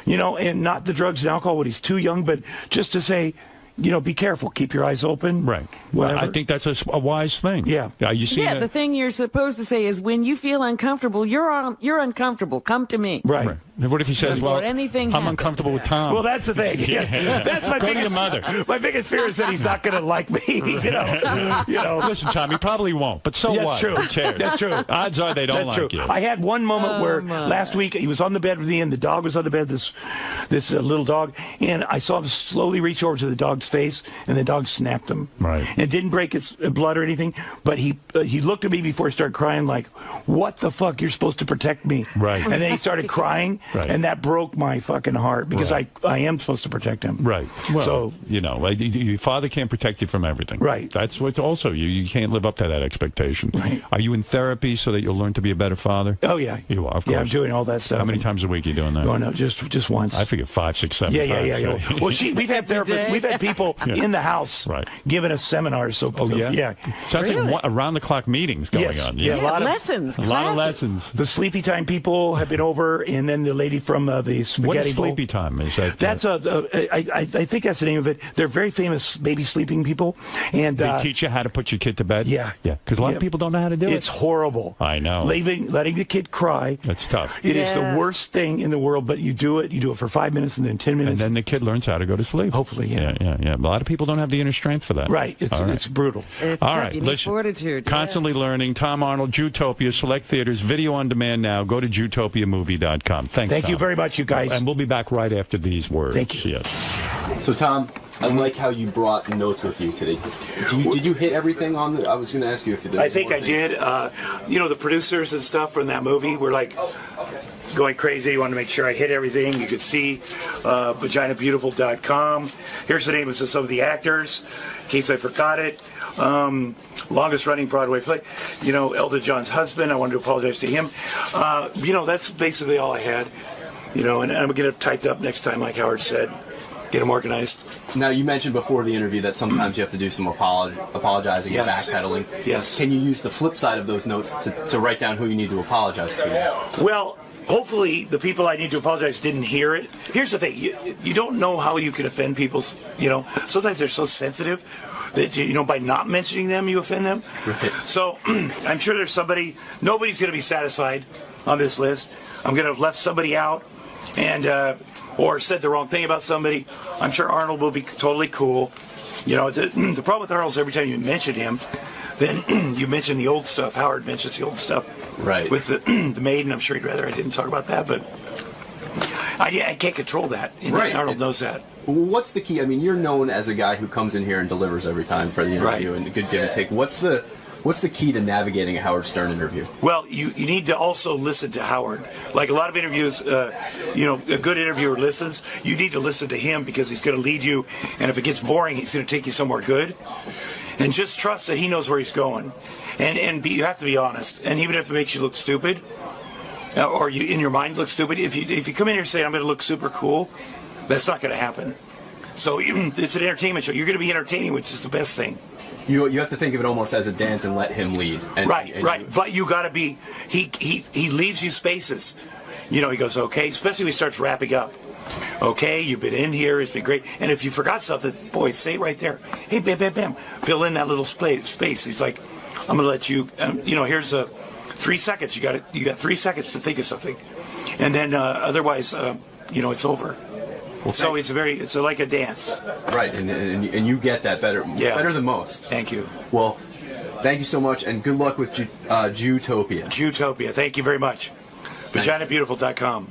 you know, and not the drugs and alcohol when he's too young, but just to say, you know, be careful. Keep your eyes open. Right. Whatever. I think that's a wise thing. Yeah. You see the thing you're supposed to say is when you feel uncomfortable, you're uncomfortable. Come to me. Right. What if he says, Before well, anything I'm happens. uncomfortable with Tom? Well, that's the thing. Yeah. That's my Go to biggest, your mother. My biggest fear is that he's not going to like me. You know. Listen, Tom, he probably won't. But so That's what? true. Who cares? That's true. Odds are they don't That's like true. you. I had one moment where last week he was on the bed with me, and the dog was on the bed. This little dog, and I saw him slowly reach over to the dog's face, and the dog snapped him. Right. And it didn't break its blood or anything, but he looked at me before he started crying, like, "What the fuck? You're supposed to protect me." Right. And then he started crying, and that broke my fucking heart because I am supposed to protect him. Right. Well, so you know, like, your father can't protect you from everything. Right. That's what also you can't live up to that expectation. Right. Are you in therapy so that you'll learn to be a better father? Oh yeah. You are, of course. Yeah, I'm doing all that stuff. How many times a week are you doing that? Oh no, just once. I figure 5, 6, 7 times. Yeah. Well, we've had therapists, we've had people in the house giving us seminars. So yeah. Sounds like around the clock meetings going on. Yeah, a lot of lessons. A lot of lessons. The Sleepy Time people have been over, and then the lady from the Spaghetti What is Bowl. Sleepy Time? Is that? That's I think that's the name of it. They're very famous baby sleeping people, and they teach you how to put your kid to bed. Yeah. Because a lot of people don't know how to do it. It's horrible. I know. Letting the kid cry. That's tough. It is the worst thing in the world. But you do it. You do it for 5 minutes, and then 10 minutes, and then the kid learns how to go to sleep. Hopefully, yeah. A lot of people don't have the inner strength for that. Right. It's brutal. All right. You need fortitude. Constantly learning. Tom Arnold, Zootopia, select theaters, video on demand now. Go to ZootopiaMovie.com. Thanks. Thank you Tom. very much, you guys. And we'll be back right after these words. Thank you. Yes. So, Tom, I like how you brought notes with you today. Did you hit everything on the... I was going to ask you if you did. I think I did. You know, the producers and stuff from that movie were like going crazy. I wanted to make sure I hit everything. You could see vaginabeautiful.com. Here's the name of some of the actors, in case I forgot it. Longest running Broadway play. You know, Elton John's husband. I wanted to apologize to him. You know, that's basically all I had. You know, and I'm going to get it typed up next time, like Howard said. Get them organized. Now, you mentioned before the interview that sometimes you have to do some apologizing and backpedaling. Yes. Can you use the flip side of those notes to write down who you need to apologize to? Well, hopefully the people I need to apologize didn't hear it. Here's the thing. You don't know how you can offend people. Sometimes they're so sensitive that, by not mentioning them, you offend them. Right. So I'm sure there's nobody's going to be satisfied on this list. I'm going to have left somebody out and or said the wrong thing about somebody. I'm sure Arnold will be totally cool. The problem with Arnold is every time you mention him, then you mention the old stuff. Howard mentions the old stuff. Right. With the maiden, I'm sure he'd rather I didn't talk about that, but I can't control that. Right. Arnold knows that. What's the key? I mean, you're known as a guy who comes in here and delivers every time for the interview and a good give and take. What's the key to navigating a Howard Stern interview? Well, you need to also listen to Howard. Like a lot of interviews, a good interviewer listens. You need to listen to him because he's going to lead you, and if it gets boring, he's going to take you somewhere good. And just trust that he knows where he's going. And you have to be honest. And even if it makes you look stupid, or you in your mind look stupid, if you come in here and say, I'm going to look super cool, that's not going to happen. So it's an entertainment show. You're going to be entertaining, which is the best thing. You have to think of it almost as a dance and let him lead. Right. But you got to be. He leaves you spaces. He goes, okay, especially when he starts wrapping up. Okay, you've been in here. It's been great. And if you forgot something, boy, say it right there. Hey, bam, bam, bam. Fill in that little space. He's like, I'm going to let you. Here's 3 seconds. You got 3 seconds to think of something, and then otherwise, it's over. So it's like a dance. Right, and you get that better than most. Thank you. Well, thank you so much, and good luck with Jewtopia. Jewtopia, thank you very much. VaginaBeautiful.com.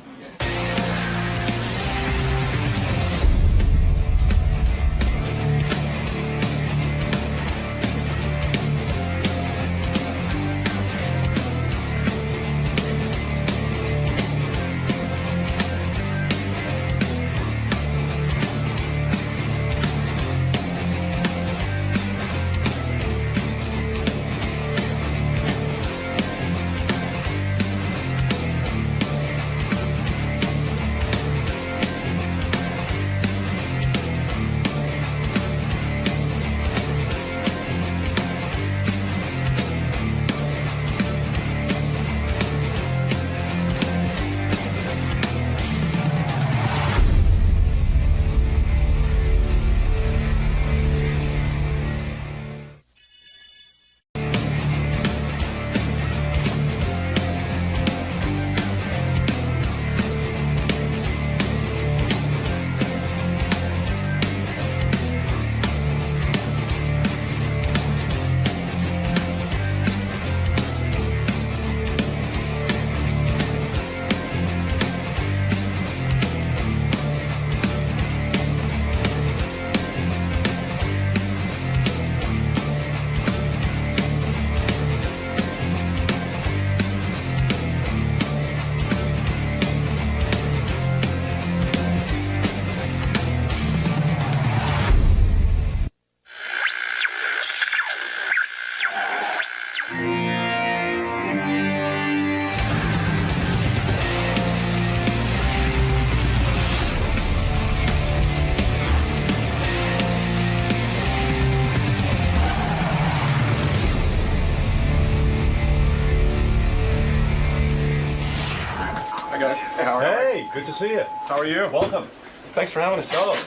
Hey, good to see you. How are you? Welcome. Thanks for having us. Oh,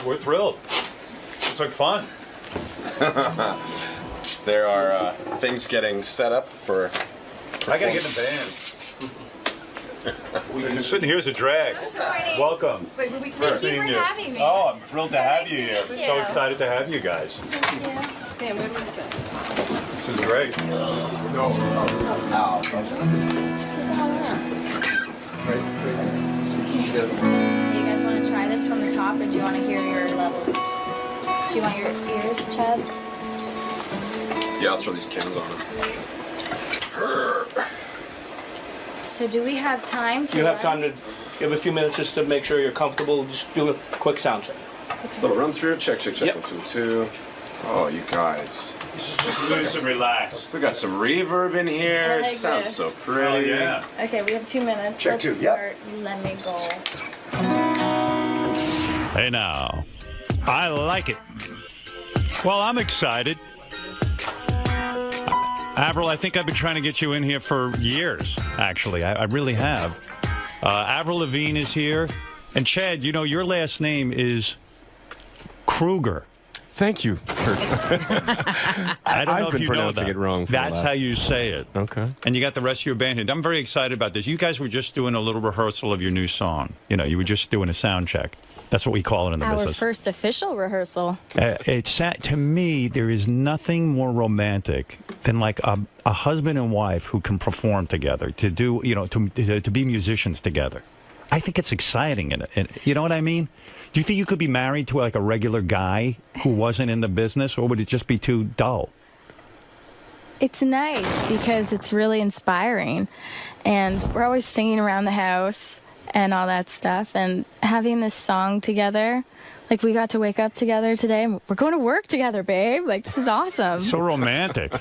we're thrilled. It's like fun. There are things getting set up for. I gotta get in the band. Sitting here is a drag. Welcome. Thank you for having me. Oh, I'm thrilled to have you here. meet you. So excited to have you guys. Damn, what was it? This is great. Do you guys want to try this from the top, or do you want to hear your levels? Do you want your ears, Chad? Yeah, I'll throw these cans on it. So do we have time to... You have time to give a few minutes just to make sure you're comfortable. Just do a quick sound check. Little run through. Check. Yep. 1, 2, 2. Oh, you guys. Just loose and relax. We got some reverb in here. I like It sounds this. so pretty. Oh, yeah. Okay, we have 2 minutes. Check Let's 2, yep. start. Let me go. Hey now, I like it. Well, I'm excited. Avril, I think I've been trying to get you in here for years, actually. I really have. Avril Lavigne is here. And Chad, you know, your last name is Kruger. Thank you. I don't know if you pronouncing it wrong. That's how you say it. Okay. And you got the rest of your band here. I'm very excited about this. You guys were just doing a little rehearsal of your new song. You know, you were just doing a sound check. That's what we call it in the Our business. first official rehearsal. To me, there is nothing more romantic than like a husband and wife who can perform together, to do, you know, to be musicians together. I think it's exciting, and you know what I mean? Do you think you could be married to like a regular guy who wasn't in the business, or would it just be too dull? It's nice because it's really inspiring, and we're always singing around the house and all that stuff, and having this song together. Like, we got to wake up together today, and we're going to work together, babe. Like, this is awesome. So romantic.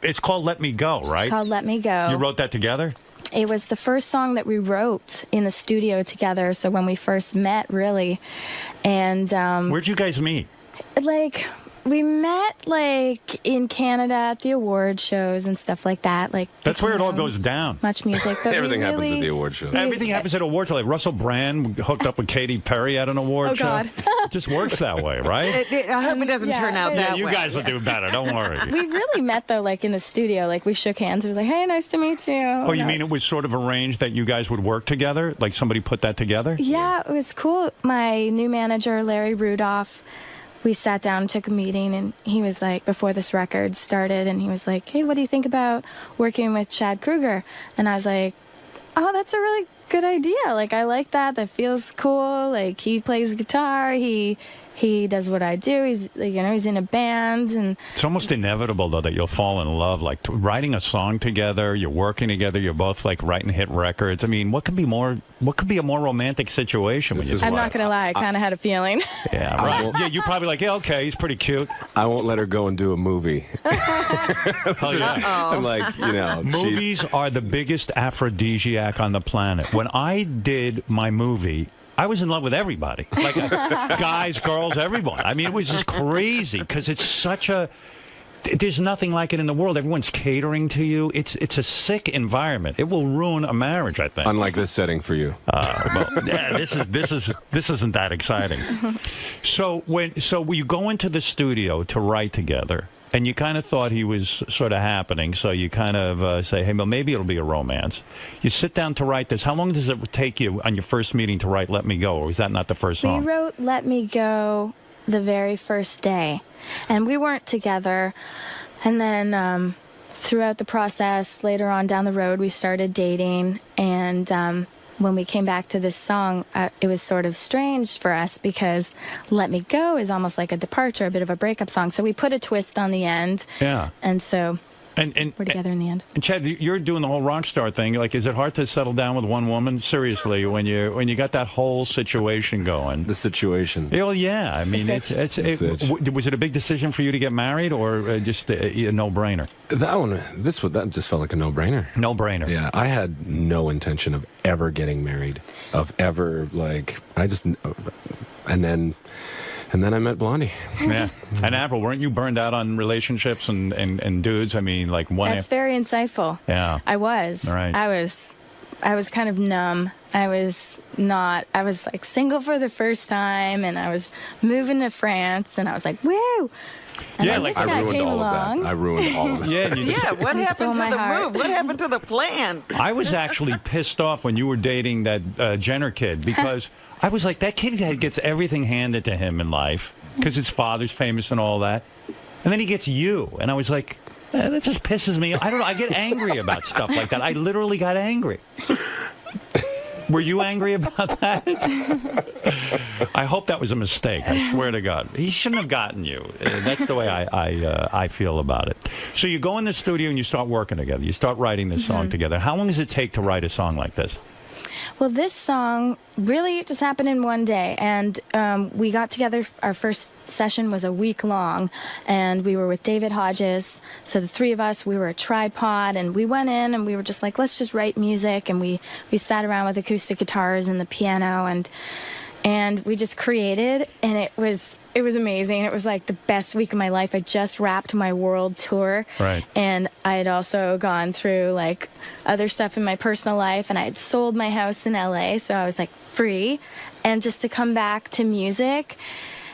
It's called Let Me Go, right? It's called Let Me Go. You wrote that together? It was the first song that we wrote in the studio together, so when we first met, really. And where'd you guys meet? Like, we met, like, in Canada at the award shows and stuff like that. Like, That's where it all goes down. much music. But Everything we happens really, at the award show. Everything happens at award show. Like Russell Brand hooked up with Katy Perry at an award show. God. It just works that way, right? I hope it doesn't turn out that way. You guys will do better. Don't worry. We really met, though, like, in the studio. Like, we shook hands. We were like, hey, nice to meet you. Oh, you mean it was sort of arranged that you guys would work together? Like somebody put that together? Yeah, it was cool. My new manager, Larry Rudolph, we sat down and took a meeting, and he was like, before this record started, and he was like, hey, what do you think about working with Chad Kruger? And I was like, oh, that's a really good idea. Like, I like that. That feels cool. Like, he plays guitar. He does what I do. He's, you know, he's in a band, and It's almost inevitable, though, that you'll fall in love. Like writing a song together, you're working together, you're both like writing hit records. I mean, what could be a more romantic situation? I'm not going to lie, I kind of had a feeling. Yeah, right. Yeah, you're probably like, yeah, okay, he's pretty cute. I won't let her go and do a movie. Oh, yeah. I'm like, you know, movies are the biggest aphrodisiac on the planet. When I did my movie, I was in love with everybody, like guys, girls, everyone. I mean, it was just crazy because it's such a. There's nothing like it in the world. Everyone's catering to you. It's a sick environment. It will ruin a marriage, I think. Unlike this setting for you. Well, yeah, this isn't that exciting. So you go into the studio to write together, and you kind of thought he was sort of happening. So you kind of say, hey, well, maybe it'll be a romance. You sit down to write this. How long does it take you on your first meeting to write Let Me Go? Or was that not the first song? We wrote Let Me Go the very first day, and we weren't together. And then throughout the process, later on down the road, we started dating, and when we came back to this song, it was sort of strange for us because Let Me Go is almost like a departure, a bit of a breakup song. So we put a twist on the end. Yeah. And so and we're together in the end. And Chad, you're doing the whole rock star thing. Like, is it hard to settle down with one woman? Seriously, when you got that whole situation going. The situation. Well, yeah. I mean, was it a big decision for you to get married, or just a no-brainer? That just felt like a no-brainer. No-brainer. Yeah, I had no intention of ever getting married, and then I met Blondie. Yeah. And Avril, weren't you burned out on relationships and dudes? I mean, like one. That's very insightful. Yeah. I was. Right. I was kind of numb. I was like single for the first time, and I was moving to France, and I was like, woo! And yeah, then like this guy I ruined came all along. of that. I ruined all of that. Yeah, What happened to the move? What happened to the plan? I was actually pissed off when you were dating that Jenner kid, because I was like, that kid gets everything handed to him in life because his father's famous and all that. And then he gets you. And I was like, that just pisses me off. I don't know. I get angry about stuff like that. I literally got angry. Were you angry about that? I hope that was a mistake. I swear to God. He shouldn't have gotten you. That's the way I feel about it. So you go in the studio and you start working together. You start writing this song together. How long does it take to write a song like this? Well, this song really just happened in one day, and we got together. Our first session was a week long, and we were with David Hodges. So the three of us, we were a tripod, and we went in and we were just like, let's just write music. And we sat around with acoustic guitars and the piano, and and we just created, and it was amazing. It was like the best week of my life. I just wrapped my world tour. Right. And I had also gone through like other stuff in my personal life, and I had sold my house in LA, so I was like free. And just to come back to music,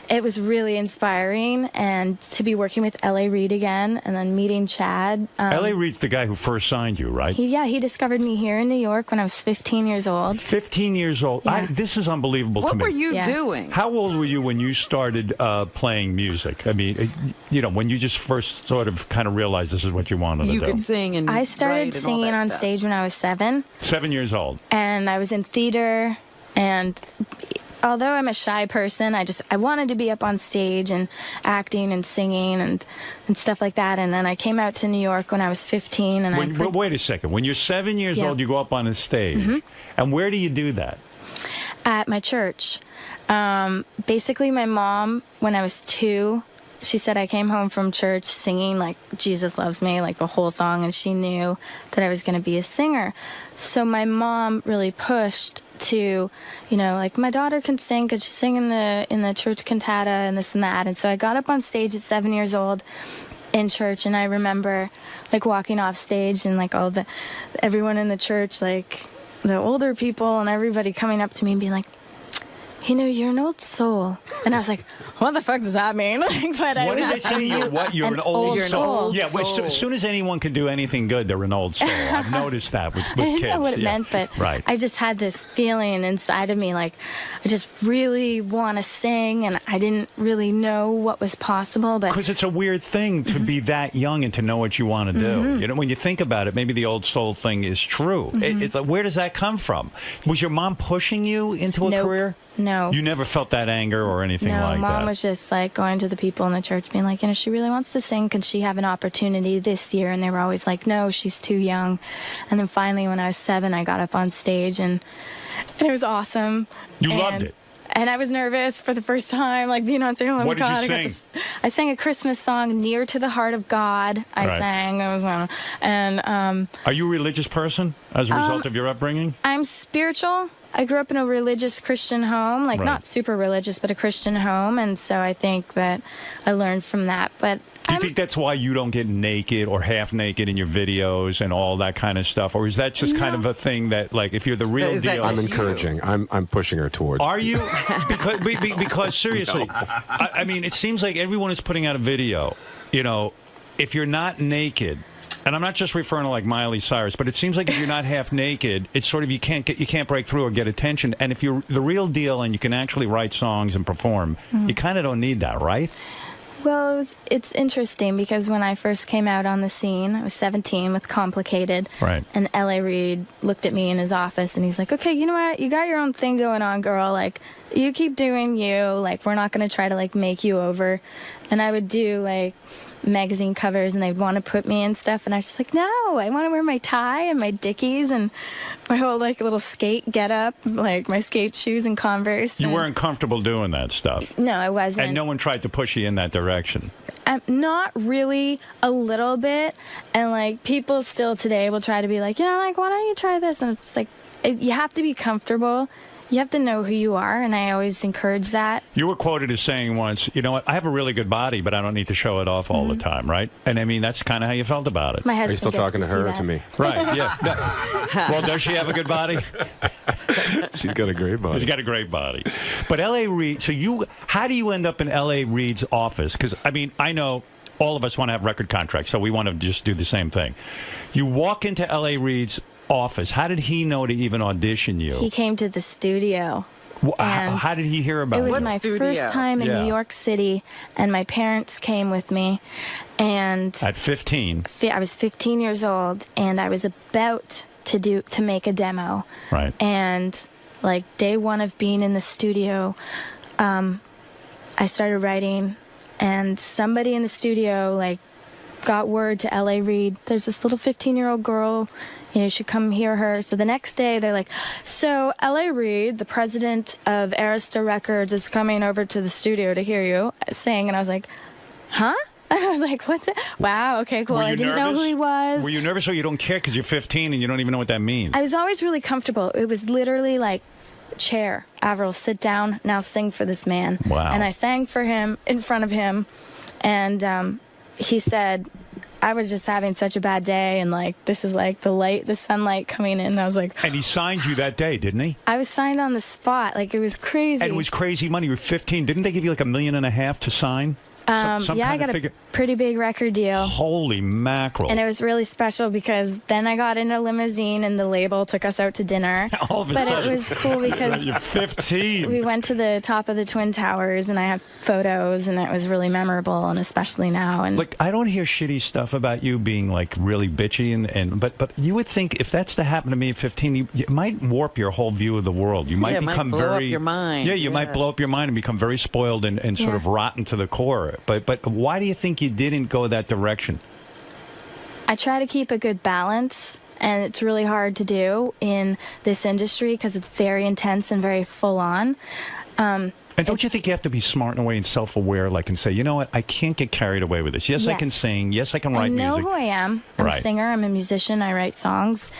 it was really inspiring, and to be working with L.A. Reid again, and then meeting Chad. L.A. Reid's the guy who first signed you, right? He discovered me here in New York when I was 15 years old. 15 years old. Yeah. This is unbelievable to me. What were you doing? How old were you when you started playing music? I mean, when you just first sort of kind of realized this is what you wanted to do. You could sing and I started write singing and all on that stage when I was 7. 7 years old. And I was in theater, and although I'm a shy person, I wanted to be up on stage and acting and singing and stuff like that. And then I came out to New York when I was 15. And Wait a second. When you're 7 years old, you go up on a stage. Mm-hmm. And where do you do that? At my church. Basically, my mom, when I was 2, she said I came home from church singing like Jesus Loves Me, like the whole song, and she knew that I was going to be a singer. So my mom really pushed to, like my daughter can sing because she sang in the church cantata and this and that. And so I got up on stage at 7 years old in church, and I remember like walking off stage and like everyone in the church, like the older people and everybody coming up to me and being like, you're an old soul. And I was like, what the fuck does that mean? What did they say? You're an old soul? Yeah, as soon as anyone can do anything good, they're an old soul. I've noticed that with kids. I didn't know what it meant, but right. I just had this feeling inside of me, like I just really want to sing, and I didn't really know what was possible. Because it's a weird thing to be that young and to know what you want to do. When you think about it, maybe the old soul thing is true. It's like, where does that come from? Was your mom pushing you into a career? No. You never felt that anger or anything like that? No, Mom was just like going to the people in the church being like, she really wants to sing. Can she have an opportunity this year? And they were always like, no, she's too young. And then finally when I was 7, I got up on stage, and it was awesome. You loved it? And I was nervous for the first time, like being on stage. Oh what my God, did you sing? I sang a Christmas song, Near to the Heart of God. I sang. It was one. And are you a religious person as a result of your upbringing? I'm spiritual. I grew up in a religious Christian home, like not super religious, but a Christian home. And so I think that I learned from that. But do you think that's why you don't get naked or half naked in your videos and all that kind of stuff? Or is that just kind of a thing that, like, if you're the real deal? I'm encouraging. I'm pushing her towards. Are you? Because seriously, I mean, it seems like everyone is putting out a video. If you're not naked, and I'm not just referring to like Miley Cyrus, but it seems like if you're not half naked, it's sort of you can't break through or get attention. And if you're the real deal and you can actually write songs and perform, you kind of don't need that, right? Well, it's interesting because when I first came out on the scene, I was 17 with Complicated. Right. And L.A. Reid looked at me in his office and he's like, okay, you know what? You got your own thing going on, girl. Like, you keep doing you. Like, we're not going to try to, like, make you over. And I would do, like, magazine covers and they'd want to put me in stuff. And I was just like, no, I want to wear my tie and my Dickies and my whole, like, little skate get-up, like my skate shoes and Converse. You weren't comfortable doing that stuff. No, I wasn't. And no one tried to push you in that direction. Not really, a little bit. And, like, people still today will try to be like, like, why don't you try this? And it's like, you have to be comfortable. You have to know who you are, and I always encourage that. You were quoted as saying once, you know what, I have a really good body, but I don't need to show it off all the time, right? And, I mean, that's kind of how you felt about it. My husband Are you still talking to her or to me? Right, yeah. No. Well, does she have a good body? She's got a great body. She's got a great body. But L.A. Reid, so how do you end up in L.A. Reid's office? Because, I mean, I know all of us want to have record contracts, so we want to just do the same thing. You walk into L.A. Reid's office. How did he know to even audition you? He came to the studio. How did he hear about it? It was my first time in New York City, and my parents came with me. And at 15? I was 15 years old, and I was about to make a demo. Right. And, like, day one of being in the studio, I started writing, and somebody in the studio, like, got word to L.A. Reid, there's this little 15-year-old girl, you should come hear her. So the next day, they're like, so L.A. Reid, the president of Arista Records, is coming over to the studio to hear you sing. And I was like, huh? I was like, what's it? Wow, okay, cool. I didn't know who he was. Were you nervous or you don't care because you're 15 and you don't even know what that means? I was always really comfortable. It was literally like chair. Avril, sit down, now sing for this man. Wow. And I sang for him in front of him, and he said, I was just having such a bad day, and like this is like the sunlight coming in. And I was like, And he signed you that day, didn't he? I was signed on the spot. Like, it was crazy. And it was crazy money. You were 15. Didn't they give you like $1.5 million to sign? Some yeah, I kind of got figure. a pretty big record deal. Holy mackerel. And it was really special because then I got in a limousine and the label took us out to dinner. All of a but sudden. it was cool because You're 15. we went to the top of the Twin Towers and I have photos and it was really memorable, and especially now. And Look, I don't hear shitty stuff about you being like really bitchy, but you would think if that's to happen to me at 15, it might warp your whole view of the world. You might it might become blow very up your mind. Yeah, you might blow up your mind and become very spoiled and sort of rotten to the core. But why do you think you didn't go that direction? I try to keep a good balance, and it's really hard to do in this industry because it's very intense and very full on. And don't you think you have to be smart in a way and self-aware, like, and say, you know what, I can't get carried away with this. Yes, I can sing. Yes, I can write music. I know who I am. I'm a Right. singer. I'm a musician. I write songs.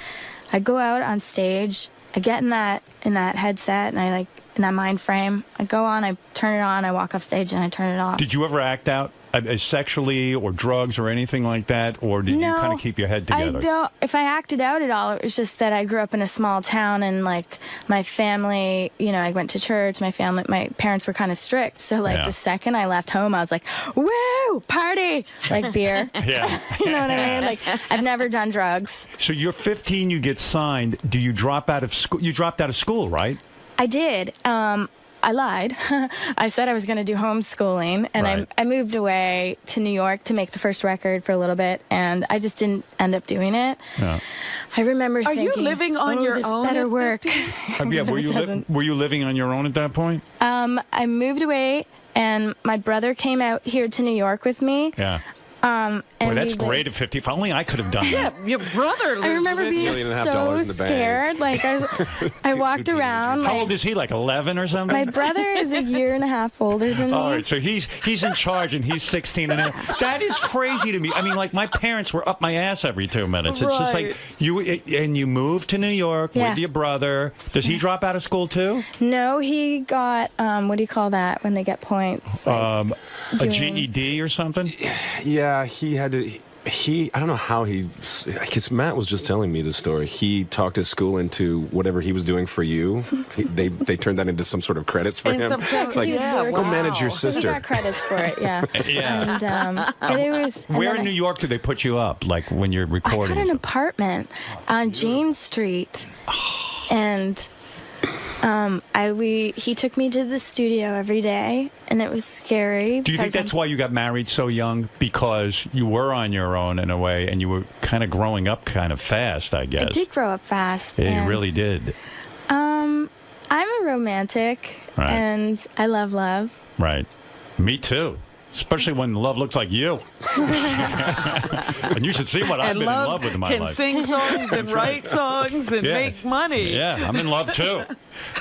I go out on stage. I get in that headset and I like in that mind frame. I go on. I turn it on. I walk off stage and I turn it off. Did you ever act out sexually or drugs or anything like that, or did you kind of keep your head together? I don't. If I acted out at all, it was just that I grew up in a small town, and like my family, you know, I went to church. My parents were kind of strict, so like the second I left home, I was like, "Woo, party!" Like beer. Yeah. You know what I mean? Like I've never done drugs. So you're 15. You get signed. Do you drop out of school? You dropped out of school, right? I did. I lied. I said I was going to do homeschooling, and I moved away to New York to make the first record for a little bit, and I just didn't end up doing it. Yeah. I remember Are thinking, you living on your this own better at work. Yeah. Were you living on your own at that point? I moved away, and my brother came out here to New York with me. Yeah. And Boy, that's great at 50. If only I could have done that. Yeah, your brother lives I remember with being you. so scared. Like I walked around. How Like, old is he? Like 11 or something? my brother is a year and a half older than me. All right, so he's in charge and he's 16 and a half. That is crazy to me. I mean, like my parents were up my ass every 2 minutes. It's just like you moved to New York with your brother. Does he drop out of school too? No, he got what do you call that when they get points? A GED or something? Yeah, he had to. I don't know how because Matt was just telling me the story. He talked his school into whatever he was doing for you. They turned that into some sort of credits for him. It's like, go manage your sister. He got credits for it, yeah. Yeah. And it was. Where in New York do they put you up? Like when you're recording? I got an apartment on Jane Street, and he took me to the studio every day, and it was scary. Do you think that's why you got married so young? Because you were on your own in a way, and you were kind of growing up kind of fast, I guess. I did grow up fast. Yeah, you really did. I'm a romantic, and I love love. Right. Me too. Especially when love looks like you. And you should see what I've been in love with in my life. Can sing songs and write songs and make money. Yeah, I'm in love too.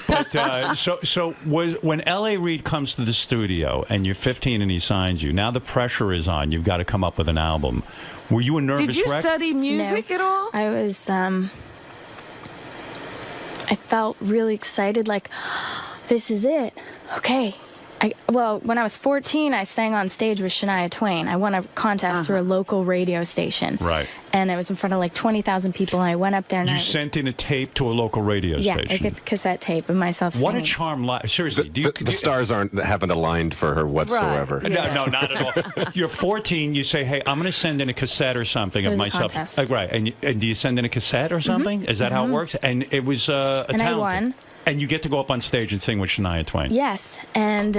But so when L.A. Reid comes to the studio and you're 15 and he signs you, now the pressure is on. You've got to come up with an album. Were you a nervous wreck? Did you study music at all? I was. I felt really excited. Like, this is it. Okay. When I was 14, I sang on stage with Shania Twain. I won a contest through a local radio station. Right. And it was in front of like 20,000 people, and I went up there and You sent in a tape to a local radio station. Yeah, like a cassette tape of myself singing. What a charm. Seriously. The stars haven't aligned for her whatsoever. Right. No, not at all. You're 14, you say, hey, I'm going to send in a cassette or something of myself. Right. And do you send in a cassette or something? Is that how it works? And it was a talent. I won. And you get to go up on stage and sing with Shania Twain. Yes, and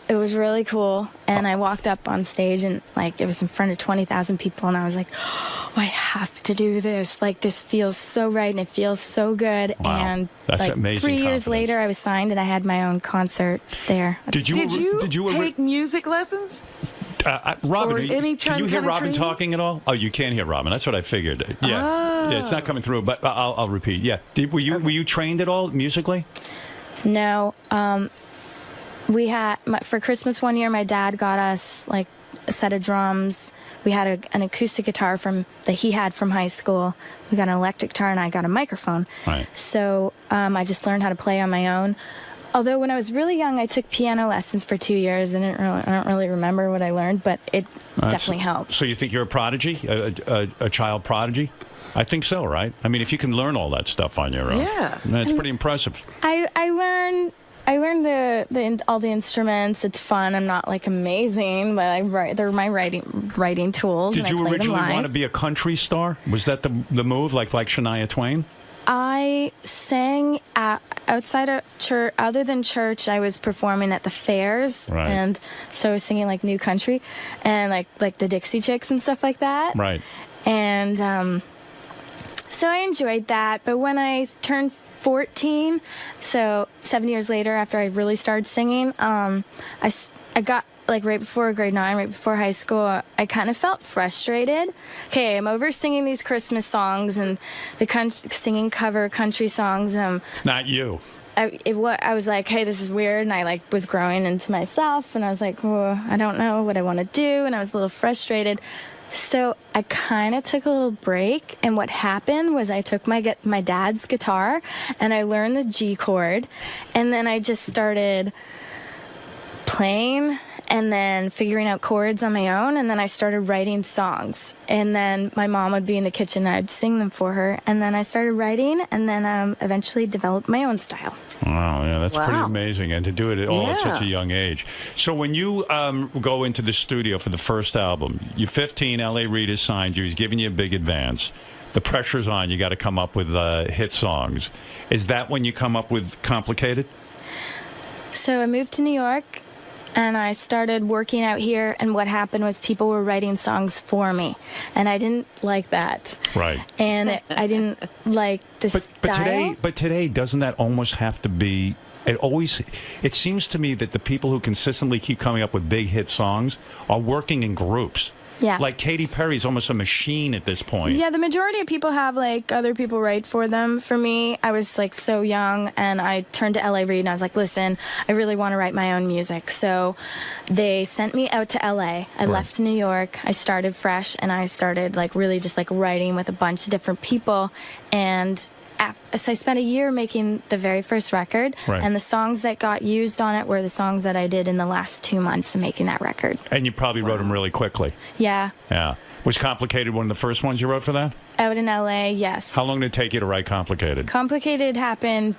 it was really cool. And I walked up on stage, and like it was in front of 20,000 people, and I was like, "Oh, I have to do this! Like this feels so right, and it feels so good." Wow. And that's like, amazing. 3 years later, I was signed, and I had my own concert there. Did you take music lessons? Robin, can you hear Robin talking at all? Oh, you can't hear Robin. That's what I figured. Yeah, it's not coming through. But I'll repeat. Yeah, were you trained at all musically? No. We had for Christmas one year. My dad got us like a set of drums we had an acoustic guitar that he had from high school. We got an electric guitar, and I got a microphone. Right. So I just learned how to play on my own. Although when I was really young, I took piano lessons for 2 years. I don't really remember what I learned, but it definitely helped. So you think you're a prodigy, a child prodigy? I think so, right? I mean, if you can learn all that stuff on your own, it's pretty impressive. I learned all the instruments. It's fun. I'm not like amazing, but they're my writing tools. Did you originally want to be a country star? Was that the move, like Shania Twain? I sang outside of church. Other than church, I was performing at the fairs, right. And so I was singing like New Country and like the Dixie Chicks and stuff like that. Right. And so I enjoyed that. But when I turned 14, so 7 years later after I really started singing, I got, like right before grade 9, right before high school, I kind of felt frustrated. Okay, I'm over singing these Christmas songs and singing cover country songs. It's not you. I was like, hey, this is weird, and I like was growing into myself, and I was like, oh, I don't know what I want to do, and I was a little frustrated. So I kind of took a little break, and what happened was I took my dad's guitar, and I learned the G chord, and then I just started playing and then figuring out chords on my own, and then I started writing songs. And then my mom would be in the kitchen, and I'd sing them for her, and then I started writing, and then eventually developed my own style. Wow, yeah, that's pretty amazing, and to do it all at such a young age. So when you go into the studio for the first album, you're 15, L.A. Reid has signed you, he's giving you a big advance. The pressure's on, you got to come up with hit songs. Is that when you come up with Complicated? So I moved to New York, and I started working out here, and what happened was people were writing songs for me, and I didn't like that. Right. And I didn't like the style. But today, doesn't that almost have to be... It seems to me that the people who consistently keep coming up with big hit songs are working in groups. Yeah. Like Katy Perry's almost a machine at this point. Yeah, the majority of people have like other people write for them. For me, I was like so young, and I turned to L.A. Reid and I was like, listen, I really want to write my own music. So they sent me out to L.A. I left New York. I started fresh, and I started like really just like writing with a bunch of different people. And so I spent a year making the very first record, and the songs that got used on it were the songs that I did in the last 2 months of making that record. And you probably wrote them really quickly. Yeah. Yeah. Was Complicated one of the first ones you wrote for that? Out in L.A., yes. How long did it take you to write Complicated? Complicated happened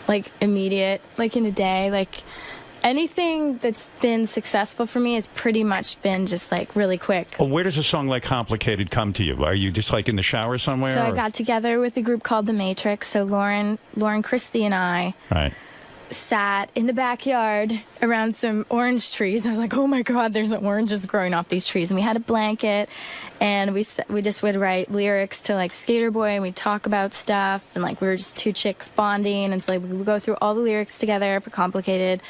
like immediate, like in a day. Like anything that's been successful for me has pretty much been just like really quick. Well, where does a song like Complicated come to you? Are you just like in the shower somewhere? So I got together with a group called The Matrix. So Lauren Christie and I sat in the backyard around some orange trees. I was like, oh my God, there's oranges growing off these trees. And we had a blanket, and we just would write lyrics to like Skater Boy, and we'd talk about stuff, and like we were just two chicks bonding, and so like we would go through all the lyrics together for Complicated.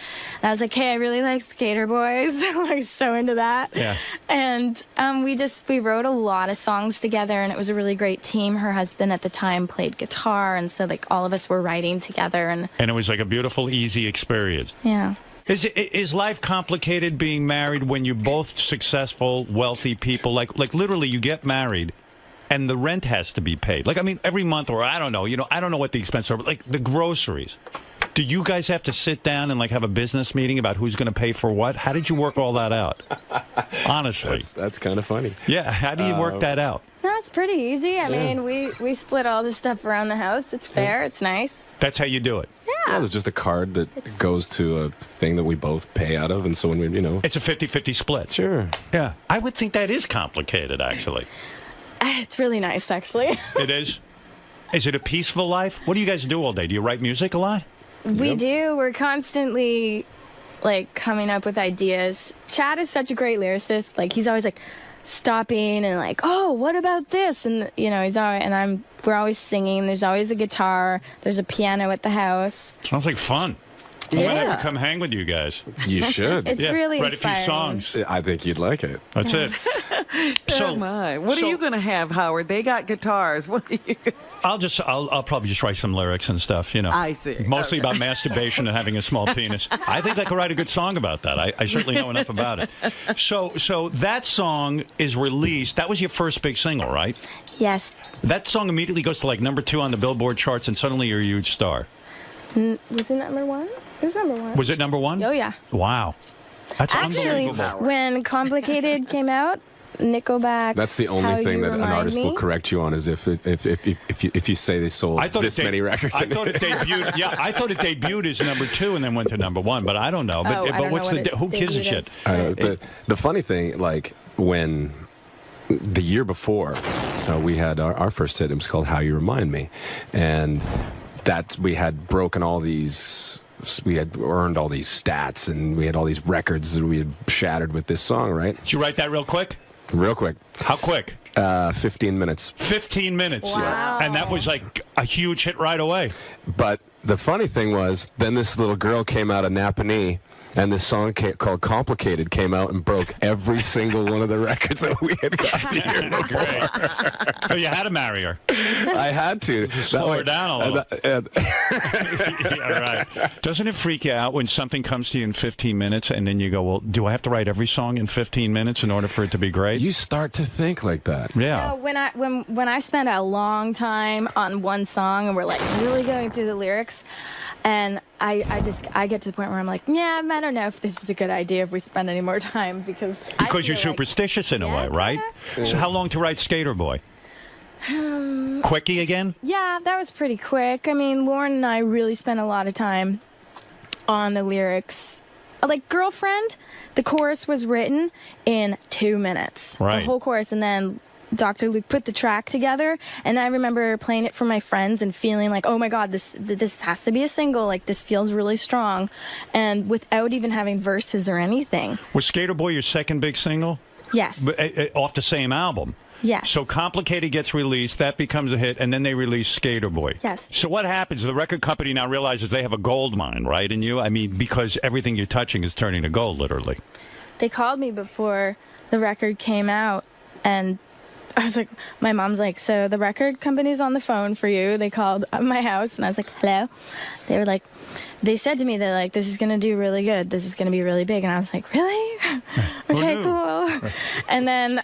And I was like, hey, I really like Skater Boys. I'm like so into that. Yeah. And we wrote a lot of songs together, and it was a really great team. Her husband at the time played guitar, and so like all of us were writing together, and it was like a beautiful, easy experience. Yeah. Is life complicated being married when you're both successful, wealthy people? Like literally you get married and the rent has to be paid. Like, I mean, every month, or I don't know, I don't know what the expenses are, but like the groceries. Do you guys have to sit down and like have a business meeting about who's going to pay for what? How did you work all that out? Honestly. That's kind of funny. Yeah, how do you work that out? No, it's pretty easy. I mean, we split all the stuff around the house. It's fair. It's nice. That's how you do it. Yeah. There's just a card that goes to a thing that we both pay out of, and so when we, It's a 50-50 split. Sure. Yeah. I would think that is complicated, actually. It's really nice, actually. It is? Is it a peaceful life? What do you guys do all day? Do you write music a lot? We do. We're constantly, like, coming up with ideas. Chad is such a great lyricist. Like, he's always, like, stopping and, like, oh, what about this? And, he's always, and we're always singing. There's always a guitar. There's a piano at the house. Sounds like fun. I'm It gonna have is. to come hang with you guys. You should. It's really write a few inspiring. songs. I think you'd like it. That's it. Oh my! What are you going to have, Howard? They got guitars. What are you? I'll probably just write some lyrics and stuff. You know. I see. Mostly Okay. about masturbation and having a small penis. I think I could write a good song about that. I certainly know enough about it. So that song is released. That was your first big single, right? Yes. That song immediately goes to like #2 on the Billboard charts, and suddenly you're a huge star. Was it number one? It was number one. Was it #1? Oh, yeah. Wow. That's Actually, unbelievable. when Complicated came out, Nickelback. That's the only thing that an artist will correct you on is if you say they sold this many records. I thought it debuted. Yeah, I thought it debuted as #2 and then went to #1, but I don't know. But, I don't what's know what who gives a debuted shit? as. I know, the funny thing, like when the year before we had our first hit, it was called "How You Remind Me," and that we had broken all these. We had earned all these stats, and we had all these records that we had shattered with this song, right? Did you write that real quick? Real quick. How quick? 15 minutes. 15 minutes. Wow. And that was like a huge hit right away. But the funny thing was, then this little girl came out of Napanee, and this song called "Complicated" came out and broke every single one of the records that we had got the year before. Oh, you had to marry her. I had to. Slow her down a little. And Yeah, right. Doesn't it freak you out when something comes to you in 15 minutes and then you go, well, do I have to write every song in 15 minutes in order for it to be great? You start to think like that. Yeah. No, when I spend a long time on one song and we're like really going through the lyrics, and I get to the point where I'm like, yeah, I don't know if this is a good idea if we spend any more time because You're superstitious in a way, right? So how long to write Skater Boy? Quickie again? Yeah, that was pretty quick. I mean, Lauren and I really spent a lot of time on the lyrics. Like Girlfriend, the chorus was written in 2 minutes. Right. The whole chorus, and then Dr. Luke put the track together, and I remember playing it for my friends and feeling like, oh my God, this has to be a single. Like, this feels really strong, and without even having verses or anything. Was Skater Boy your second big single? Yes. Off the same album? Yes. So Complicated gets released, that becomes a hit, and then they release Skater Boy. Yes. So what happens? The record company now realizes they have a gold mine, right, in you? I mean, because everything you're touching is turning to gold, literally. They called me before the record came out, and I was like, my mom's like, so the record company's on the phone for you. They called my house, and I was like, hello. They were like, they said to me, they're like, this is going to do really good. This is going to be really big. And I was like, really? Okay, cool. And then,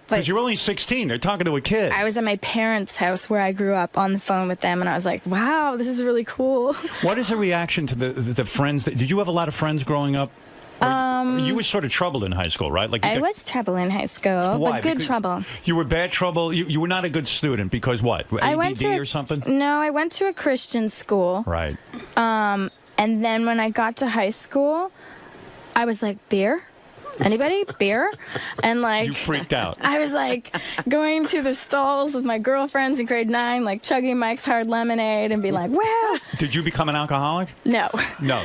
Because you're only 16. They're talking to a kid. I was at my parents' house where I grew up on the phone with them, and I was like, wow, this is really cool. What is the reaction to the friends? Did you have a lot of friends growing up? You were sort of trouble in high school, right? Like I was trouble in high school, Why? but good Because trouble. You were bad trouble. You were not a good student because what? I went ADD to or something? No, I went to a Christian school. Right. And then when I got to high school, I was like, beer? Anybody? Beer? And like, You freaked out. I was like going to the stalls with my girlfriends in grade 9, like chugging Mike's Hard Lemonade and be like, wow. Did you become an alcoholic? No. No.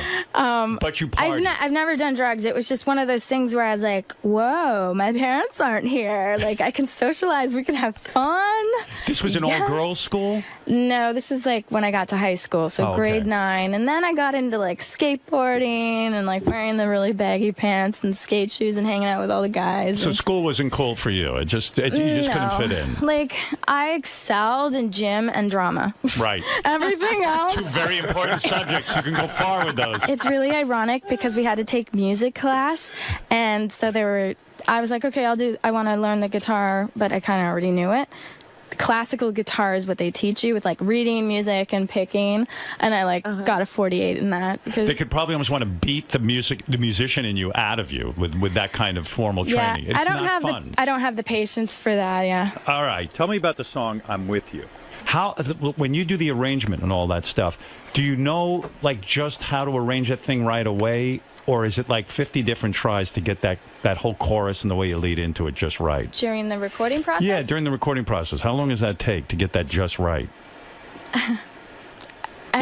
But you I've, partied. I've never done drugs. It was just one of those things where I was like, whoa, my parents aren't here. Like, I can socialize. We can have fun. This was an all-girls school? No, this is like when I got to high school, so Oh, okay. grade 9. And then I got into like skateboarding and like wearing the really baggy pants and skate shoes and hanging out with all the guys. So and- school wasn't cool for you. You just couldn't fit in. Like, I excelled in gym and drama. Right. Everything else. Two very important subjects. You can go far with those. It's really ironic because we had to take music class, and so I was like, okay, I want to learn the guitar, but I kind of already knew it. Classical guitar is what they teach you with like reading music and picking, and I got a 48 in that because They could probably almost want to beat the musician in you out of you with that kind of formal training. It's I don't not have fun. I don't have the patience for that. Yeah. All right. Tell me about the song "I'm With You." How, when you do the arrangement and all that stuff, do you know like just how to arrange that thing right away, or is it like 50 different tries to get that whole chorus and the way you lead into it just right? During the recording process? Yeah, during the recording process. How long does that take to get that just right? I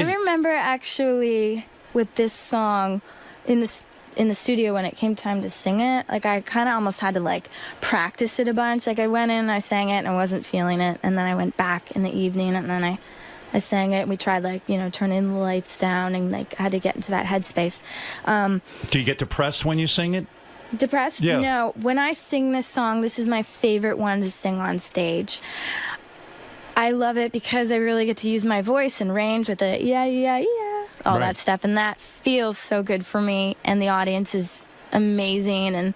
remember actually with this song in the studio when it came time to sing it, like I kind of almost had to like practice it a bunch. Like I went in, I sang it, and I wasn't feeling it, and then I went back in the evening, and then I I sang it. We tried turning the lights down and I had to get into that headspace. Do you get depressed when you sing it? Depressed? Yeah. No. When I sing this song, this is my favorite one to sing on stage. I love it because I really get to use my voice and range with the all that stuff, and that feels so good for me, and the audience is amazing. And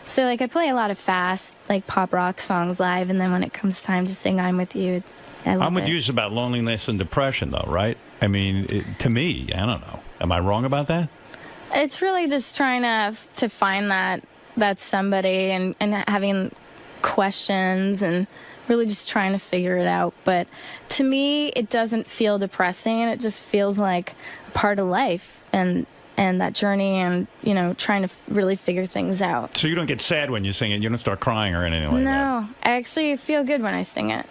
so I play a lot of fast pop rock songs live, and then when it comes time to sing I'm With You, I love I'm With it. You is about loneliness and depression, though, right? I mean, to me, I don't know. Am I wrong about that? It's really just trying to find that somebody and having questions and really just trying to figure it out. But to me, it doesn't feel depressing. It just feels like a part of life and that journey and, trying to really figure things out. So you don't get sad when you sing it? You don't start crying or anything like that? No, I actually feel good when I sing it.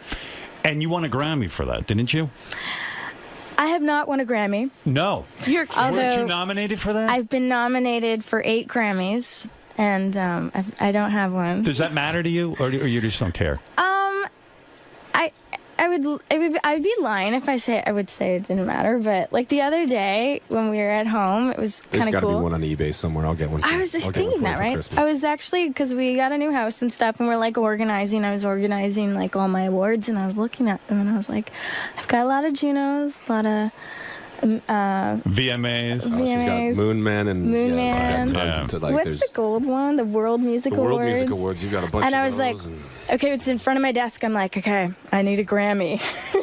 And you won a Grammy for that, didn't you? I have not won a Grammy. No. Weren't you nominated for that? I've been nominated for 8 Grammys, and I don't have one. Does that matter to you, or you just don't care? I'd be lying if I would say it didn't matter. But the other day when we were at home, it was kind of cool. There's got to be one on eBay somewhere. I'll get one. I was just thinking that, right? I was actually, because we got a new house and stuff, and we're organizing. I was organizing all my awards, and I was looking at them, and I was like, I've got a lot of Junos, a lot of VMAs. She's got Moon Man and Moon Man. What's the gold one? The World Music Awards. World Music Awards. You've got a bunch and of I was those. Okay, it's in front of my desk. I'm like, okay, I need a Grammy.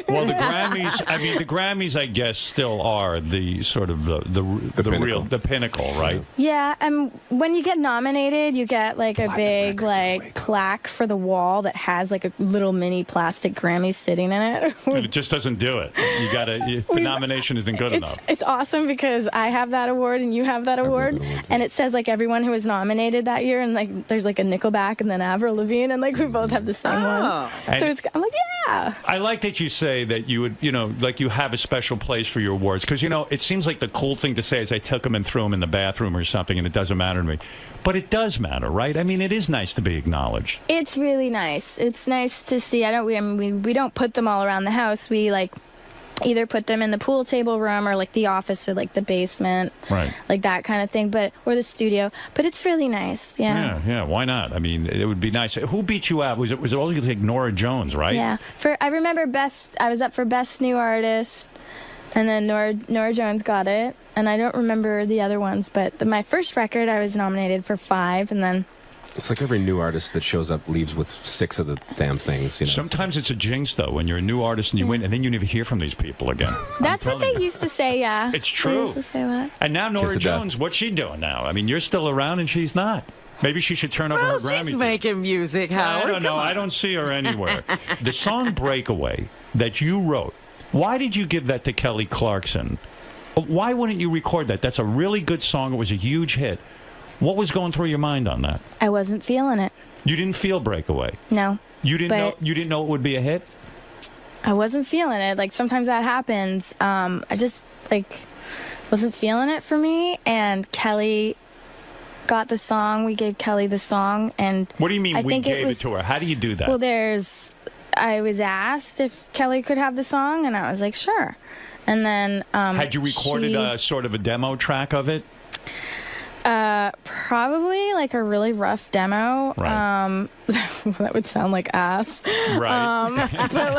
Well, the Grammys, I guess, still are the sort of the pinnacle, right? Yeah, and when you get nominated, you get a big plaque for the wall that has a little mini plastic Grammy sitting in it. And it just doesn't do it. The nomination isn't good enough. It's awesome because I have that award and you have that award, and it says everyone who was nominated that year, and there's a Nickelback and then Avril Lavigne, and we both have the same one. So I'm like, yeah. I like that you say that you would, you have a special place for your awards, because it seems like the cool thing to say is I took them and threw them in the bathroom or something, and it doesn't matter to me. But it does matter, right? I mean, it is nice to be acknowledged. It's really nice. It's nice to see. We don't put them all around the house. We either put them in the pool table room or the office or the basement, right? That kind of thing, or the studio. But it's really nice, yeah. Why not? I mean, it would be nice. Who beat you out? Was it always Nora Jones, right? Yeah. I remember I was up for Best New Artist, and then Nora Jones got it, and I don't remember the other ones. But my first record, I was nominated for 5, and then. It's like every new artist that shows up leaves with 6 of the damn things. Sometimes it's a jinx, though, when you're a new artist and you win, and then you never hear from these people again. That's what they used to say, yeah. It's true. They used to say that. And now Nora Jones, what's she doing now? I mean, you're still around and she's not. Maybe she should turn over her Grammy. She's making music, Howard. I don't know. I don't see her anywhere. The song Breakaway that you wrote, why did you give that to Kelly Clarkson? Why wouldn't you record that? That's a really good song. It was a huge hit. What was going through your mind on that? I wasn't feeling it. You didn't feel Breakaway? No. You didn't know it would be a hit? I wasn't feeling it. Sometimes that happens. I just wasn't feeling it for me, and Kelly got the song. We gave Kelly the song, and what do you mean we gave it to her? How do you do that? Well, I was asked if Kelly could have the song, and I was like, sure. And then had you recorded a sort of a demo track of it? Probably a really rough demo. Right. That would sound like ass. Right. But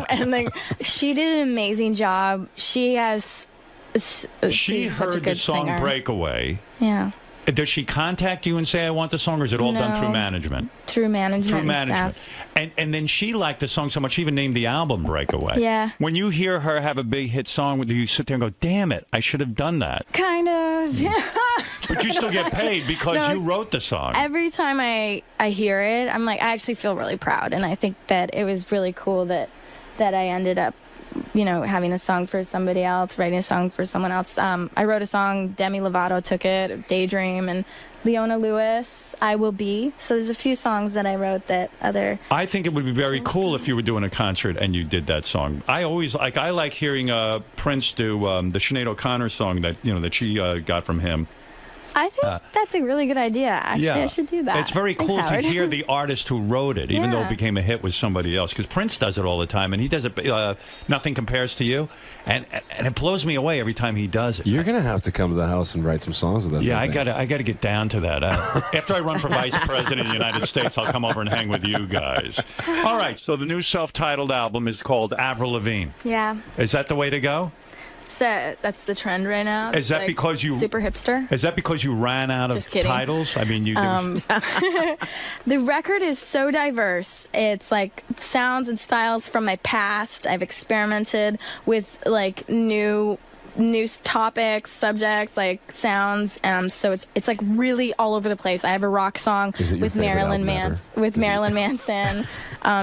and she did an amazing job. She has. She heard the song singer. Breakaway. Yeah. Does she contact you and say, I want the song, or is it all done through management? Through management. And stuff. And then she liked the song so much, she even named the album Breakaway. Yeah. When you hear her have a big hit song, do you sit there and go, damn it, I should have done that? Kind of. But you still get paid because you wrote the song. Every time I hear it, I'm like, I actually feel really proud. And I think that it was really cool that I ended up having a song for somebody else, writing a song for someone else. I wrote a song, Demi Lovato took it, Daydream, and Leona Lewis, I Will Be. So there's a few songs that I wrote that other... I think it would be very cool if you were doing a concert and you did that song. I like hearing Prince do the Sinead O'Connor song that she got from him. I think that's a really good idea. Actually, I should do that. It's very Thanks, cool to Howard. hear the artist who wrote it, even though it Yeah. became a hit with somebody else. Because Prince does it all the time, and he does it. Nothing compares to you, and it blows me away every time he does it. You're gonna have to come to the house and write some songs with us. Yeah, I think. I gotta get down to that. After I run for vice president of the United States, I'll come over and hang with you guys. All right. So the new self-titled album is called Avril Lavigne. Yeah. Is that the way to go? So that's the trend right now. Is that Like, because you super hipster? Is that because you ran out of Just kidding. titles? I mean, you. The record is so diverse. It's like sounds and styles from my past. I've experimented with like new topics, subjects, like sounds. So it's like really all over the place. I have a rock song with Marilyn Manson.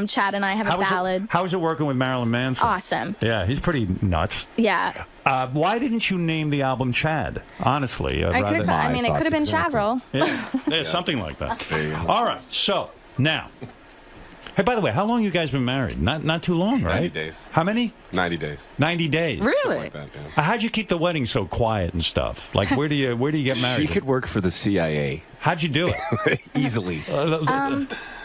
Chad and I have a ballad. How is it working with Marilyn Manson? Awesome. Yeah, he's pretty nuts. Yeah. Why didn't you name the album Chad? Honestly, I could have been Chavril. Yeah, something like that. There you go. All right, so now. Hey, by the way, how long you guys been married? Not too long, right? 90 days. How many? 90 days. 90 days. Really? Something like that, yeah. How'd you keep the wedding so quiet and stuff? Like, where do you get married? She could work for the CIA. How'd you do it? Easily.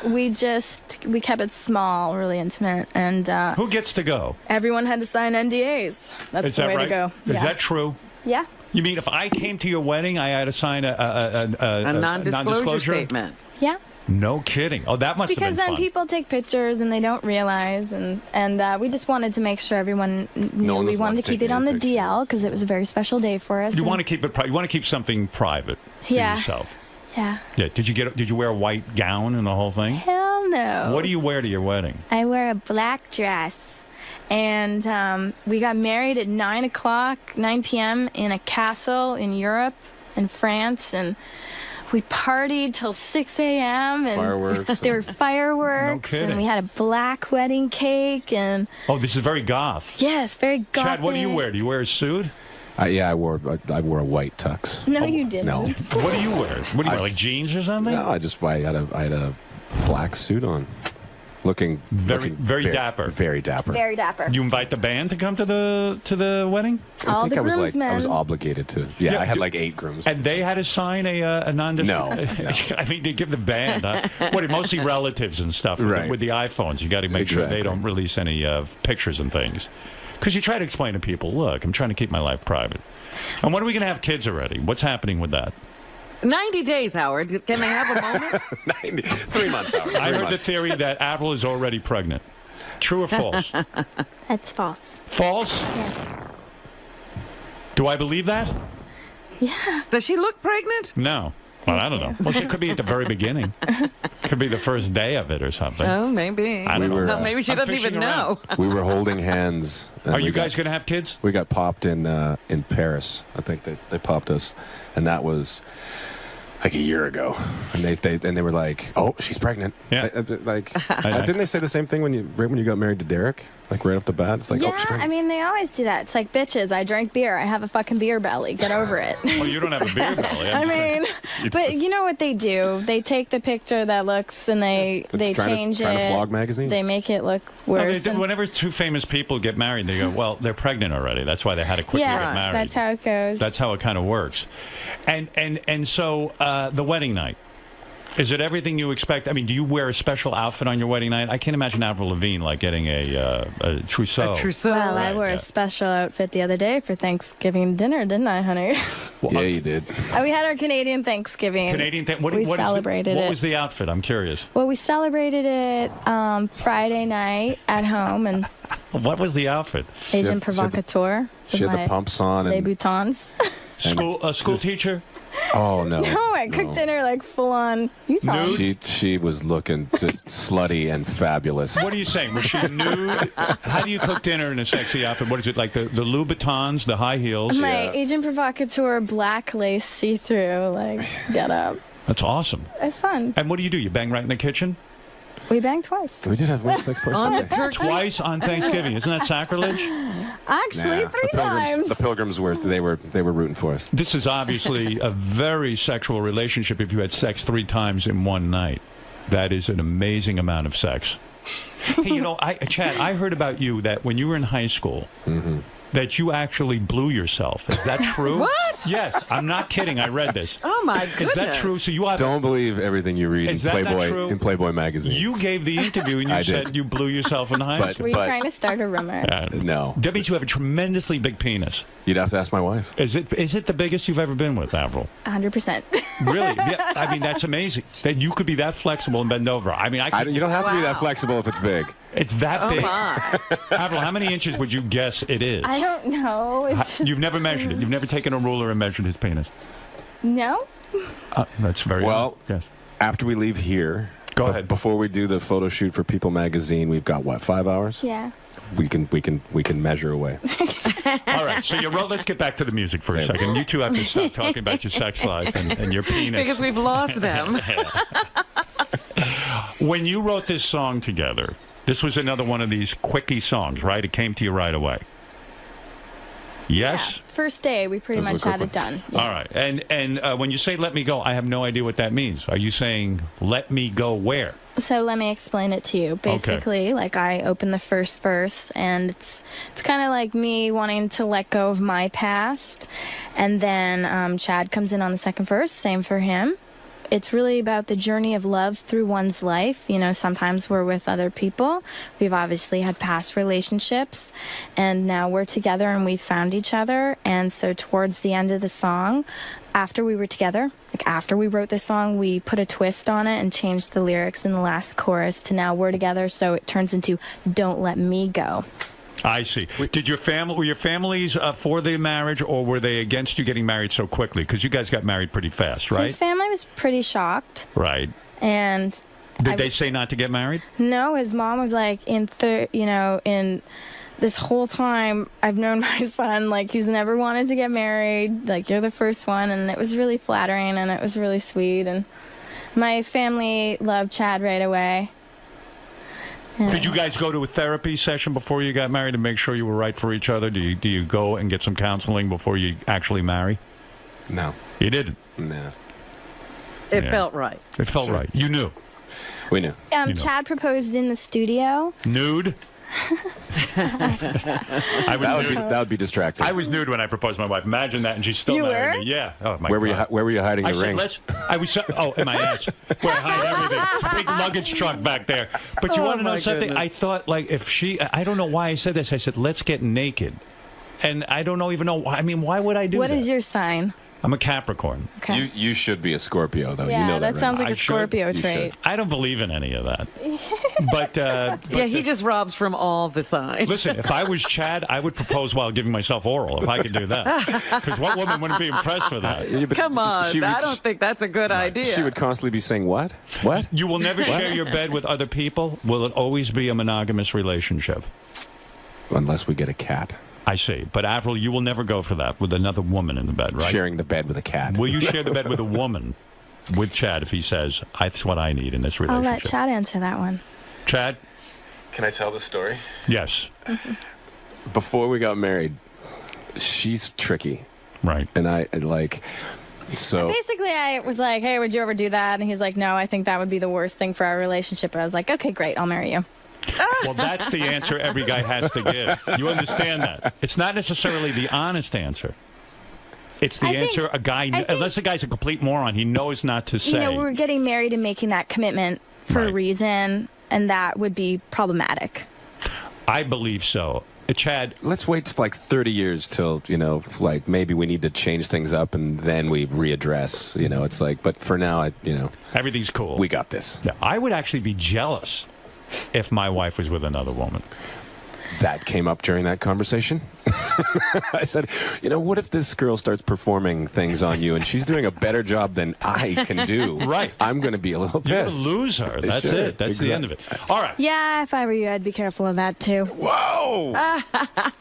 We kept it small, really intimate, and who gets to go? everyone had to sign NDAs. That's Is the that way right? to go. Is Yeah. that true? Yeah. You mean if I came to your wedding, I had to sign a non-disclosure statement? Yeah. No kidding. Oh, that must Because have been then fun. people take pictures and they don't realize, and we just wanted to make sure everyone knew one we was wanted allowed to keep to it take on the any DL because it was a very special day for us. You and- want to keep it. You want to keep something private for Yeah. yourself. Yeah. Yeah. Did you wear a white gown and the whole thing? Hell no. What do you wear to your wedding? I wear a black dress. And we got married at 9 p.m. in a castle in Europe, in France, and we partied till 6 a.m. and Fireworks. there were fireworks, No kidding. and we had a black wedding cake, and Oh, this is very goth. yes, very gothic. Chad, what do you wear? Do you wear a suit? I wore a white tux. No, you didn't. No. What do you wear? What do you wear? Like jeans or something? No, I had a black suit on, looking very dapper. Very dapper. Very dapper. You invite the band to come to the wedding? All I think the I was groomsmen. obligated to. Yeah, I had like 8 grooms. And they had to sign a non-disclosure. No. I mean, they give the band. What? Mostly relatives and stuff. Right. With the iPhones, you got to make sure they don't release any pictures and things. Because you try to explain to people, look, I'm trying to keep my life private. And when are we going to have kids already? What's happening with that? 90 days, Howard. Can they have a moment? 3 months, Howard. I heard the theory that Avril is already pregnant. True or false? That's false. False? Yes. Do I believe that? Yeah. Does she look pregnant? No. Well, I don't know. Well, it could be at the very beginning. Could be the first day of it or something. Oh, maybe. I don't know. No, maybe she I'm doesn't even fishing know. We were holding hands. and Are you we guys got- going to have kids? We got popped in Paris. I think they popped us, and that was like a year ago. And they were like, "Oh, she's pregnant." Yeah. Didn't they say the same thing when you got married to Derek? Like right off the bat, it's like, yeah, "Oh, she's pregnant." I mean, they always do that. It's like, bitches, I drank beer. I have a fucking beer belly. Get over it. Well, you don't have a beer belly. I mean, but you know what they do? They take the picture that looks and they change it. Trying to flog magazines? They make it look Well, worse. and- whenever two famous people get married, they go, well, they're pregnant already. That's why they had to quickly yeah, get married. that's how it goes. That's how it kind of works. And so the wedding night, is it everything you expect? I mean, do you wear a special outfit on your wedding night? I can't imagine Avril Lavigne like getting a trousseau. Well, I wore a special outfit the other day for Thanksgiving dinner, didn't I, honey? Yeah, you did. We had our Canadian Thanksgiving. We celebrated it. What was the outfit? I'm curious. Well, we celebrated it Friday night at home, and What was the outfit? Agent Provocateur. She had the pumps on Les and boutons. School teacher? Oh no! No, I cooked dinner like full on Utah. She was looking just slutty and fabulous. What are you saying? Was she nude? How do you cook dinner in a sexy outfit? What is it, like the Louboutins, the high heels? My Agent Provocateur black lace see-through, like, get up. That's awesome. It's fun. And what do? You bang right in the kitchen? We banged twice. We did have sex twice. On the Sunday. turkey? Twice on Thanksgiving. Isn't that sacrilege? Actually, Nah, 3 times. The pilgrims were rooting for us. This is obviously a very sexual relationship if you had sex 3 times in one night. That is an amazing amount of sex. Hey, Chad, I heard about you that when you were in high school, that you actually blew yourself. Is that true? What? Yes, I'm not kidding. I read this. Oh my goodness! Is that true? So you have, Don't believe everything you read Is in that not Playboy true? magazine. You gave the interview and you I said did. you blew yourself in high school. Were you trying to start a rumor? No. That means you have a tremendously big penis. You'd have to ask my wife. Is it the biggest you've ever been with, Avril? 100%. Really? Yeah, I mean, that's amazing. That you could be that flexible and bend over. I mean, you don't have to be that flexible if it's big. It's that Oh big. my! Avril, how many inches would you guess it is? I don't know. It's just, You've never measured it. You've never taken a ruler and measured his penis. no. That's very well. Yes. After we leave here, go ahead. Before we do the photo shoot for People Magazine, we've got what, 5 hours? Yeah. We can measure away. All right, so let's get back to the music for a second. You two have to stop talking about your sex life and your penis. Because we've lost them. When you wrote this song together, this was another one of these quickie songs, right? It came to you right away. Yes? Yeah. First day, we pretty much had it done. Yeah. All right. And when you say let me go, I have no idea what that means. Are you saying let me go where? So let me explain it to you. Basically, like I open the first verse, and it's kind of like me wanting to let go of my past, and then Chad comes in on the second verse. Same for him. It's really about the journey of love through one's life. You know, sometimes we're with other people. We've obviously had past relationships, and now we're together and we've found each other. And so towards the end of the song, after we were together, like after we wrote the song, we put a twist on it and changed the lyrics in the last chorus to now we're together, so it turns into Don't Let Me Go. I see. Were your families for the marriage, or were they against you getting married so quickly? Because you guys got married pretty fast, right? His family was pretty shocked. Right. And did they say not to get married? No, his mom was like, in this whole time I've known my son, like he's never wanted to get married. Like you're the first one, and it was really flattering and it was really sweet. And my family loved Chad right away. Did you guys go to a therapy session before you got married to make sure you were right for each other? Do you go and get some counseling before you actually marry? No. You didn't? No. It felt right. It felt right. You knew. We knew. Chad proposed in the studio. Nude? That would be distracting. I was nude when I proposed to my wife. Imagine that, and she's still married me. Yeah. Oh my Where God. were you hiding I the said, ring? I was. In my ass. Where I hide everything. It's a big luggage truck back there. But you want to know something? Goodness. I thought, like, I don't know why I said this. I said, let's get naked, and I don't even know. I mean, why would I do that? What is your sign? I'm a Capricorn. Okay. You should be a Scorpio, though. Yeah, you know that right? sounds like I a Scorpio should. trait. I don't believe in any of that. But Yeah, he just robs from all the signs. listen, if I was Chad, I would propose while giving myself oral, if I could do that. Because what woman wouldn't be impressed with that? Yeah, but Come on, I don't think that's a good idea. She would constantly be saying, what? What? You will never share your bed with other people? Will it always be a monogamous relationship? Unless we get a cat. I see. But Avril, you will never go for that with another woman in the bed, right? Sharing the bed with a cat. Will you share the bed with a woman with Chad if he says, that's what I need in this I'll relationship? let Chad answer that one. Chad? Can I tell the story? Yes. Before we got married, she's tricky. Right. And I, like, so... Basically, I was like, hey, would you ever do that? And he's like, no, I think that would be the worst thing for our relationship. I was like, okay, great, I'll marry you. Well, that's the answer every guy has to give. You understand that? It's not necessarily the honest answer. It's the answer a guy, unless the guy's a complete moron, he knows not to say. You know, we're getting married and making that commitment for a reason, and that would be problematic. I believe so. Chad, let's wait like 30 years till, like maybe we need to change things up and then we readdress, it's like, but for now, everything's cool. We got this. Yeah, I would actually be jealous if my wife was with another woman. That came up during that conversation. I said, what if this girl starts performing things on you and she's doing a better job than I can do? Right. I'm going to be a little You're pissed. going to lose her. That's it. That's the end of it. All right. Yeah, if I were you, I'd be careful of that, too. Whoa!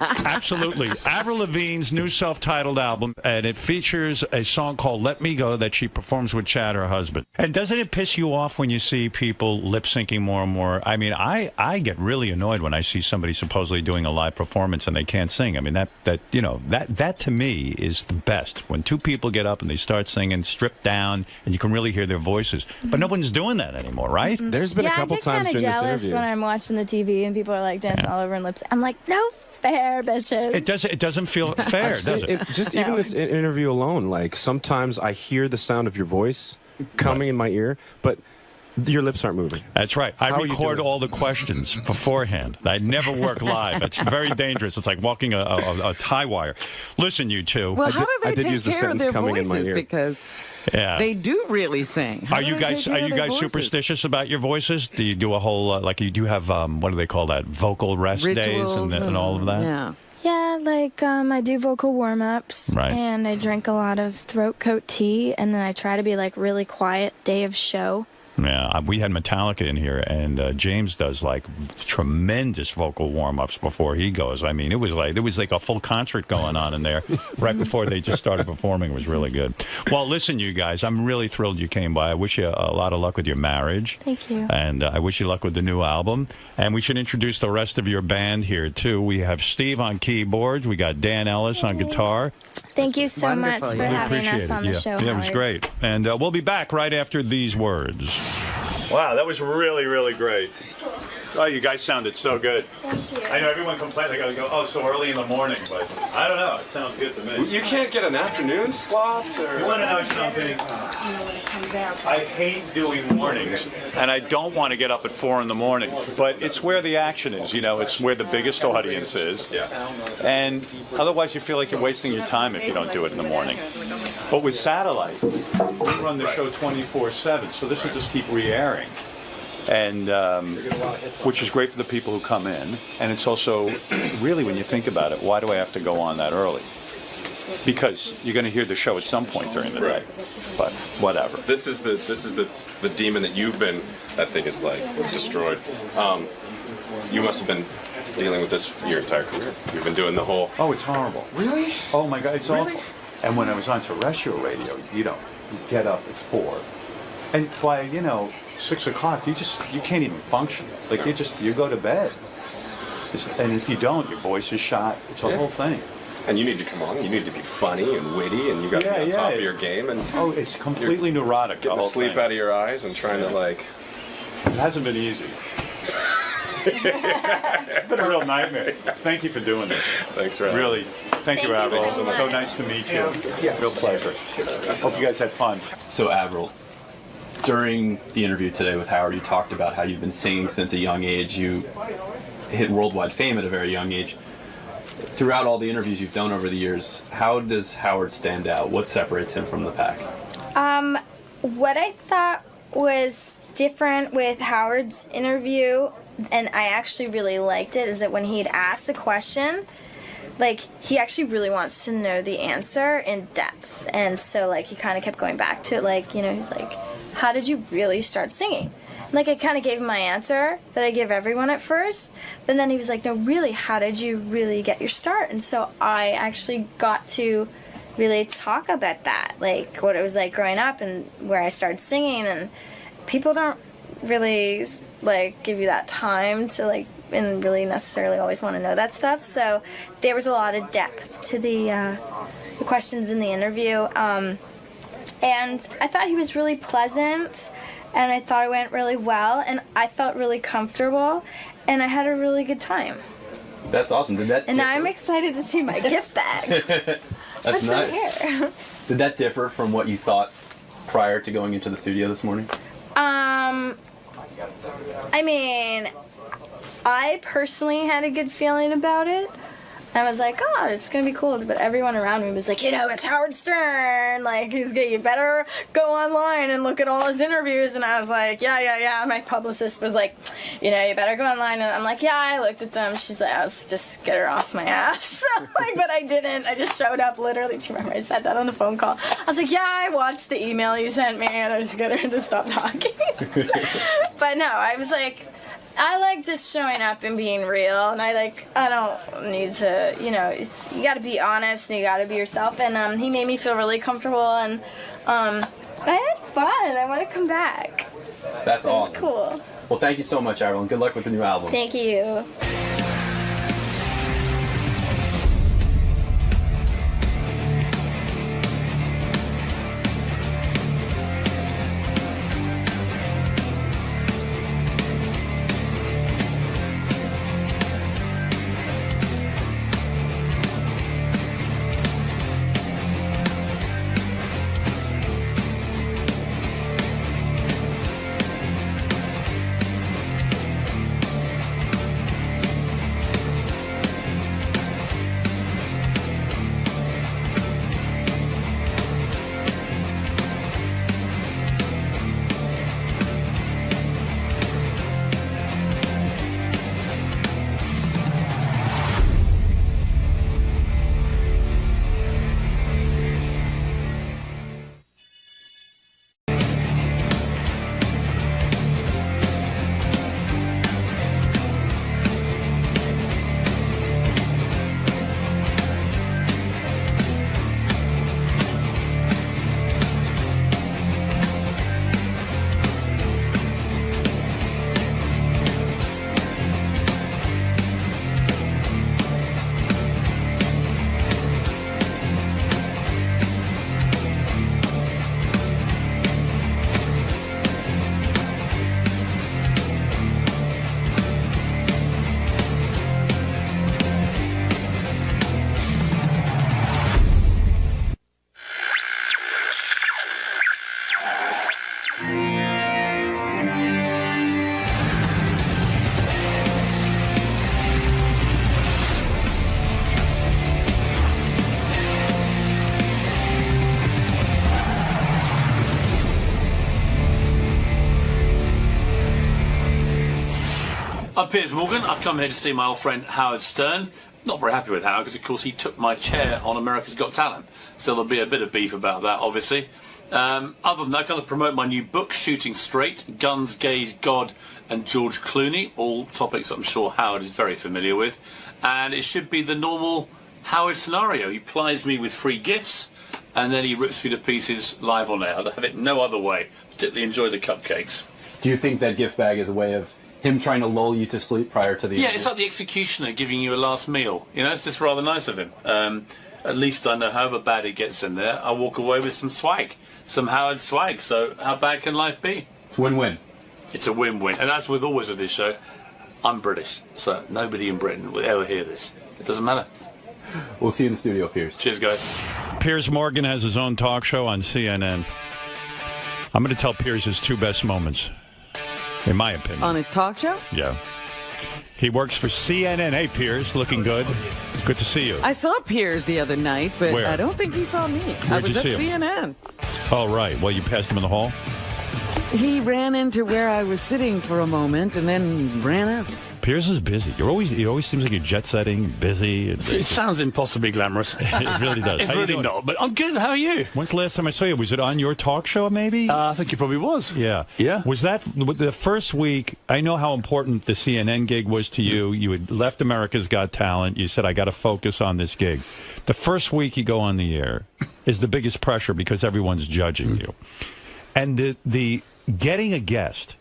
Absolutely. Avril Lavigne's new self-titled album, and it features a song called Let Me Go that she performs with Chad, her husband. And doesn't it piss you off when you see people lip syncing more and more? I mean, I get really annoyed when I see somebody supposedly doing a live performance and they can't sing. I mean, that to me is the best. When two people get up and they start singing, stripped down, and you can really hear their voices. But no one's doing that anymore, right? There's been a couple times during this interview. I get kind of jealous when I'm watching the TV and people are like dancing all over in lips. I'm like, no fair, bitches. It doesn't feel fair, does it? Just even this interview alone, like sometimes I hear the sound of your voice coming in my ear, but your lips aren't moving. That's right. I record all the questions beforehand. I never work live. It's very dangerous. It's like walking a tie wire. Listen, you two. Well, how do they take care of their voices? Because they do really sing. Are you guys superstitious about your voices? Do you do a whole like you do have what do they call that? Vocal rest Rituals days and all of that? Yeah. Yeah, like I do vocal warm-ups, and I drink a lot of throat coat tea, and then I try to be like really quiet day of show. Yeah, we had Metallica in here, and James does like tremendous vocal warm-ups before he goes. I mean, it was like a full concert going on in there right before they just started performing. It was really good. Well, listen, you guys, I'm really thrilled you came by. I wish you a lot of luck with your marriage. Thank you. And I wish you luck with the new album. And we should introduce the rest of your band here, too. We have Steve on keyboards. We got Dan Ellis on guitar. Thank you so much for having us on the show. Yeah, it was great. And we'll be back right after these words. Wow, that was really, really great. Oh, you guys sounded so good. Thank you. I know everyone complains. I got to go, oh, so early in the morning, but I don't know. It sounds good to me. You can't get an afternoon slot? Or... You want to know something? I hate doing mornings, and I don't want to get up at 4 in the morning, but it's where the action is, you know, it's where the biggest audience is. Yeah. And otherwise you feel like you're wasting your time if you don't do it in the morning. But with satellite, we run the show 24/7, so this will just keep re-airing. And which is great for the people who come in, and it's also really, when you think about it, why do I have to go on that early? Because you're going to hear the show at some point during the day, but whatever. This is the demon that you've been. That thing is like destroyed. You must have been dealing with this your entire career. You've been doing the whole. Oh, it's horrible. Really? Oh my God, it's awful. And when I was on terrestrial radio, you get up at 4, and by 6 o'clock, you can't even function. Like you go to bed. And if you don't, your voice is shot. It's a whole thing. And you need to come on. You need to be funny and witty, and you got to be on top of your game. And it's completely neurotic. Getting the sleep out of your eyes and trying to like. It hasn't been easy. It's been a real nightmare. Thank you for doing this. Thanks for having really. us. Thank you, Avril. So nice to meet you. Real pleasure. Hope you guys had fun. So, Avril, during the interview today with Howard, you talked about how you've been singing since a young age. You hit worldwide fame at a very young age. Throughout all the interviews you've done over the years, how does Howard stand out? What separates him from the pack? What I thought was different with Howard's interview, and I actually really liked it, is that when he'd asked a question, like, he actually really wants to know the answer in depth. And so, like, he kind of kept going back to it, like, he's like, how did you really start singing? Like, I kind of gave him my answer that I give everyone at first, but then he was like, no, really, how did you really get your start? And so I actually got to really talk about that, like, what it was like growing up and where I started singing, and people don't really, like, give you that time to, like, and really necessarily always want to know that stuff. So there was a lot of depth to the questions in the interview. And I thought he was really pleasant, and I thought it went really well, and I felt really comfortable, and I had a really good time. That's awesome. And now I'm excited to see my gift bag. That's nice. Here? Did that differ from what you thought prior to going into the studio this morning? I mean, I personally had a good feeling about it. I was like, oh, it's going to be cool. But everyone around me was like, it's Howard Stern. Like, you better go online and look at all his interviews. And I was like, yeah. My publicist was like, you better go online. And I'm like, yeah, I looked at them. She's like, I was just get her off my ass. But I didn't. I just showed up literally. Do you remember I said that on the phone call? I was like, yeah, I watched the email you sent me. And I just got her to stop talking. But no, I was like, I like just showing up and being real, and I don't need to, you gotta be honest and you gotta be yourself, and he made me feel really comfortable, and I had fun. I want to come back. That's awesome. That's cool. Well, thank you so much, Avril, and good luck with the new album. Thank you. I'm Piers Morgan. I've come here to see my old friend Howard Stern. Not very happy with Howard because, of course, he took my chair on America's Got Talent. So there'll be a bit of beef about that, obviously. Other than that, I'm going to promote my new book, Shooting Straight, Guns, Gays, God and George Clooney. All topics I'm sure Howard is very familiar with. And it should be the normal Howard scenario. He plies me with free gifts and then he rips me to pieces live on air. I'd have it no other way. Particularly enjoy the cupcakes. Do you think that gift bag is a way of him trying to lull you to sleep prior to the Yeah, interview? it's like the executioner giving you a last meal. You know, it's just rather nice of him. At least I know however bad it gets in there, I walk away with some swag. Some Howard swag. So how bad can life be? It's win-win. It's a win-win. And as with always with this show, I'm British. So nobody in Britain will ever hear this. It doesn't matter. We'll see you in the studio, Piers. Cheers, guys. Piers Morgan has his own talk show on CNN. I'm going to tell Piers his two best moments, in my opinion. On his talk show? Yeah. He works for CNN. Hey, Piers, looking good. Good to see you. I saw Piers the other night, but Where? I don't think he saw me. I Where'd was you at see him? CNN. Oh, right. Well, you passed him in the hall? He ran into where I was sitting for a moment and then ran out. Piers is busy. He always seems like you're jet-setting, busy. It sounds impossibly glamorous. It really does. It's How you really doing? not, but I'm good. How are you? When's the last time I saw you? Was it on your talk show, maybe? I think it probably was. Yeah. Yeah. Was that the first week? I know how important the CNN gig was to you. You had left America's Got Talent. You said, I got to focus on this gig. The first week you go on the air is the biggest pressure because everyone's judging you. And the getting a guest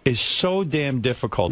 is so damn difficult.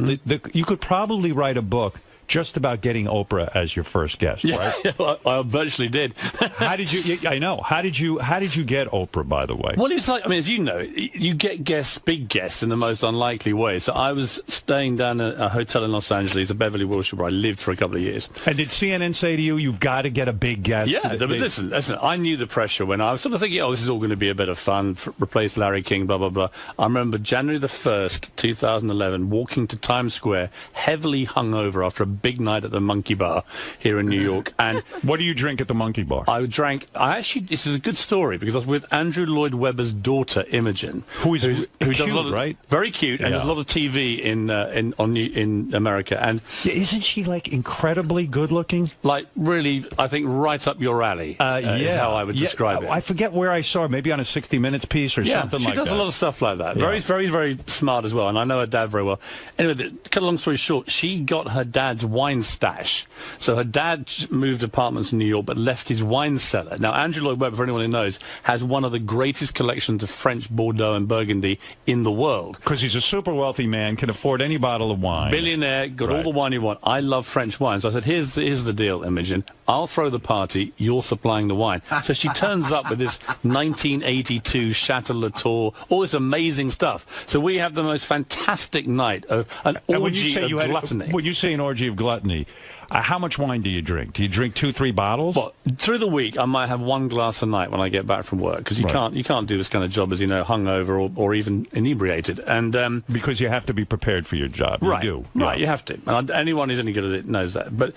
You could probably write a book just about getting Oprah as your first guest, right? Yeah, well, I virtually did. How did you? I know. How did you get Oprah? By the way. Well, it's like, I mean, as you know, you get guests, big guests, in the most unlikely way. So I was staying down at a hotel in Los Angeles, a Beverly Wilshire, where I lived for a couple of years. And did CNN say to you, "You've got to get a big guest"? Yeah, but listen. I knew the pressure when I was sort of thinking, "Oh, this is all going to be a bit of fun." Replace Larry King, blah blah blah. I remember January the 1st, 2011, walking to Times Square, heavily hungover after a big night at the Monkey Bar here in New York. And what do you drink at the Monkey Bar? This is a good story because I was with Andrew Lloyd Webber's daughter Imogen, who does cute, a lot of, right? Very cute, and does a lot of TV in America. And isn't she like incredibly good looking? Like really, I think right up your alley. Is how I would describe it. I forget where I saw her. Maybe on a 60 Minutes piece or something like that. She does a lot of stuff like that. Very, very, very smart as well. And I know her dad very well. Anyway, to cut a long story short, she got her dad's dad's wine stash. So her dad moved apartments in New York, but left his wine cellar. Now, Andrew Lloyd Webber, for anyone who knows, has one of the greatest collections of French Bordeaux and Burgundy in the world. Because he's a super wealthy man, can afford any bottle of wine. Billionaire, got all the wine you want. I love French wine. So I said, here's the deal, Imogen. I'll throw the party, you're supplying the wine. So she turns up with this 1982 Chateau Latour, all this amazing stuff. So we have the most fantastic night of an orgy of gluttony. When you say an orgy of gluttony, how much wine do you drink? Do you drink 2-3 bottles? Well, through the week, I might have one glass a night when I get back from work, because you can't do this kind of job, as you know, hungover or even inebriated. And because you have to be prepared for your job. Right, you do. Right, you have to. And anyone who's any good at it knows that. But